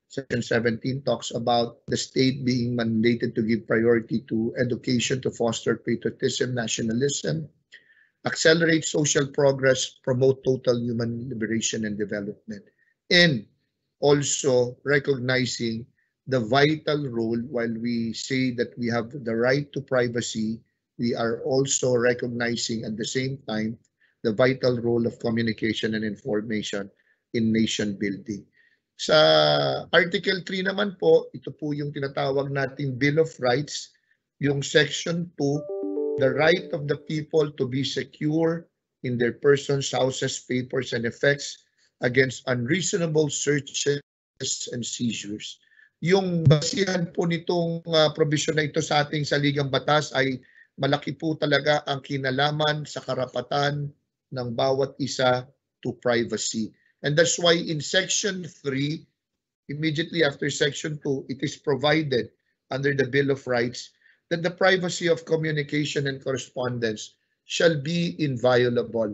Section 17 talks about the state being mandated to give priority to education to foster patriotism, nationalism, accelerate social progress, promote total human liberation and development, and also recognizing the vital role. While we say that we have the right to privacy, we are also recognizing at the same time the vital role of communication and information in nation building. Sa Article 3 naman po, ito po yung tinatawag nating Bill of Rights, yung Section 2, the right of the people to be secure in their persons, houses, papers, and effects against unreasonable searches and seizures. Yung basihan po nitong provision na ito sa ating saligang batas ay malaki po talaga ang kinalaman sa karapatan ng bawat isa to privacy. And that's why in Section 3, immediately after Section 2, it is provided under the Bill of Rights that the privacy of communication and correspondence shall be inviolable.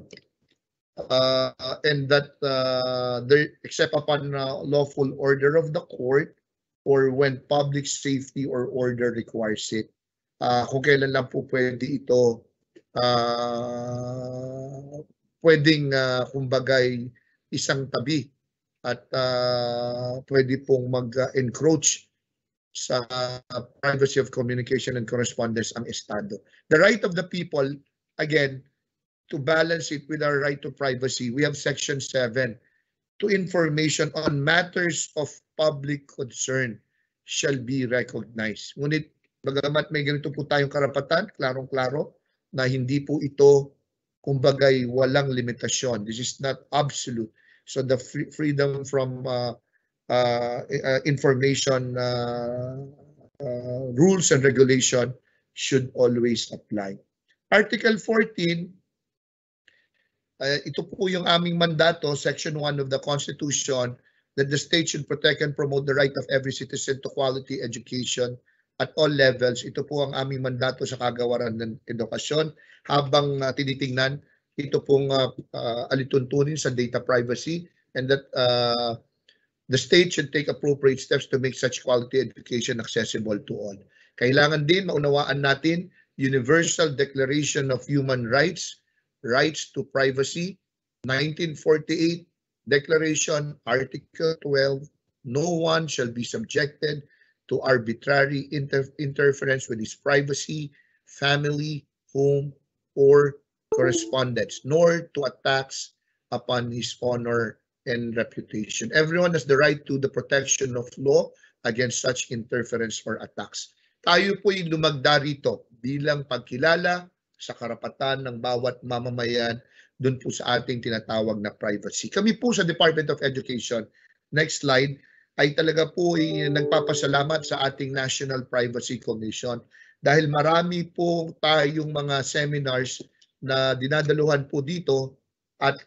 And that except upon lawful order of the court or when public safety or order requires it. Kung kailan lang po pwede ito pwedeng kumbagay isang tabi at pwede pong mag-encroach sa privacy of communication and correspondence ang Estado. The right of the people, again, to balance it with our right to privacy, we have Section 7, to information on matters of public concern shall be recognized. Ngunit bagamat may ganito po tayong karapatan, klarong-klaro, na hindi po ito, kumbagay, walang limitasyon. This is not absolute. So the freedom from information rules and regulation should always apply. Article 14, ito po yung aming mandato, Section 1 of the Constitution, that the state should protect and promote the right of every citizen to quality education at all levels. Ito po ang aming mandato sa kagawaran ng edukasyon. Habang tinitingnan, ito pong alituntunin sa data privacy, and that the state should take appropriate steps to make such quality education accessible to all. Kailangan din maunawaan natin Universal Declaration of Human Rights, Rights to Privacy, 1948 Declaration, Article 12, no one shall be subjected to arbitrary interference with his privacy, family, home, or correspondence, nor to attacks upon his honor and reputation. Everyone has the right to the protection of law against such interference or attacks. Tayo po yung lumagda rito bilang pagkilala sa karapatan ng bawat mamamayan dun po sa ating tinatawag na privacy. Kami po sa Department of Education, next slide, ay talaga po ay nagpapasalamat sa ating National Privacy Commission dahil marami po tayong mga seminars na dinadaluhan po dito at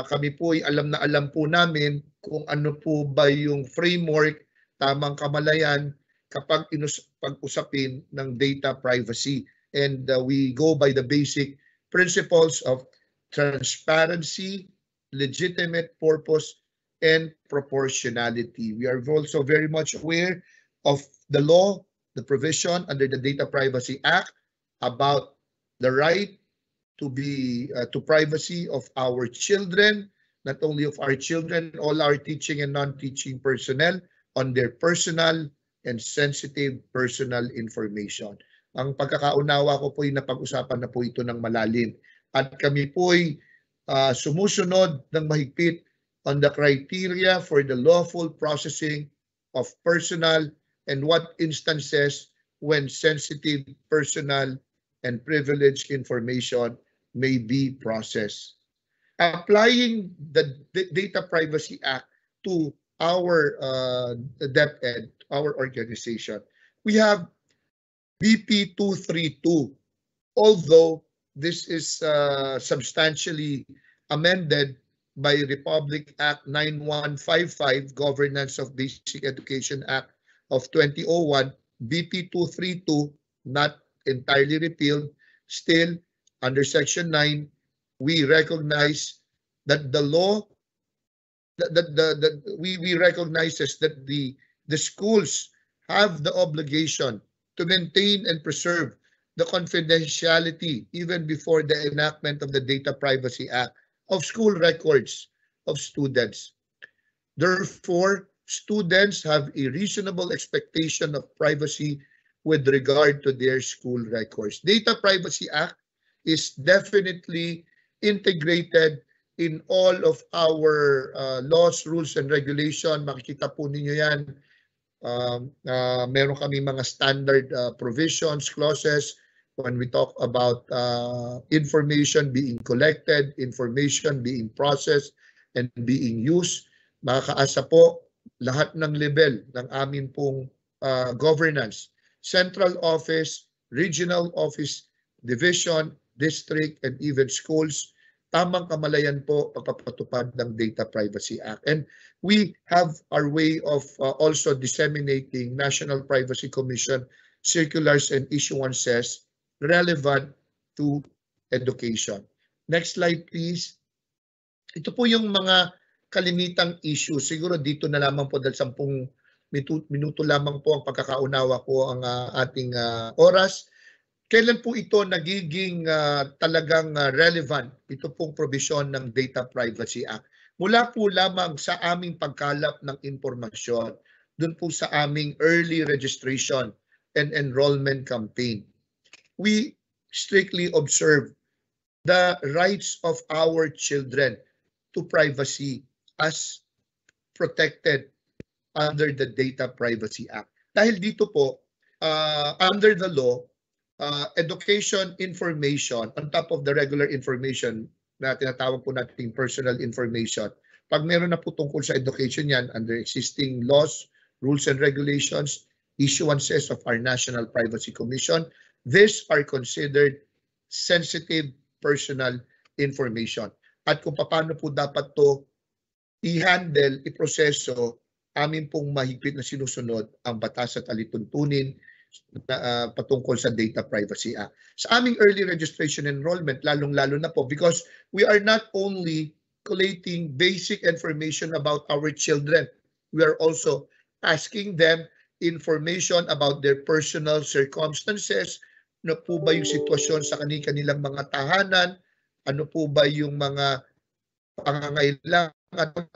kami po ay alam na alam po namin kung ano po ba yung framework, tamang kamalayan kapag pag-usapin ng data privacy. And we go by the basic principles of transparency, legitimate purpose, and proportionality. We are also very much aware of the law, the provision under the Data Privacy Act about the right to privacy of our children, not only of our children, all our teaching and non-teaching personnel on their personal and sensitive personal information. Ang pagkakaunawa ko po ay napag-usapan na po ito ng malalim. At kami po ay sumusunod ng mahigpit on the criteria for the lawful processing of personal and what instances when sensitive personal and privileged information may be processed. Applying the Data Privacy Act to our DepEd, our organization, we have BP 232, although this is substantially amended by Republic Act 9155, Governance of Basic Education Act of 2001, BP 232, not entirely repealed. Still, under Section 9, we recognize that the law, we recognizes that the schools have the obligation to maintain and preserve the confidentiality even before the enactment of the Data Privacy Act of school records of students. Therefore, students have a reasonable expectation of privacy with regard to their school records. Data Privacy Act is definitely integrated in all of our laws, rules, and regulation. Makikita po ninyo yan. Meron kami mga standard provisions, clauses, when we talk about information being collected, information being processed, and being used. Makakaasa po lahat ng level ng amin pong governance, central office, regional office, division, district, and even schools, tamang kamalayan po pagpapatupad ng Data Privacy Act. And we have our way of also disseminating National Privacy Commission circulars and issuances relevant to education. Next slide, please. Ito po yung mga kalimitang issue. Siguro dito na lamang po dahil 10 minuto lamang po ang pagkakaunawa ko ang ating oras. Kailan po ito nagiging talagang relevant, ito pong provision ng Data Privacy Act? Mula po lamang sa aming pagkalap ng impormasyon, dun po sa aming early registration and enrollment campaign. We strictly observe the rights of our children to privacy as protected under the Data Privacy Act. Dahil dito po, under the law, education information on top of the regular information na tinatawag po natin personal information. Pag meron na po tungkol sa education yan under existing laws, rules and regulations, issuances of our National Privacy Commission. These are considered sensitive personal information. At kung paano po dapat to i-handle, iproseso, amin pong mahigpit na sinusunod ang batas at alituntunin na patungkol sa Data Privacy Act. Sa aming early registration enrollment, lalong-lalo na po because we are not only collating basic information about our children, we are also asking them information about their personal circumstances, ano po ba yung sitwasyon sa kanilang mga tahanan, ano po ba yung mga pangangailangan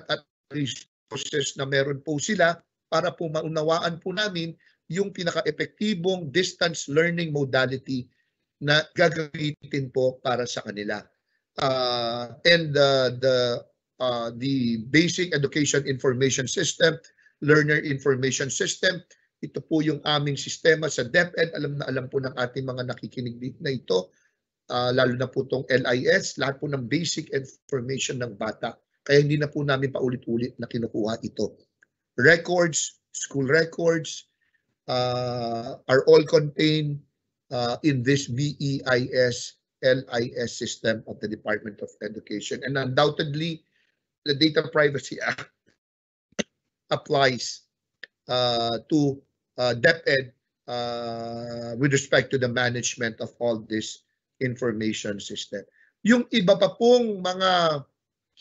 at resources na meron po sila para po maunawaan po namin yung pinaka-epektibong distance learning modality na gagamitin po para sa kanila. The Basic Education Information System, Learner Information System, ito po yung aming sistema sa DepEd. Alam na alam po ng ating mga nakikinig na ito, lalo na po itong LIS, lahat po ng basic information ng bata. Kaya hindi na po namin paulit-ulit na kinukuha ito. Records, school records, are all contained in this BEIS LIS system of the Department of Education. And undoubtedly, the Data Privacy Act applies to DepEd with respect to the management of all this information system. Yung iba pa pong mga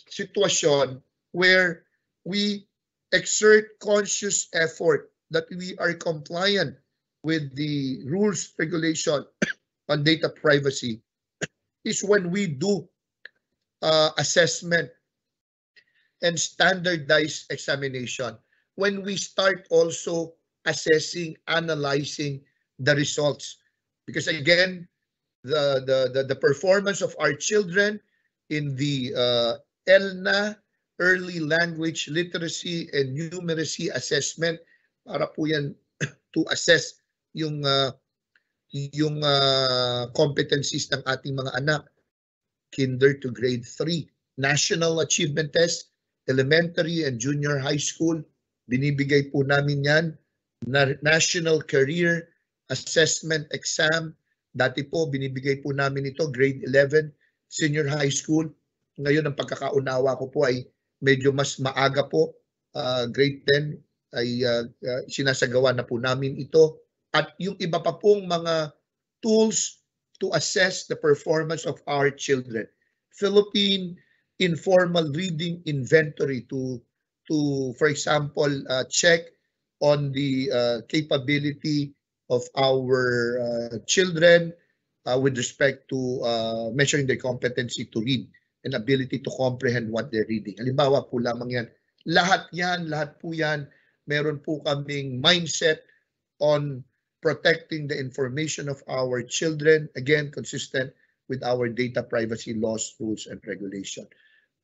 sitwasyon where we exert conscious effort that we are compliant with the rules, regulation on data privacy is when we do assessment and standardized examination. When we start also assessing, analyzing the results. Because again, the performance of our children in the ELNA, Early Language Literacy and Numeracy Assessment, para po yan to assess yung competencies ng ating mga anak, kinder to grade 3, National Achievement Test, elementary and junior high school, binibigay po namin yan, National Career Assessment Exam, dati po binibigay po namin ito, grade 11, senior high school. Ngayon ang pagkakaunawa ko po ay medyo mas maaga po, grade 10 ay sinasagawa na po namin ito. At yung iba pa pong mga tools to assess the performance of our children. Philippine Informal Reading Inventory to for example, check on the capability of our children with respect to measuring their competency to read and ability to comprehend what they're reading. Halimbawa po lamang yan. Lahat po yan, meron po kaming mindset on protecting the information of our children, again, consistent with our data privacy laws, rules, and regulation.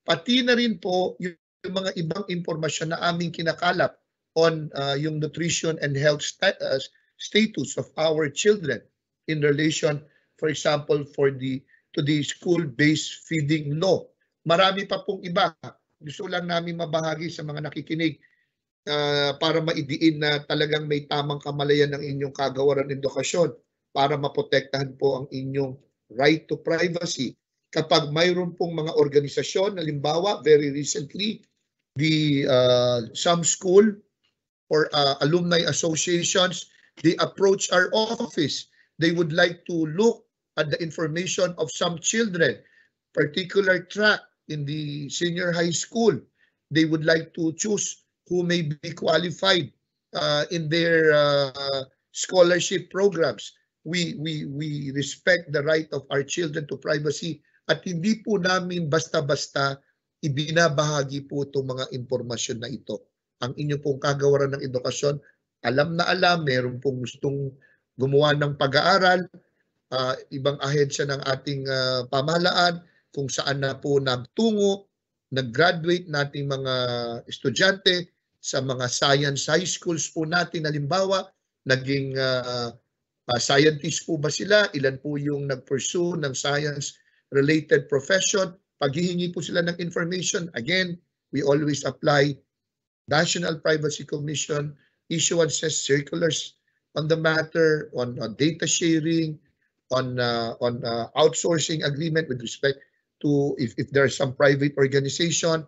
Pati na rin po yung mga ibang impormasyon na aming kinakalap on yung nutrition and health status of our children in relation, for example, to the school-based feeding law. Marami pa pong iba. Gusto lang namin mabahagi sa mga nakikinig para maidiin na talagang may tamang kamalayan ng inyong kagawaran ng edukasyon para maprotektahan po ang inyong right to privacy. Kapag mayroon pong mga organisasyon, halimbawa, very recently, some school or alumni associations, they approach our office. They would like to look at the information of some children, particular track in the senior high school. They would like to choose who may be qualified in their scholarship programs. We respect the right of our children to privacy at hindi po namin basta-basta ibinabahagi po itong mga impormasyon na ito. Ang inyo pong kagawaran ng edukasyon, alam na alam, meron pong gustong gumawa ng pag-aaral, ibang ahensya ng ating pamahalaan, kung saan na po nagtungo, nag-graduate nating mga estudyante sa mga science high schools po natin. Halimbawa, naging scientist po ba sila? Ilan po yung nag-pursue ng science-related profession? Paghihingi po sila ng information, again, we always apply National Privacy Commission issuances, circulars, on the matter, on data sharing, on outsourcing agreement with respect to if there are some private organization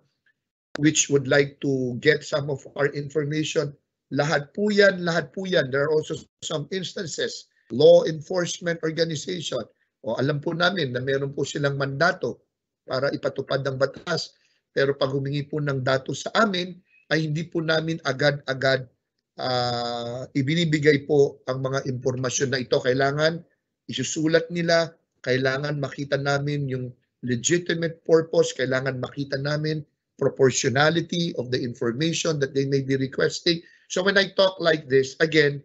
which would like to get some of our information. Lahat po yan, lahat po yan. There are also some instances, law enforcement organization, o alam po namin na meron po silang mandato para ipatupad ng batas. Pero pag humingi po ng datos sa amin, ay hindi po namin agad-agad ibinibigay po ang mga impormasyon na ito. Kailangan isusulat nila, kailangan makita namin yung legitimate purpose, kailangan makita namin proportionality of the information that they may be requesting. So when I talk like this, again,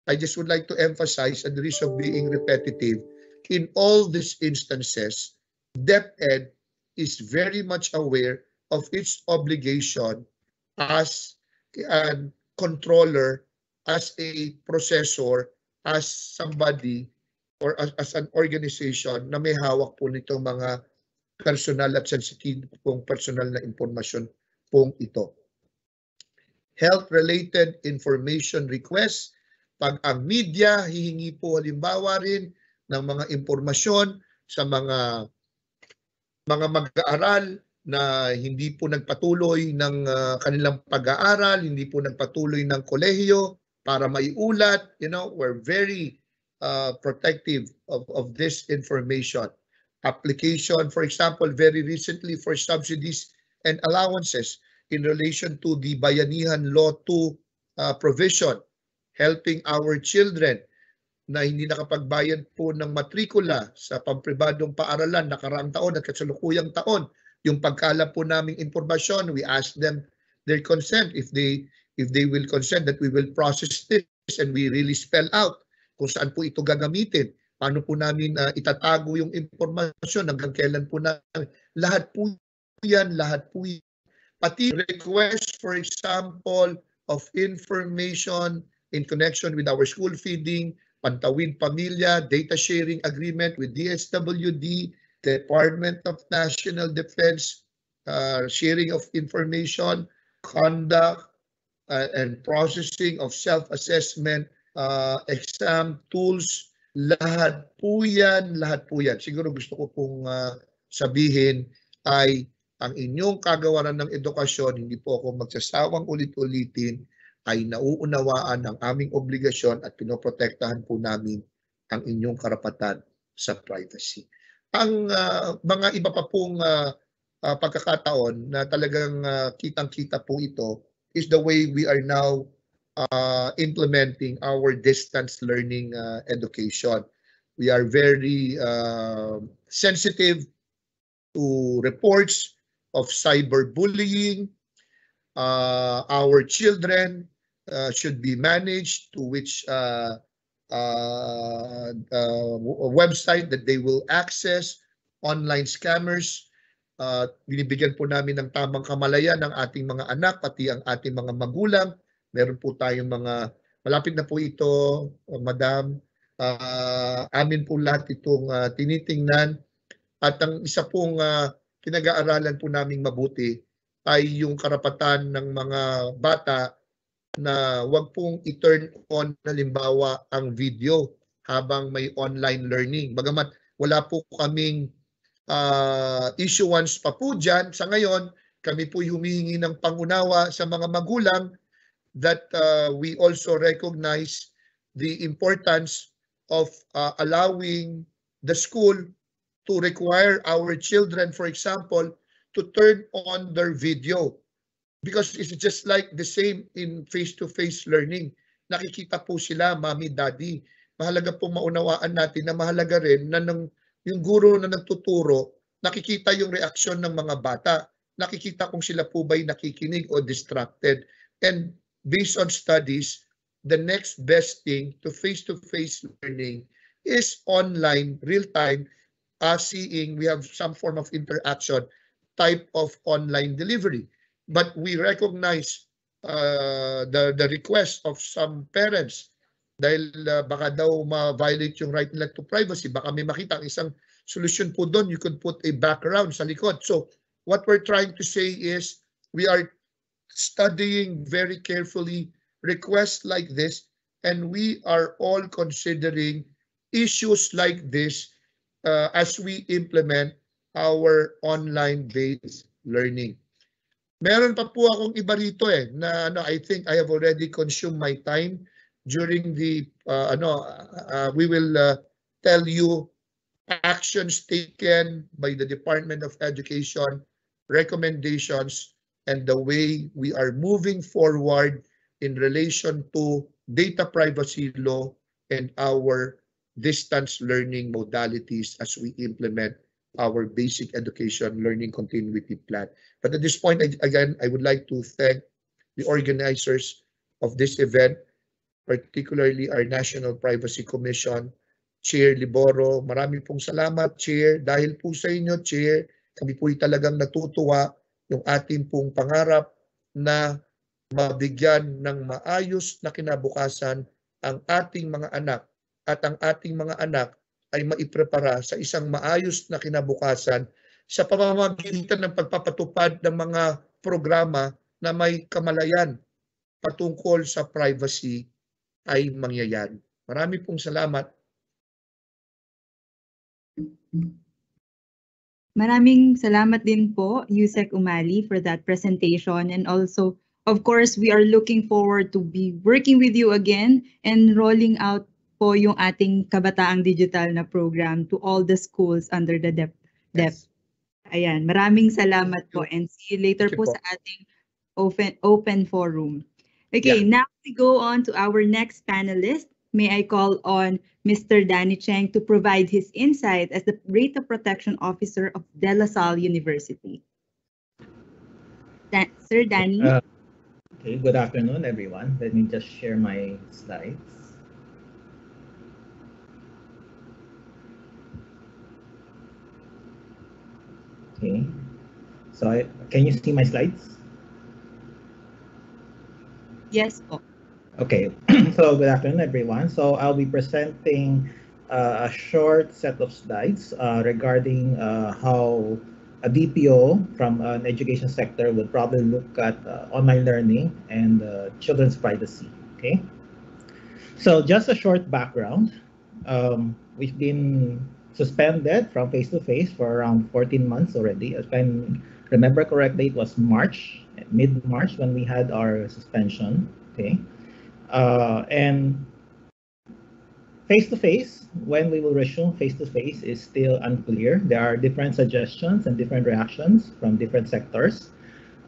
I just would like to emphasize, at the risk of being repetitive, in all these instances, DepEd is very much aware of its obligation as a controller, as a processor, as somebody, or as an organization na may hawak po nitong mga personal at sensitive pong personal na impormasyon pong ito. Health-related information requests, pag ang media hihingi po halimbawa rin ng mga impormasyon sa mga mag-aaral na hindi po nagpatuloy ng kanilang pag-aaral, hindi po nagpatuloy ng kolehiyo para maiulat, we're very protective of this information. Application, for example, very recently for subsidies and allowances in relation to the Bayanihan Law 2 provision, helping our children na hindi nakapagbayad po ng matrikula sa pampribadong paaralan nakaraang taon at kasalukuyang taon. Yung pagkalap po naming impormasyon, we ask them their consent. If they will consent, that we will process this and we really spell out kung saan po ito gagamitin. Paano po namin itatago yung impormasyon, hanggang kailan po namin. Lahat po yan. Pati request, for example, of information in connection with our school feeding, Pantawid Pamilya, data sharing agreement with DSWD, Department of National Defense, sharing of information, conduct, and processing of self-assessment, exam tools, lahat po yan. Siguro gusto ko pong sabihin ay ang inyong kagawaran ng edukasyon, hindi po ako magsasawang ulit-ulitin, ay nauunawaan ang aming obligasyon at pinoprotektahan po namin ang inyong karapatan sa privacy. Ang mga iba pa pong pagkakataon na talagang kitang-kita po ito is the way we are now implementing our distance learning education. We are very sensitive to reports of cyberbullying. Our children should be managed to which website that they will access, online scammers. Binibigyan po namin ng tamang kamalayan ng ating mga anak, pati ang ating mga magulang. Meron po tayong mga, malapit na po ito, Madam, amin po lahat itong tinitingnan. At ang isa pong pinag-aaralan po naming mabuti ay yung karapatan ng mga bata na wag pong i-turn on halimbawa ang video habang may online learning. Bagamat wala po kaming issuance pa po dyan, sa ngayon kami po humihingi ng pangunawa sa mga magulang that we also recognize the importance of allowing the school to require our children, for example, to turn on their video. Because it's just like the same in face-to-face learning. Nakikita po sila, mommy, daddy. Mahalaga po maunawaan natin na mahalaga rin na yung guro na nagtuturo, nakikita yung reaksyon ng mga bata. Nakikita kung sila po ba'y nakikinig o distracted. And based on studies, the next best thing to face-to-face learning is online, real-time, seeing we have some form of interaction, type of online delivery. But we recognize the request of some parents dahil baka daw ma-violate yung right nila to privacy. Baka may makita ang isang solution po doon, you could put a background sa likod. So what we're trying to say is we are studying very carefully requests like this and we are all considering issues like this as we implement our online-based learning. Meron pa po akong iba rito na I think I have already consumed my time during the we will tell you actions taken by the Department of Education, recommendations, and the way we are moving forward in relation to data privacy law and our distance learning modalities as we implement our basic education learning continuity plan. But at this point, again, I would like to thank the organizers of this event, particularly our National Privacy Commission, Chair Liboro. Marami pong salamat, Chair. Dahil po sa inyo, Chair, kami po'y talagang natutuwa yung ating pong pangarap na mabigyan ng maayos na kinabukasan ang ating mga anak at ang ating mga anak ay maiprepara sa isang maayos na kinabukasan sa pamamagitan ng pagpapatupad ng mga programa na may kamalayan patungkol sa privacy ay mangyayari. Marami pong salamat. Maraming salamat din po, Yusek Umali, for that presentation. And also, of course, we are looking forward to be working with you again and rolling out po yung ating Kabataang Digital na program to all the schools under the DEP. Yes. Ayan, maraming salamat po and see you later po po sa ating open forum. Okay, now we go on to our next panelist. May I call on Mr. Danny Cheng to provide his insight as the Data Protection Officer of De La Salle University. Sir Danny. Okay, good afternoon, everyone. Let me just share my slides. Okay, so can you see my slides? Yes. Okay, so good afternoon, everyone. So I'll be presenting a short set of slides regarding how a DPO from an education sector would probably look at online learning and children's privacy. Okay, so just a short background. We've been suspended from face-to-face for around 14 months already. If I remember correctly, it was March, mid-March when we had our suspension. Okay. And face-to-face, when we will resume face-to-face is still unclear. There are different suggestions and different reactions from different sectors.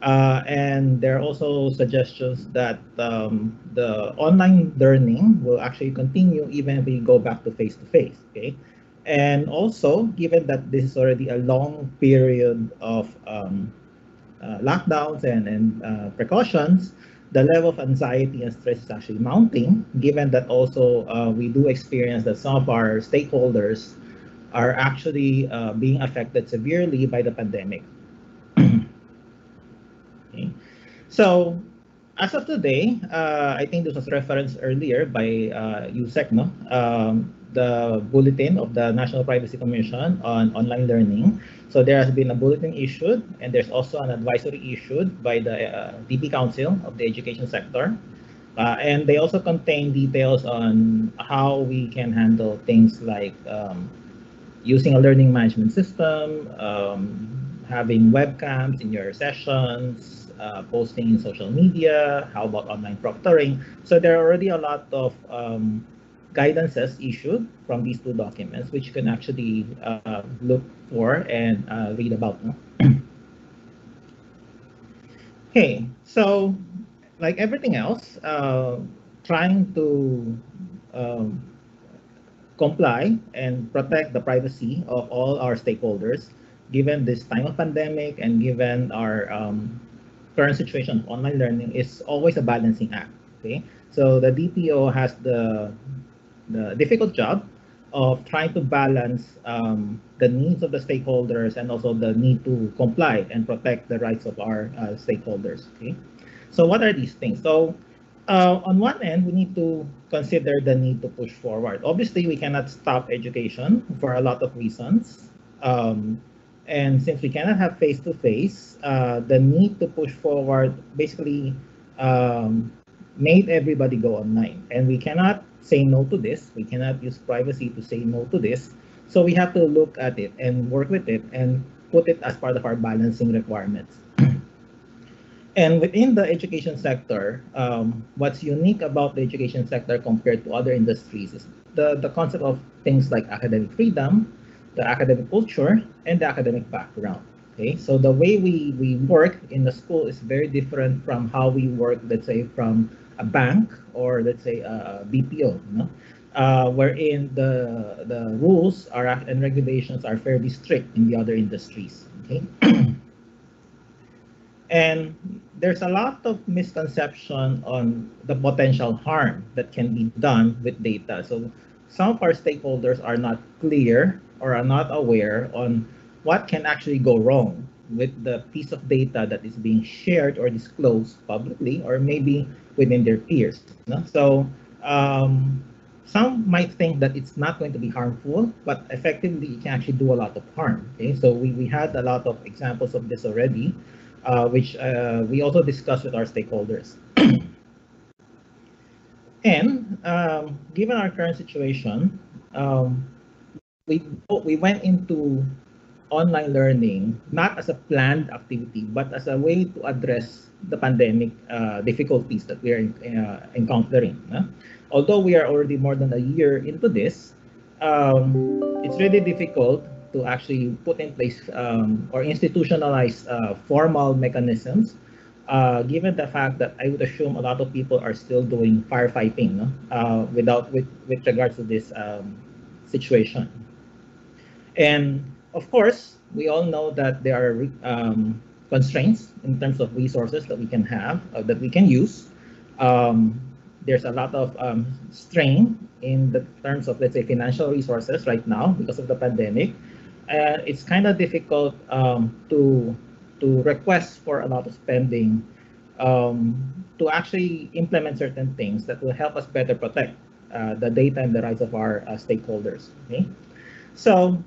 And there are also suggestions that the online learning will actually continue even if we go back to face-to-face. Okay. And also, given that this is already a long period of lockdowns and precautions, the level of anxiety and stress is actually mounting, given that also we do experience that some of our stakeholders are actually being affected severely by the pandemic. Okay. So as of today, I think this was referenced earlier by Yusek, no? The bulletin of the National Privacy Commission on online learning. So there has been a bulletin issued, and there's also an advisory issued by the DP Council of the education sector. And they also contain details on how we can handle things like using a learning management system, having webcams in your sessions, posting in social media, how about online proctoring. So there are already a lot of guidances issued from these two documents, which you can actually look for and read about. Okay, so like everything else, trying to comply and protect the privacy of all our stakeholders, given this time of pandemic and given our current situation of online learning, is always a balancing act. Okay, so the DPO has the difficult job of trying to balance the needs of the stakeholders and also the need to comply and protect the rights of our stakeholders. Okay, so what are these things? So on one end, we need to consider the need to push forward. Obviously, we cannot stop education for a lot of reasons. And since we cannot have face-to-face, the need to push forward basically made everybody go online. And we cannot say no to this. We cannot use privacy to say no to this. So we have to look at it and work with it and put it as part of our balancing requirements. And within the education sector, what's unique about the education sector compared to other industries is the concept of things like academic freedom, the academic culture, and the academic background. Okay, so the way we work in the school is very different from how we work, let's say, from a bank or let's say a BPO, wherein the rules are and regulations are fairly strict in the other industries. Okay. And there's a lot of misconception on the potential harm that can be done with data. So some of our stakeholders are not clear or are not aware on what can actually go wrong with the piece of data that is being shared or disclosed publicly or maybe within their peers. So some might think that it's not going to be harmful, but effectively it can actually do a lot of harm. Okay, so we had a lot of examples of this already, which we also discussed with our stakeholders. And given our current situation, we went into online learning not as a planned activity, but as a way to address the pandemic difficulties that we are encountering. Although we are already more than a year into this, it's really difficult to actually put in place or institutionalize formal mechanisms, given the fact that I would assume a lot of people are still doing firefighting with regards to this situation. And of course, we all know that there are constraints in terms of resources that we can have, that we can use. There's a lot of strain in the terms of, let's say, financial resources right now because of the pandemic. And it's kind of difficult to request for a lot of spending to actually implement certain things that will help us better protect the data and the rights of our stakeholders. Okay? So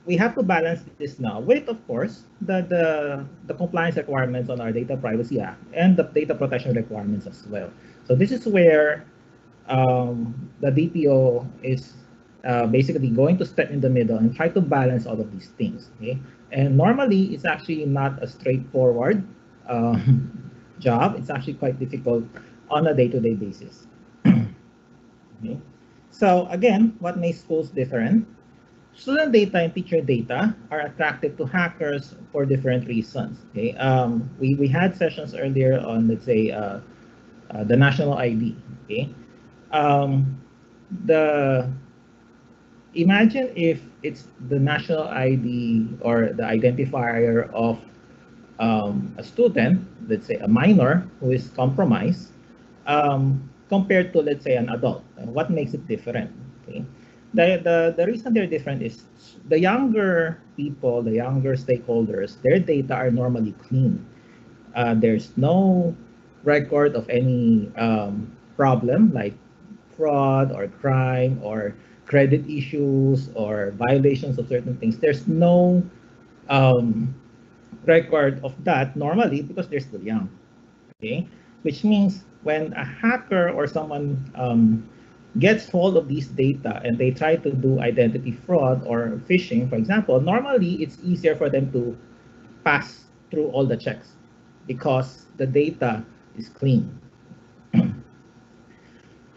we have to balance this now with, of course, the compliance requirements on our Data Privacy Act and the data protection requirements as well. So this is where the DPO is basically going to step in the middle and try to balance all of these things. Okay? And normally, it's actually not a straightforward job. It's actually quite difficult on a day-to-day basis. Okay? So again, what makes schools different? Student data and teacher data are attractive to hackers for different reasons. Okay, we had sessions earlier on, let's say, the national ID. Okay, imagine if it's the national ID or the identifier of a student, let's say a minor who is compromised, compared to, let's say, an adult. What makes it different? Okay. The reason they're different is the younger people, the younger stakeholders, their data are normally clean. There's no record of any problem like fraud or crime or credit issues or violations of certain things. There's no record of that normally because they're still young. Okay, which means when a hacker or someone gets hold of these data and they try to do identity fraud or phishing, for example, normally it's easier for them to pass through all the checks because the data is clean.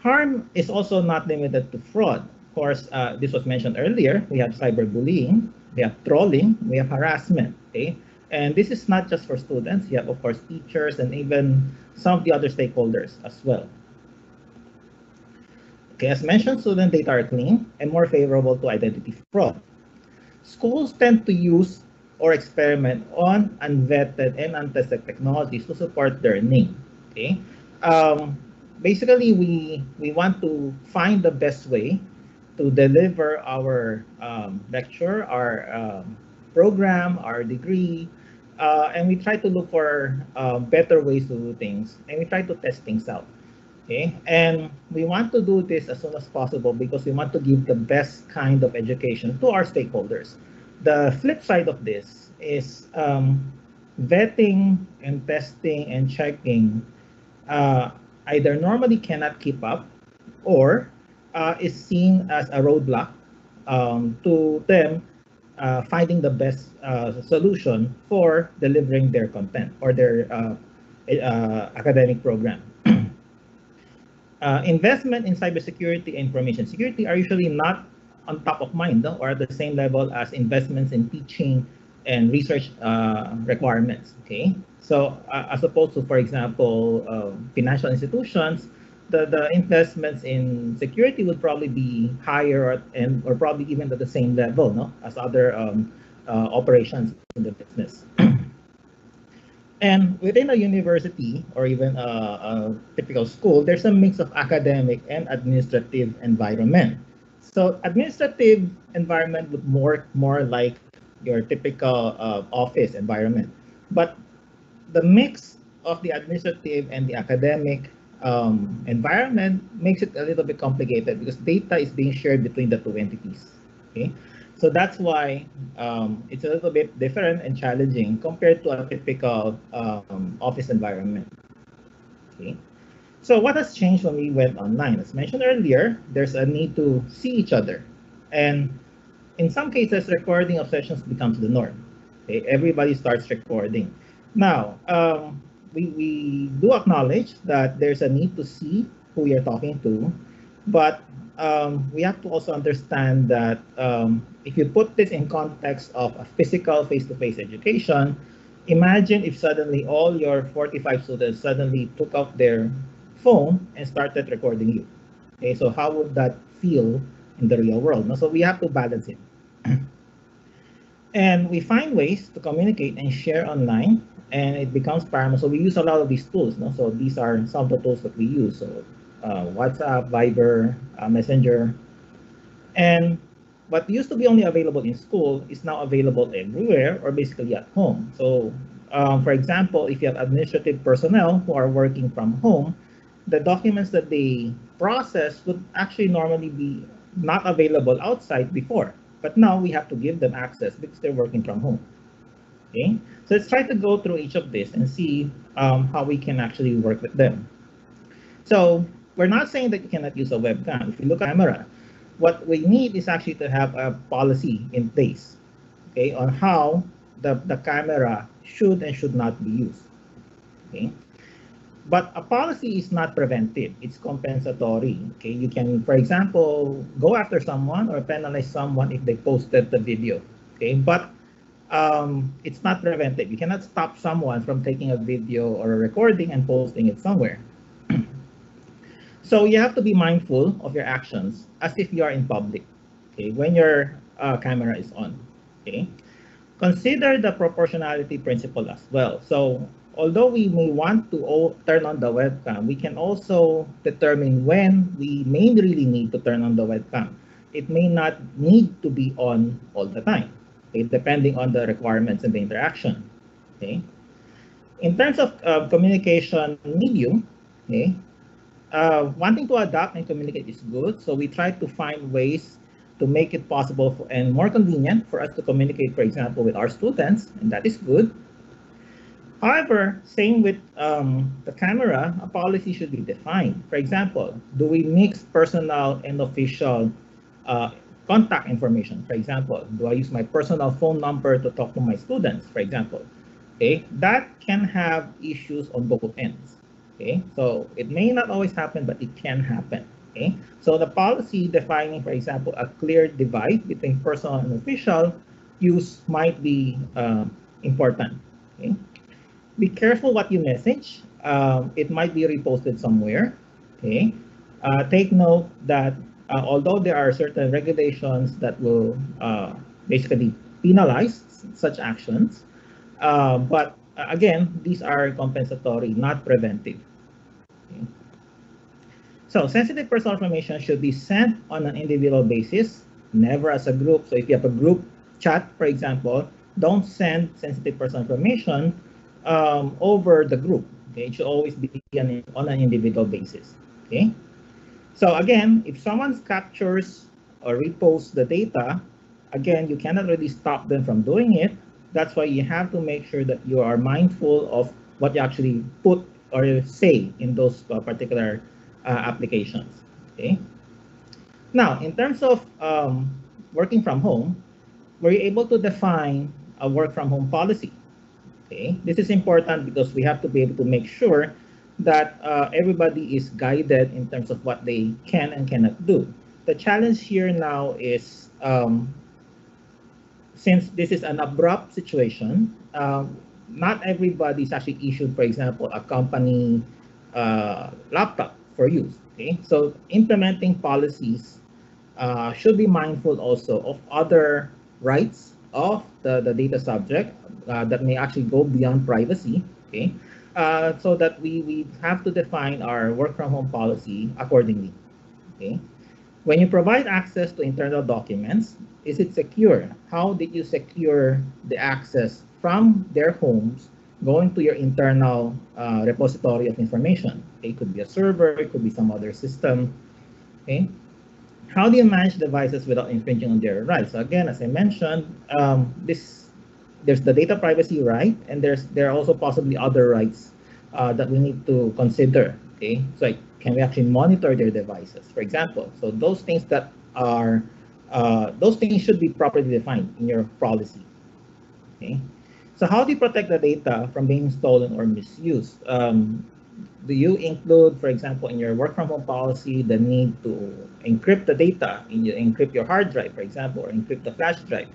Harm is also not limited to fraud. Of course, this was mentioned earlier. We have cyberbullying, we have trolling, we have harassment. Okay, and this is not just for students. You have, of course, teachers and even some of the other stakeholders as well. Okay, as mentioned, student data are clean and more favorable to identity fraud. Schools tend to use or experiment on unvetted and untested technologies to support learning. Okay, basically we want to find the best way to deliver our lecture, our program, our degree, and we try to look for better ways to do things, and we try to test things out. Okay, and we want to do this as soon as possible because we want to give the best kind of education to our stakeholders. The flip side of this is vetting and testing and checking either normally cannot keep up or is seen as a roadblock to them finding the best solution for delivering their content or their academic program. Investment in cybersecurity and information security are usually not on top of mind, no, or at the same level as investments in teaching and research requirements. Okay, so as opposed to, for example, financial institutions, the investments in security would probably be higher or probably even at the same level, no, as other operations in the business. And within a university or even a typical school, there's a mix of academic and administrative environment. So administrative environment would more like your typical office environment. But the mix of the administrative and the academic environment makes it a little bit complicated because data is being shared between the two entities. Okay, so that's why it's a little bit different and challenging compared to a typical office environment. Okay, so what has changed when we went online? As mentioned earlier, there's a need to see each other, and in some cases, recording of sessions becomes the norm. Okay, everybody starts recording. Now, we do acknowledge that there's a need to see who you're talking to, but we have to also understand that if you put this in context of a physical face-to-face education, imagine if suddenly all your 45 students suddenly took out their phone and started recording you. Okay, so how would that feel in the real world? No? So we have to balance it. And we find ways to communicate and share online, and it becomes paramount. So we use a lot of these tools. No? So these are some of the tools that we use. So WhatsApp, Viber, Messenger. And what used to be only available in school is now available everywhere or basically at home. So for example, if you have administrative personnel who are working from home, the documents that they process would actually normally be not available outside before. But now we have to give them access because they're working from home. Okay, so let's try to go through each of this and see how we can actually work with them. So we're not saying that you cannot use a webcam. If you look at camera, what we need is actually to have a policy in place, okay, on how the camera should and should not be used. Okay. But a policy is not preventive, it's compensatory. Okay, you can, for example, go after someone or penalize someone if they posted the video. Okay, but it's not preventive. You cannot stop someone from taking a video or a recording and posting it somewhere. So you have to be mindful of your actions as if you are in public. Okay, when your camera is on. Okay, consider the proportionality principle as well. So although we may want to turn on the webcam, we can also determine when we may really need to turn on the webcam. It may not need to be on all the time, okay, depending on the requirements and the interaction. Okay. In terms of communication medium, okay, wanting to adapt and communicate is good. So we try to find ways to make it possible and more convenient for us to communicate, for example, with our students, and that is good. However, same with the camera, a policy should be defined. For example, do we mix personal and official contact information? For example, do I use my personal phone number to talk to my students, for example? Okay, that can have issues on both ends. Okay, so it may not always happen, but it can happen. Okay, so the policy defining, for example, a clear divide between personal and official use might be important. Okay. Be careful what you message. It might be reposted somewhere. Okay. Take note that although there are certain regulations that will basically penalize such actions, but again, these are compensatory, not preventive. Okay. So sensitive personal information should be sent on an individual basis, never as a group. So if you have a group chat, for example, don't send sensitive personal information over the group. Okay, it should always be on an individual basis. Okay, so again, if someone captures or reposts the data, again, you cannot really stop them from doing it. That's why you have to make sure that you are mindful of what you actually put or say in those particular applications. Okay. Now, in terms of working from home, we're able to define a work from home policy. Okay, this is important because we have to be able to make sure that everybody is guided in terms of what they can and cannot do. The challenge here now is since this is an abrupt situation, not everybody is actually issued, for example, a company laptop for use. Okay, so implementing policies should be mindful also of other rights of the data subject that may actually go beyond privacy. Okay, so that we have to define our work from home policy accordingly. Okay. When you provide access to internal documents, is it secure? How did you secure the access from their homes going to your internal repository of information? It could be a server, it could be some other system. Okay. How do you manage devices without infringing on their rights? So again, as I mentioned, there's the data privacy right, and there are also possibly other rights that we need to consider. Okay, so like, can we actually monitor their devices, for example? So those things that are those things should be properly defined in your policy. Okay, so how do you protect the data from being stolen or misused? Do you include, for example, in your work from home policy, the need to encrypt the data, encrypt your hard drive, for example, or encrypt the flash drive?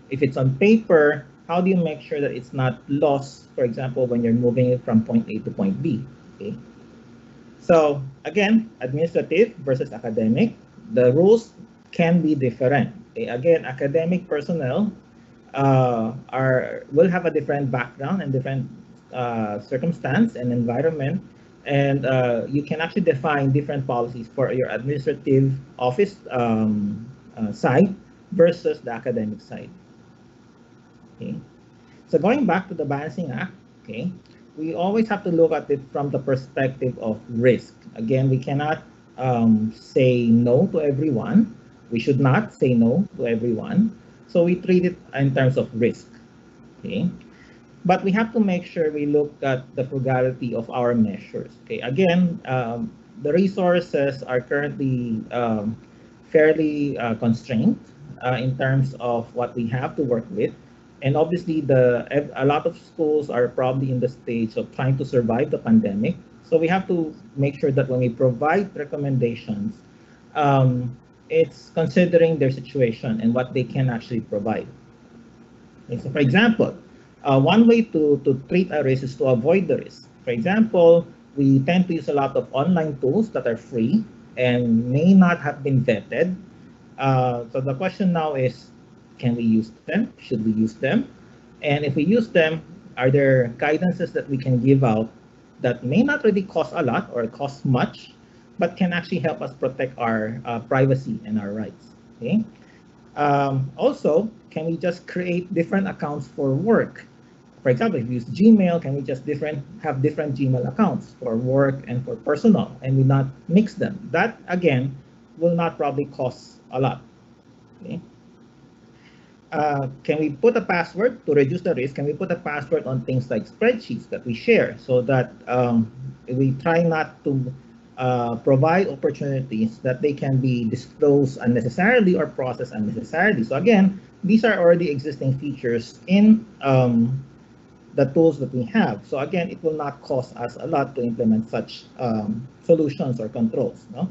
If it's on paper, how do you make sure that it's not lost, for example, when you're moving it from point A to point B? Okay. So again, administrative versus academic, the rules can be different. Okay. Again, academic personnel will have a different background and different circumstance and environment, and you can actually define different policies for your administrative office side versus the academic side. Okay. So going back to the Balancing Act, okay, we always have to look at it from the perspective of risk. Again, we cannot say no to everyone. We should not say no to everyone. So we treat it in terms of risk. Okay. But we have to make sure we look at the frugality of our measures. Okay. Again, the resources are currently fairly constrained in terms of what we have to work with. And obviously, a lot of schools are probably in the stage of trying to survive the pandemic. So we have to make sure that when we provide recommendations, it's considering their situation and what they can actually provide. Okay, so for example, one way to treat a risk is to avoid the risk. For example, we tend to use a lot of online tools that are free and may not have been vetted. So the question now is, can we use them? Should we use them? And if we use them, are there guidances that we can give out that may not really cost a lot or cost much, but can actually help us protect our privacy and our rights? Okay. Also, can we just create different accounts for work? For example, if we use Gmail, can we just have different Gmail accounts for work and for personal, and we not mix them? That again will not probably cost a lot. Okay. Can we put a password to reduce the risk? Can we put a password on things like spreadsheets that we share so that we try not to provide opportunities that they can be disclosed unnecessarily or processed unnecessarily? So again, these are already existing features in the tools that we have. So again, it will not cost us a lot to implement such solutions or controls. No?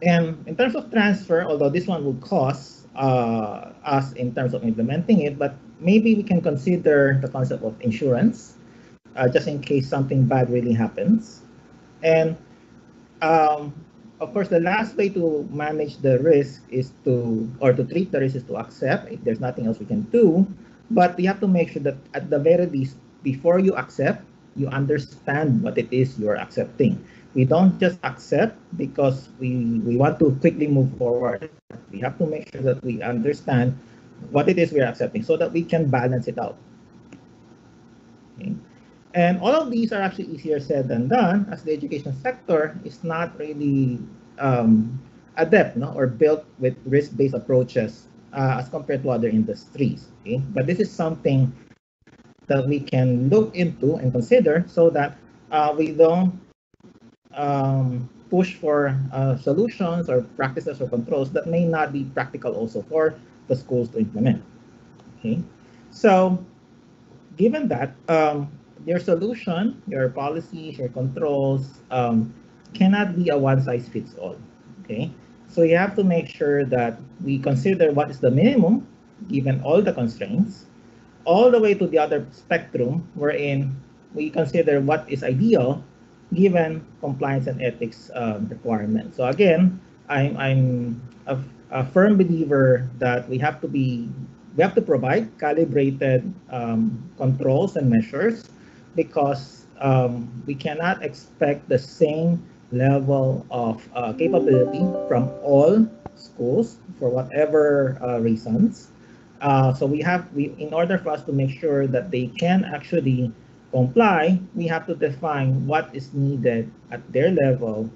And in terms of transfer, although this one will cost us in terms of implementing it, but maybe we can consider the concept of insurance just in case something bad really happens. And of course, the last way to manage the risk is to treat the risk is to accept if there's nothing else we can do. But you have to make sure that at the very least, before you accept, you understand what it is you're accepting. We don't just accept because we want to quickly move forward. We have to make sure that we understand what it is we're accepting so that we can balance it out. Okay. And all of these are actually easier said than done, as the education sector is not really adept or built with risk-based approaches as compared to other industries. Okay? But this is something that we can look into and consider so that we don't push for solutions or practices or controls that may not be practical also for the schools to implement. Okay, so given that your solution, your policies, your controls cannot be a one size fits all. Okay, so you have to make sure that we consider what is the minimum given all the constraints, all the way to the other spectrum wherein we consider what is ideal given compliance and ethics requirements. So again, I'm a firm believer that we have to provide calibrated controls and measures because we cannot expect the same level of capability from all schools for whatever reasons. So in order for us to make sure that they can actually comply, we have to define what is needed at their level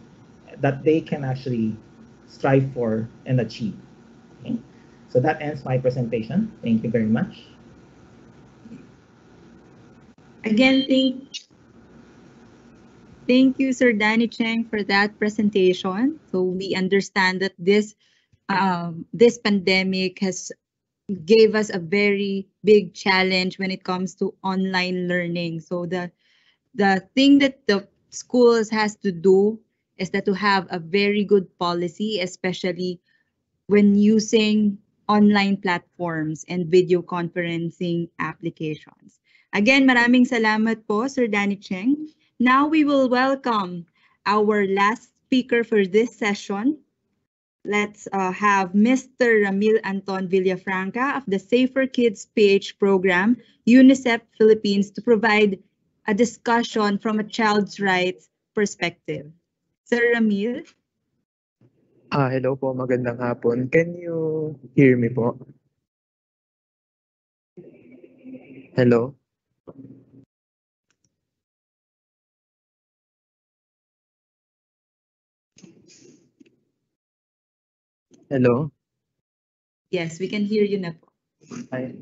that they can actually strive for and achieve. Okay? So that ends my presentation. Thank you very much. Again, thank you, Sir Danny Cheng, for that presentation. So we understand that this pandemic has gave us a very big challenge when it comes to online learning. So the thing that the schools has to do is that to have a very good policy, especially when using online platforms and video conferencing applications. Again, maraming salamat po, Sir Danny Cheng. Now we will welcome our last speaker for this session. Let's have Mr. Ramil Anton Villafranca of the Safer Kids PH program, UNICEF Philippines, to provide a discussion from a child's rights perspective. Sir Ramil? Hello po, magandang hapon. Can you hear me po? Hello? Hello? Yes, we can hear you na po. Ay,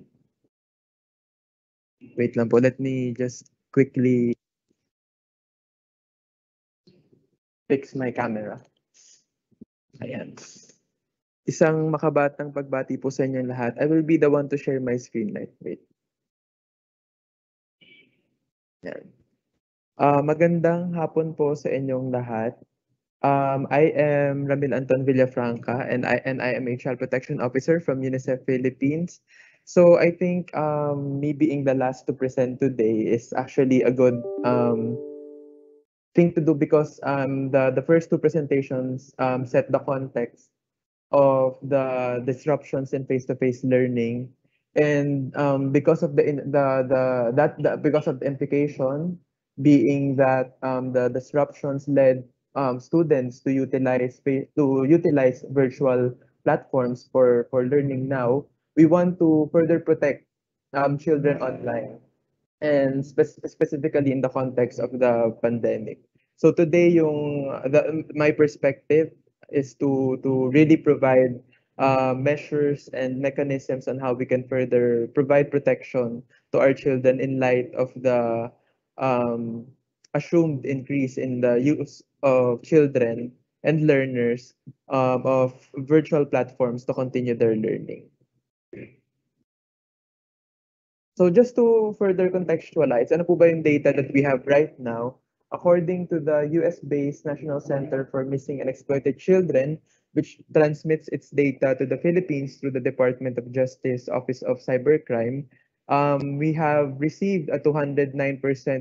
wait lang po, let me just quickly fix my camera. Ayan. Isang makabatang pagbati po sa inyong lahat. I will be the one to share my screen light. Wait. Ayan. Magandang hapon po sa inyong lahat. I am Ramil Anton Villafranca and I am a Child Protection Officer from UNICEF Philippines. So I think me being the last to present today is actually a good thing to do because the first two presentations set the context of the disruptions in face-to-face learning, and because of because of the implication being that the disruptions led students to utilize virtual platforms for learning now, we want to further protect children online and specifically in the context of the pandemic. So today my perspective is to really provide measures and mechanisms on how we can further provide protection to our children in light of the um, assumed increase in the use of children and learners of virtual platforms to continue their learning. So just to further contextualize, ano po ba yung data that we have right now? According to the US-based National Center for Missing and Exploited Children, which transmits its data to the Philippines through the Department of Justice Office of Cybercrime, we have received a 209%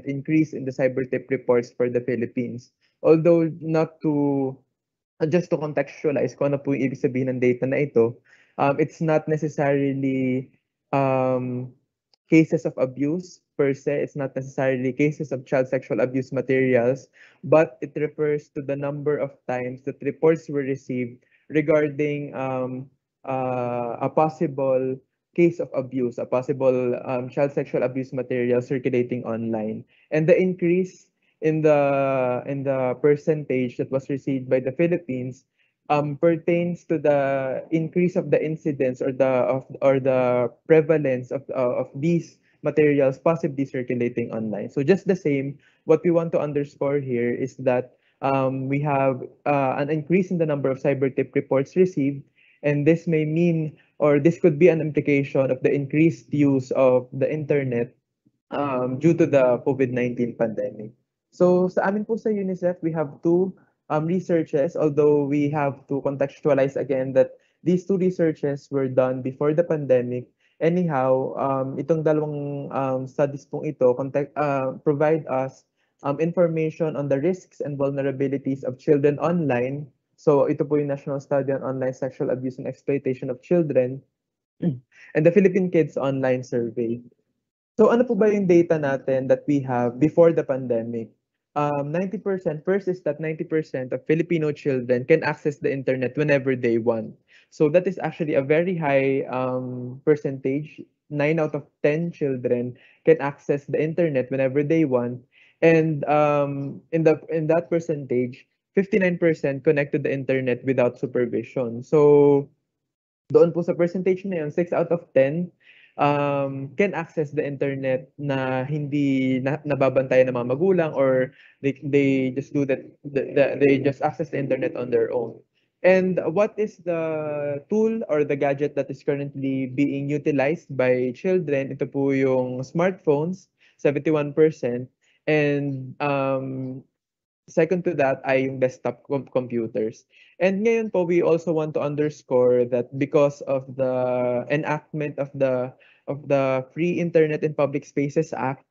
increase in the cyber tip reports for the Philippines. Although not to just to contextualize kung ano po yung ibig sabihin ng data na ito, it's not necessarily um, cases of abuse per se. It's not necessarily cases of child sexual abuse materials, but it refers to the number of times that reports were received regarding a possible case of abuse, a possible child sexual abuse material circulating online, and the increase in the percentage that was received by the Philippines pertains to the increase of the incidence or the prevalence of these materials possibly circulating online. So just the same, what we want to underscore here is that we have an increase in the number of cyber tip reports received, and this may mean, or this could be an implication of the increased use of the internet due to the COVID-19 pandemic. So sa amin po sa UNICEF, we have two researches, although we have to contextualize again that these two researches were done before the pandemic. Anyhow, itong dalawang studies pong ito provide us information on the risks and vulnerabilities of children online. So ito po yung National Study on Online Sexual Abuse and Exploitation of Children and the Philippine Kids Online Survey. So ano po ba yung data natin that we have before the pandemic? 90%, first is that 90% of Filipino children can access the internet whenever they want. So that is actually a very high percentage. 9 out of 10 children can access the internet whenever they want. And in that percentage, 59% connect to the internet without supervision. So doon po sa percentage na yun, 6 out of 10 can access the internet na hindi nababantayan ng mga magulang, or they just do that, they just access the internet on their own. And what is the tool or the gadget that is currently being utilized by children? Ito po yung smartphones, 71%. And second to that ay yung desktop computers. And ngayon po, we also want to underscore that because of the enactment of the Free Internet in Public Spaces Act,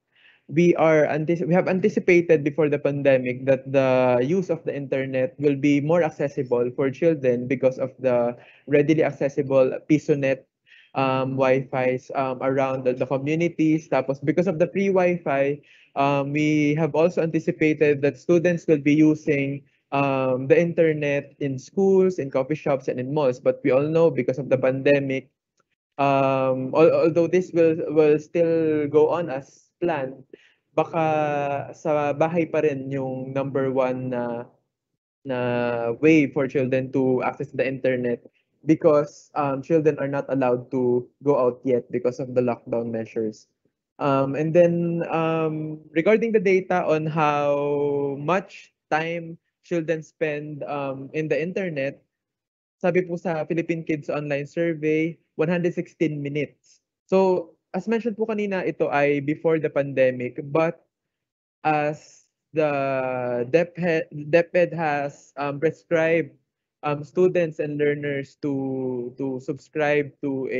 we have anticipated before the pandemic that the use of the internet will be more accessible for children because of the readily accessible PisoNet Wi-Fi's around the communities. Tapos because of the free Wi-Fi, we have also anticipated that students will be using the internet in schools, in coffee shops, and in malls. But we all know because of the pandemic, although this will still go on as planned, baka sa bahay pa rin yung number one na way for children to access the internet, because children are not allowed to go out yet because of the lockdown measures. And then regarding the data on how much time children spend in the internet, sabi po sa Philippine Kids Online Survey, 116 minutes. So, as mentioned po kanina, ito ay before the pandemic, but as the DepEd has prescribed students and learners to subscribe to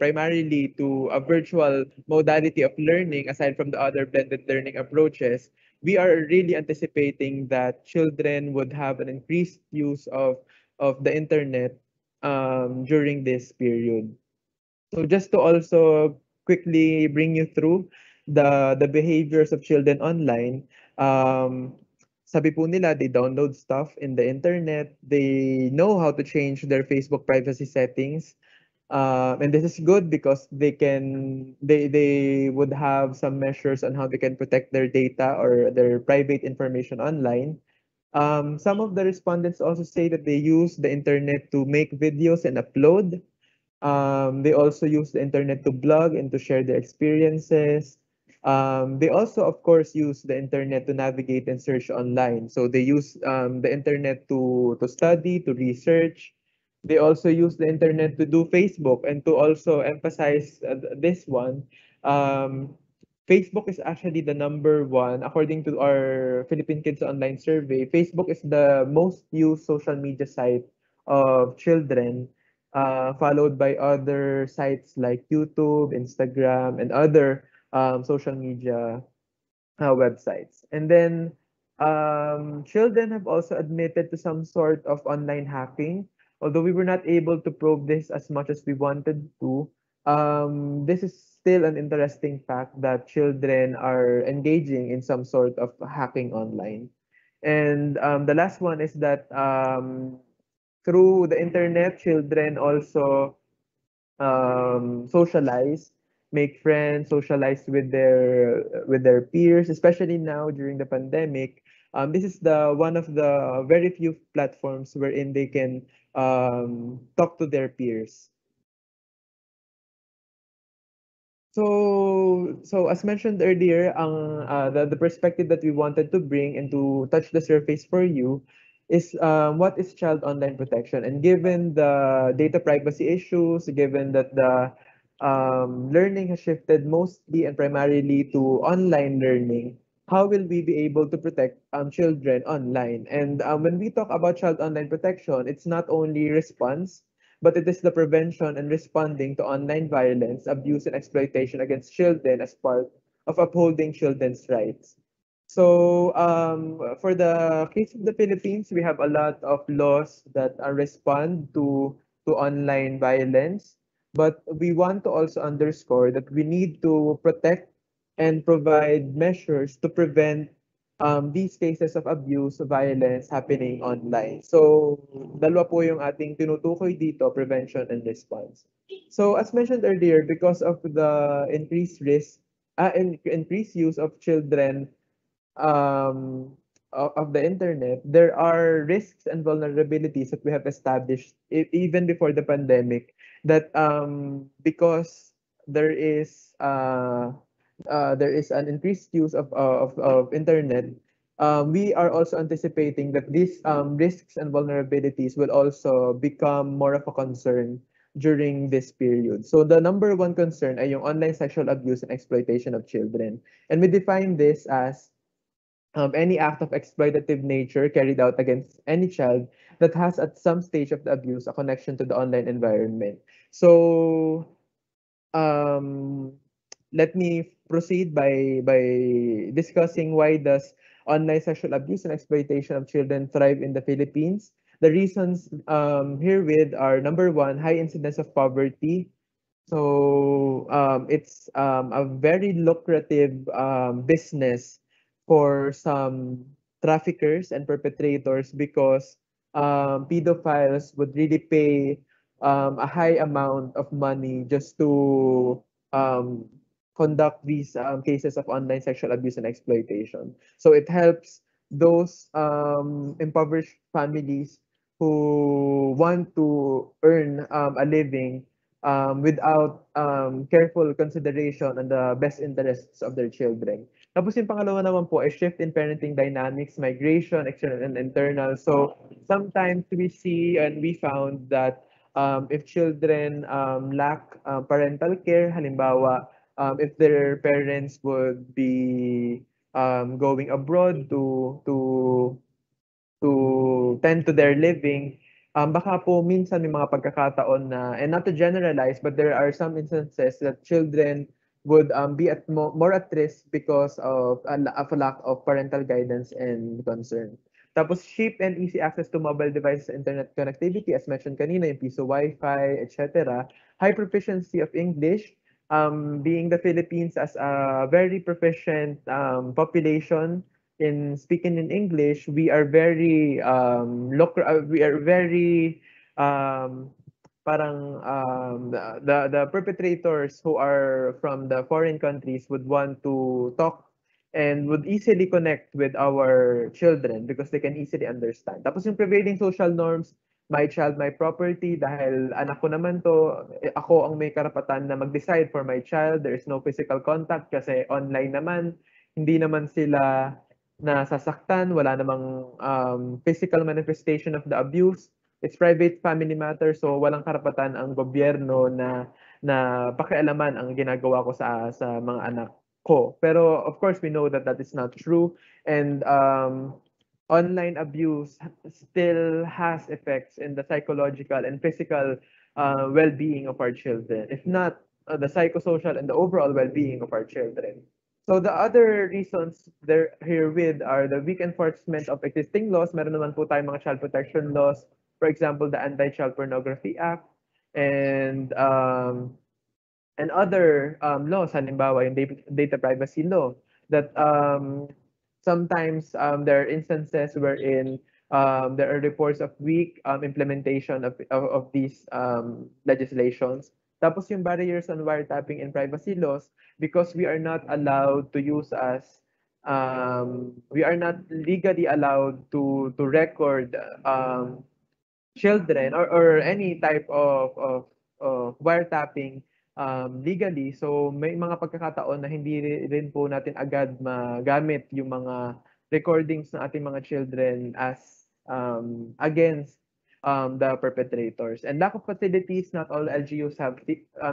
primarily to a virtual modality of learning aside from the other blended learning approaches, we are really anticipating that children would have an increased use of the internet during this period. So just to also quickly bring you through the behaviors of children online, sabi po nila, they download stuff in the internet, they know how to change their Facebook privacy settings, and this is good because they would have some measures on how they can protect their data or their private information online. Some of the respondents also say that they use the internet to make videos and upload. They also use the internet to blog and to share their experiences. They also, of course, use the internet to navigate and search online. So they use the internet to study, to research. They also use the internet to do Facebook, and to also emphasize this one. Facebook is actually the number one, according to our Philippine Kids Online Survey. Facebook is the most used social media site of children, followed by other sites like YouTube, Instagram, and other social media websites. And then children have also admitted to some sort of online hacking, although we were not able to probe this as much as we wanted to. This is still an interesting fact that children are engaging in some sort of hacking online. And the last one is that through the internet, children also socialize, make friends, socialize with their peers, especially now during the pandemic. This is the one of the very few platforms wherein they can talk to their peers. So as mentioned earlier, the perspective that we wanted to bring and to touch the surface for you is what is child online protection? And given the data privacy issues, given that the learning has shifted mostly and primarily to online learning, how will we be able to protect children online? And when we talk about child online protection, it's not only response, but it is the prevention and responding to online violence, abuse, and exploitation against children as part of upholding children's rights. So, for the case of the Philippines, we have a lot of laws that respond to online violence, but we want to also underscore that we need to protect and provide measures to prevent these cases of abuse, violence happening online. So, dalawa po yung ating tinutukoy dito, prevention and response. So, as mentioned earlier, because of the increased risk, increased use of children of the internet, there are risks and vulnerabilities that we have established even before the pandemic that because there is uh, there is an increased use of internet, we are also anticipating that these risks and vulnerabilities will also become more of a concern during this period. So the number one concern ay yung online sexual abuse and exploitation of children. And we define this as any act of exploitative nature carried out against any child that has at some stage of the abuse a connection to the online environment. So um, let me proceed by discussing why does online sexual abuse and exploitation of children thrive in the Philippines. The reasons herewith are number one, high incidence of poverty. So it's a very lucrative business for some traffickers and perpetrators because pedophiles would really pay a high amount of money just to um, conduct these cases of online sexual abuse and exploitation. So it helps those impoverished families who want to earn a living without careful consideration on the best interests of their children. Tapos yung pangalawa naman po ay shift in parenting dynamics, migration, external and internal. So sometimes we see and we found that if children lack parental care, halimbawa, if their parents would be going abroad to tend to their living, baka po minsan may mga pagkakataon na, and not to generalize, but there are some instances that children would be at more at risk because of of a lack of parental guidance and concern. Tapos cheap and easy access to mobile devices, internet connectivity, as mentioned kanina, yung piso Wi-Fi, etc. High proficiency of English, being the Philippines as a very proficient population in speaking in English, we are very we are very um, parang the perpetrators who are from the foreign countries would want to talk and would easily connect with our children because they can easily understand. Tapos yung prevailing social norms, my child, my property, dahil anak ko naman to, ako ang may karapatan na mag-decide for my child. There is no physical contact kasi online naman. Hindi naman sila nasasaktan, wala namang physical manifestation of the abuse. It's private family matter, so walang karapatan ang gobyerno na pakialaman ang ginagawa ko sa mga anak ko. Pero of course, we know that that is not true, and online abuse still has effects in the psychological and physical well-being of our children, if not the psychosocial and the overall well-being of our children. So the other reasons there herewith are the weak enforcement of existing laws. Meron naman po tayong mga child protection laws, for example, the Anti-Child Pornography Act, and other laws, halimbawa yung data privacy law, that sometimes there are instances wherein there are reports of weak implementation of these legislations. Tapos yung barriers on wiretapping and privacy laws, because we are not allowed to use as we are not legally allowed to record children or any type of wiretapping legally. So may mga pagkakataon na hindi rin po natin agad magamit yung mga recordings ng ating mga children as against the perpetrators. And lack of facilities, not all LGUs have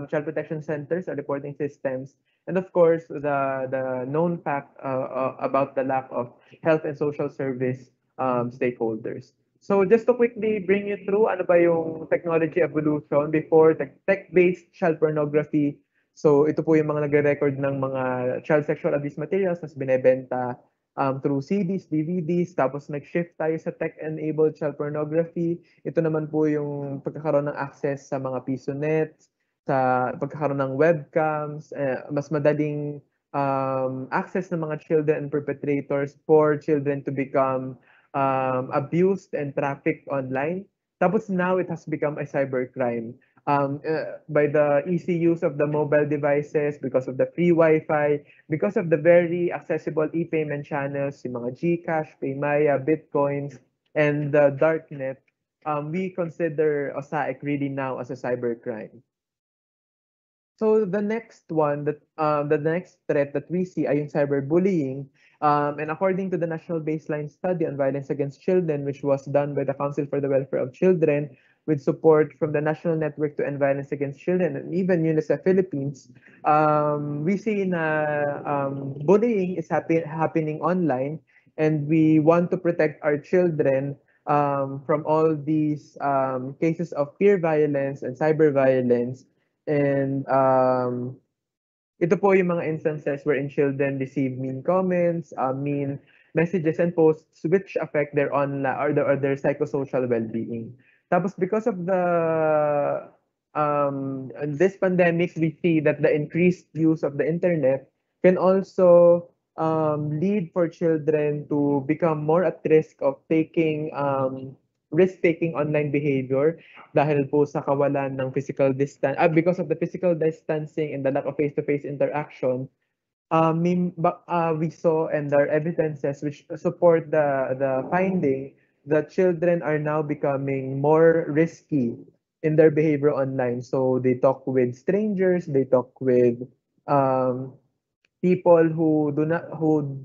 child protection centers or reporting systems. And of course, the known fact about the lack of health and social service stakeholders. So just to quickly bring you through ano ba yung technology evolution before tech-based child pornography. So ito po yung mga nagre-record ng mga child sexual abuse materials na binebenta through CDs, DVDs, tapos nag-shift tayo sa tech-enabled child pornography. Ito naman po yung pagkakaroon ng access sa mga PisoNet, sa pagkakaroon ng webcams, mas madaling access ng mga children and perpetrators for children to become abused and trafficked online. Tapos now it has become a cybercrime. By the easy use of the mobile devices, because of the free Wi-Fi, because of the very accessible e-payment channels, yung mga GCash, Paymaya, Bitcoins, and the darknet, we consider OSAIC really now as a cybercrime. So the next one, the next threat that we see ay yung cyberbullying. And according to the National Baseline Study on Violence Against Children, which was done by the Council for the Welfare of Children, with support from the National Network to End Violence Against Children and even UNICEF Philippines, we see na bullying is happening online, and we want to protect our children from all these cases of peer violence and cyber violence. And ito po yung mga instances wherein children receive mean comments, mean messages and posts which affect their online or their psychosocial well-being. Tapos because of the this pandemic, we see that the increased use of the internet can also lead for children to become more at risk of taking risk-taking online behavior dahil po sa kawalan ng physical distance, because of the physical distancing and the lack of face-to-face interaction. We saw, and there are evidences which support the finding that children are now becoming more risky in their behavior online. So they talk with strangers, they talk with people who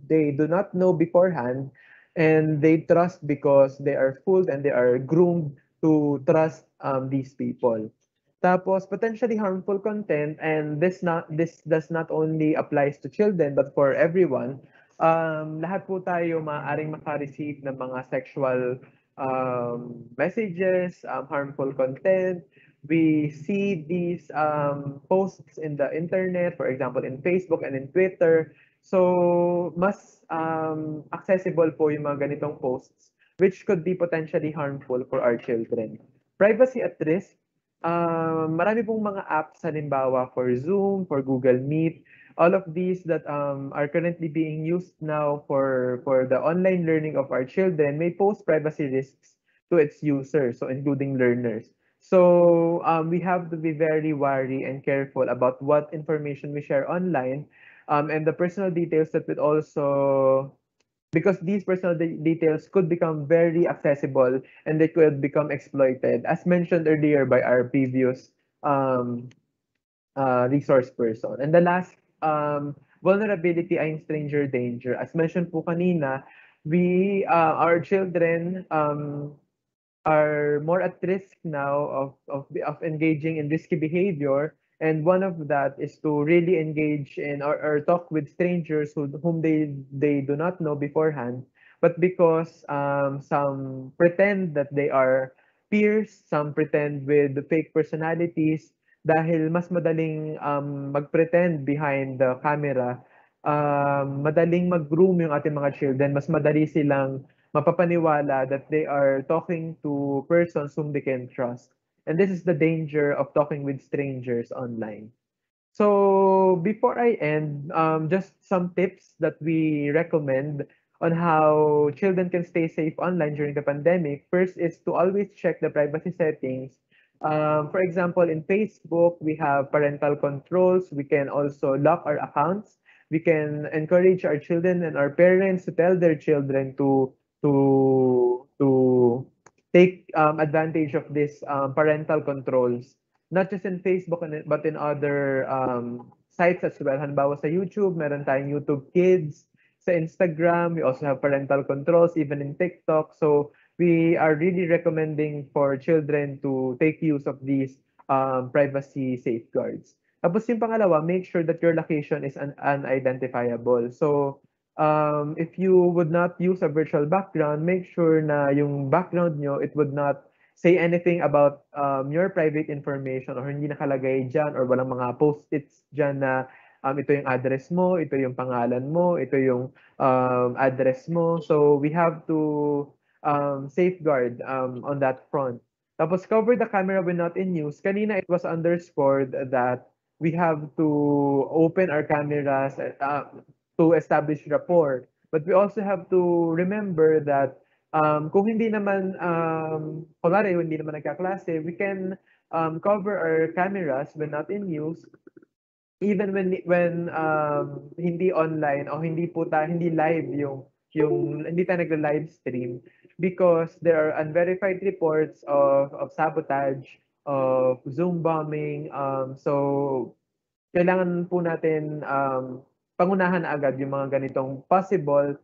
they do not know beforehand, and they trust because they are fooled and they are groomed to trust these people. Tapos potentially harmful content, and this does not only applies to children but for everyone. Lahat po tayo maaaring maka-receive ng mga sexual messages, harmful content. We see these posts in the internet, for example, in Facebook and in Twitter. So, mas accessible po yung mga ganitong posts, which could be potentially harmful for our children. Privacy at risk. Marami pong mga apps, halimbawa for Zoom, for Google Meet, all of these that are currently being used now for the online learning of our children may pose privacy risks to its users, so including learners. So we have to be very wary and careful about what information we share online, and the personal details that would also, because these personal details could become very accessible and they could become exploited, as mentioned earlier by our previous resource person. And the last vulnerability ay yung stranger danger. As mentioned po kanina, our children are more at risk now of engaging in risky behavior, and one of that is to really engage in or talk with strangers whom they do not know beforehand, but because some pretend that they are peers, some pretend with fake personalities, dahil mas madaling mag-pretend behind the camera, madaling mag-groom yung ating mga children, mas madali silang mapapaniwala that they are talking to persons whom they can trust. And this is the danger of talking with strangers online. So before I end, just some tips that we recommend on how children can stay safe online during the pandemic. First is to always check the privacy settings. For example, in Facebook, we have parental controls. We can also lock our accounts. We can encourage our children and our parents to tell their children to take advantage of this parental controls. not just in Facebook but in other sites as well. Halimbawa sa YouTube, meron tayong YouTube Kids. Sa Instagram, we also have parental controls, even in TikTok. So we are really recommending for children to take use of these privacy safeguards. Tapos yung pangalawa, make sure that your location is unidentifiable. So if you would not use a virtual background, make sure na yung background nyo, it would not say anything about your private information or hindi nakalagay dyan or walang mga post-its dyan na ito yung address mo, ito yung pangalan mo, ito yung address mo. So we have to safeguard on that front. Tapos cover the camera when not in use. Kanina it was underscored that we have to open our cameras to establish rapport. But we also have to remember that kung hindi naman, kunwari, hindi naman nagkaklase, we can cover our cameras when not in use, even when hindi online o hindi live yung hindi tayo nagla-live stream because there are unverified reports of sabotage, of Zoom bombing. So kailangan po natin pangunahan agad yung mga ganitong possible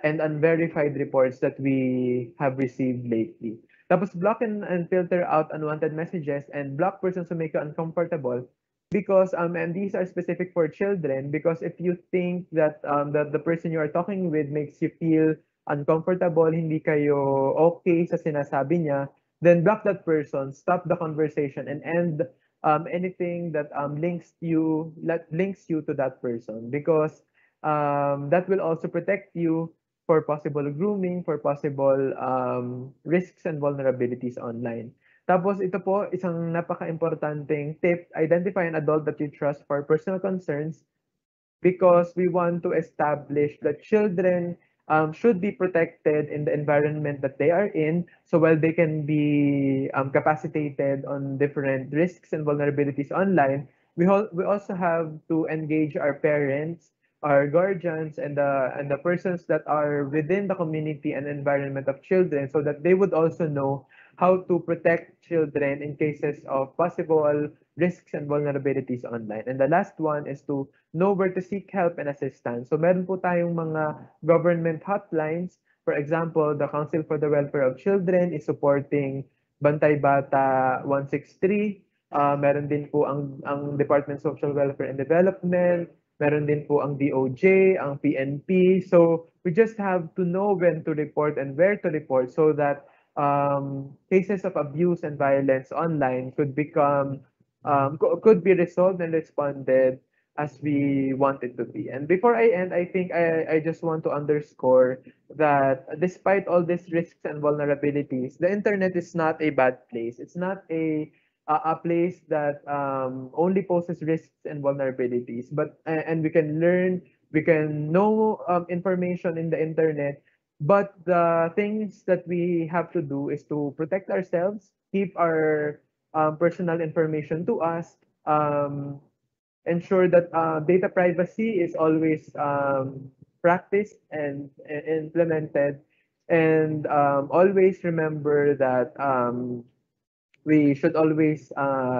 and unverified reports that we have received lately. Tapos block and filter out unwanted messages and block persons who make you uncomfortable because and these are specific for children because if you think that the person you are talking with makes you feel uncomfortable, hindi kayo okay sa sinasabi niya, then block that person, stop the conversation, and end anything that links you to that person because that will also protect you for possible grooming, for possible risks and vulnerabilities online. Tapos ito po, isang napaka-importanting tip, identify an adult that you trust for personal concerns because we want to establish that children should be protected in the environment that they are in. So while they can be capacitated on different risks and vulnerabilities online, we also have to engage our parents, our guardians, and the persons that are within the community and environment of children so that they would also know how to protect children in cases of possible risks and vulnerabilities online. And the last one is to know where to seek help and assistance. So meron po tayong mga government hotlines. For example, the Council for the Welfare of Children is supporting Bantay Bata 163. Meron din po ang Department of Social Welfare and Development. Meron din po ang DOJ, ang PNP. So we just have to know when to report and where to report so that cases of abuse and violence online could be resolved and responded as we want it to be. And before I end, I think I just want to underscore that despite all these risks and vulnerabilities, the internet is not a bad place. It's not a place that only poses risks and vulnerabilities, but and we can learn, we can know information in the internet. But the things that we have to do is to protect ourselves, keep our personal information to us, ensure that data privacy is always practiced and implemented, and always remember that we should always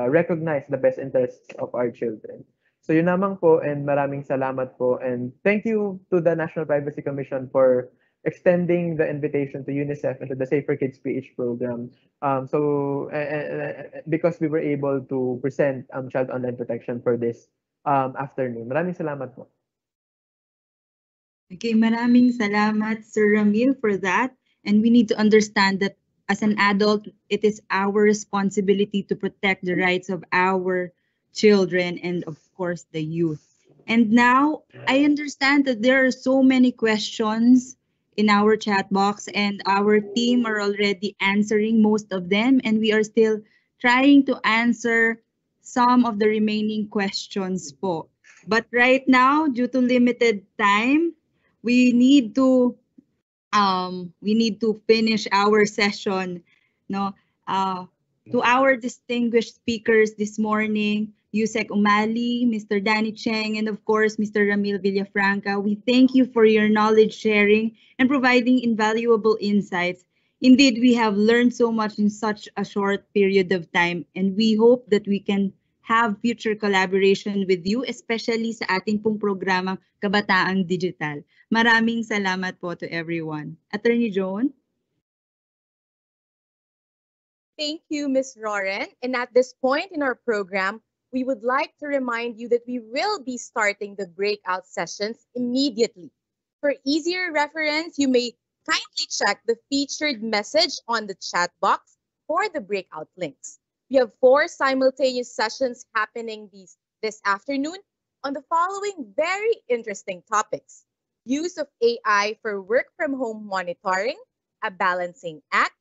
recognize the best interests of our children. So yun naman po, and maraming salamat po, and thank you to the National Privacy Commission for extending the invitation to UNICEF and to the Safer Kids PH program. Because we were able to present child online protection for this afternoon. Maraming salamat po. Okay, maraming salamat, Sir Ramil, for that. And we need to understand that as an adult, it is our responsibility to protect the rights of our children and, of course, the youth. And now, I understand that there are so many questions in our chat box, and our team are already answering most of them, and we are still trying to answer some of the remaining questions po. But right now, due to limited time, we need to finish our session. No, to our distinguished speakers this morning, Yusek Umali, Mr. Danny Cheng, and of course, Mr. Ramil Villafranca, we thank you for your knowledge sharing and providing invaluable insights. Indeed, we have learned so much in such a short period of time, and we hope that we can have future collaboration with you, especially sa ating pong programang Kabataang Digital. Maraming salamat po to everyone. Attorney Joan? Thank you, Ms. Roren. And at this point in our program, we would like to remind you that we will be starting the breakout sessions immediately. For easier reference, you may kindly check the featured message on the chat box for the breakout links. We have 4 simultaneous sessions happening this afternoon on the following very interesting topics: use of AI for work from home monitoring, a balancing act,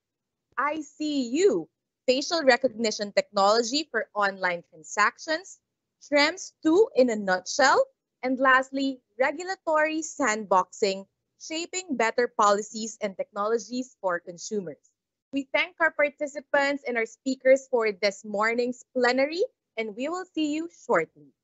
ICU, facial recognition technology for online transactions, TREMS 2 in a nutshell, and lastly, regulatory sandboxing, shaping better policies and technologies for consumers. We thank our participants and our speakers for this morning's plenary, and we will see you shortly.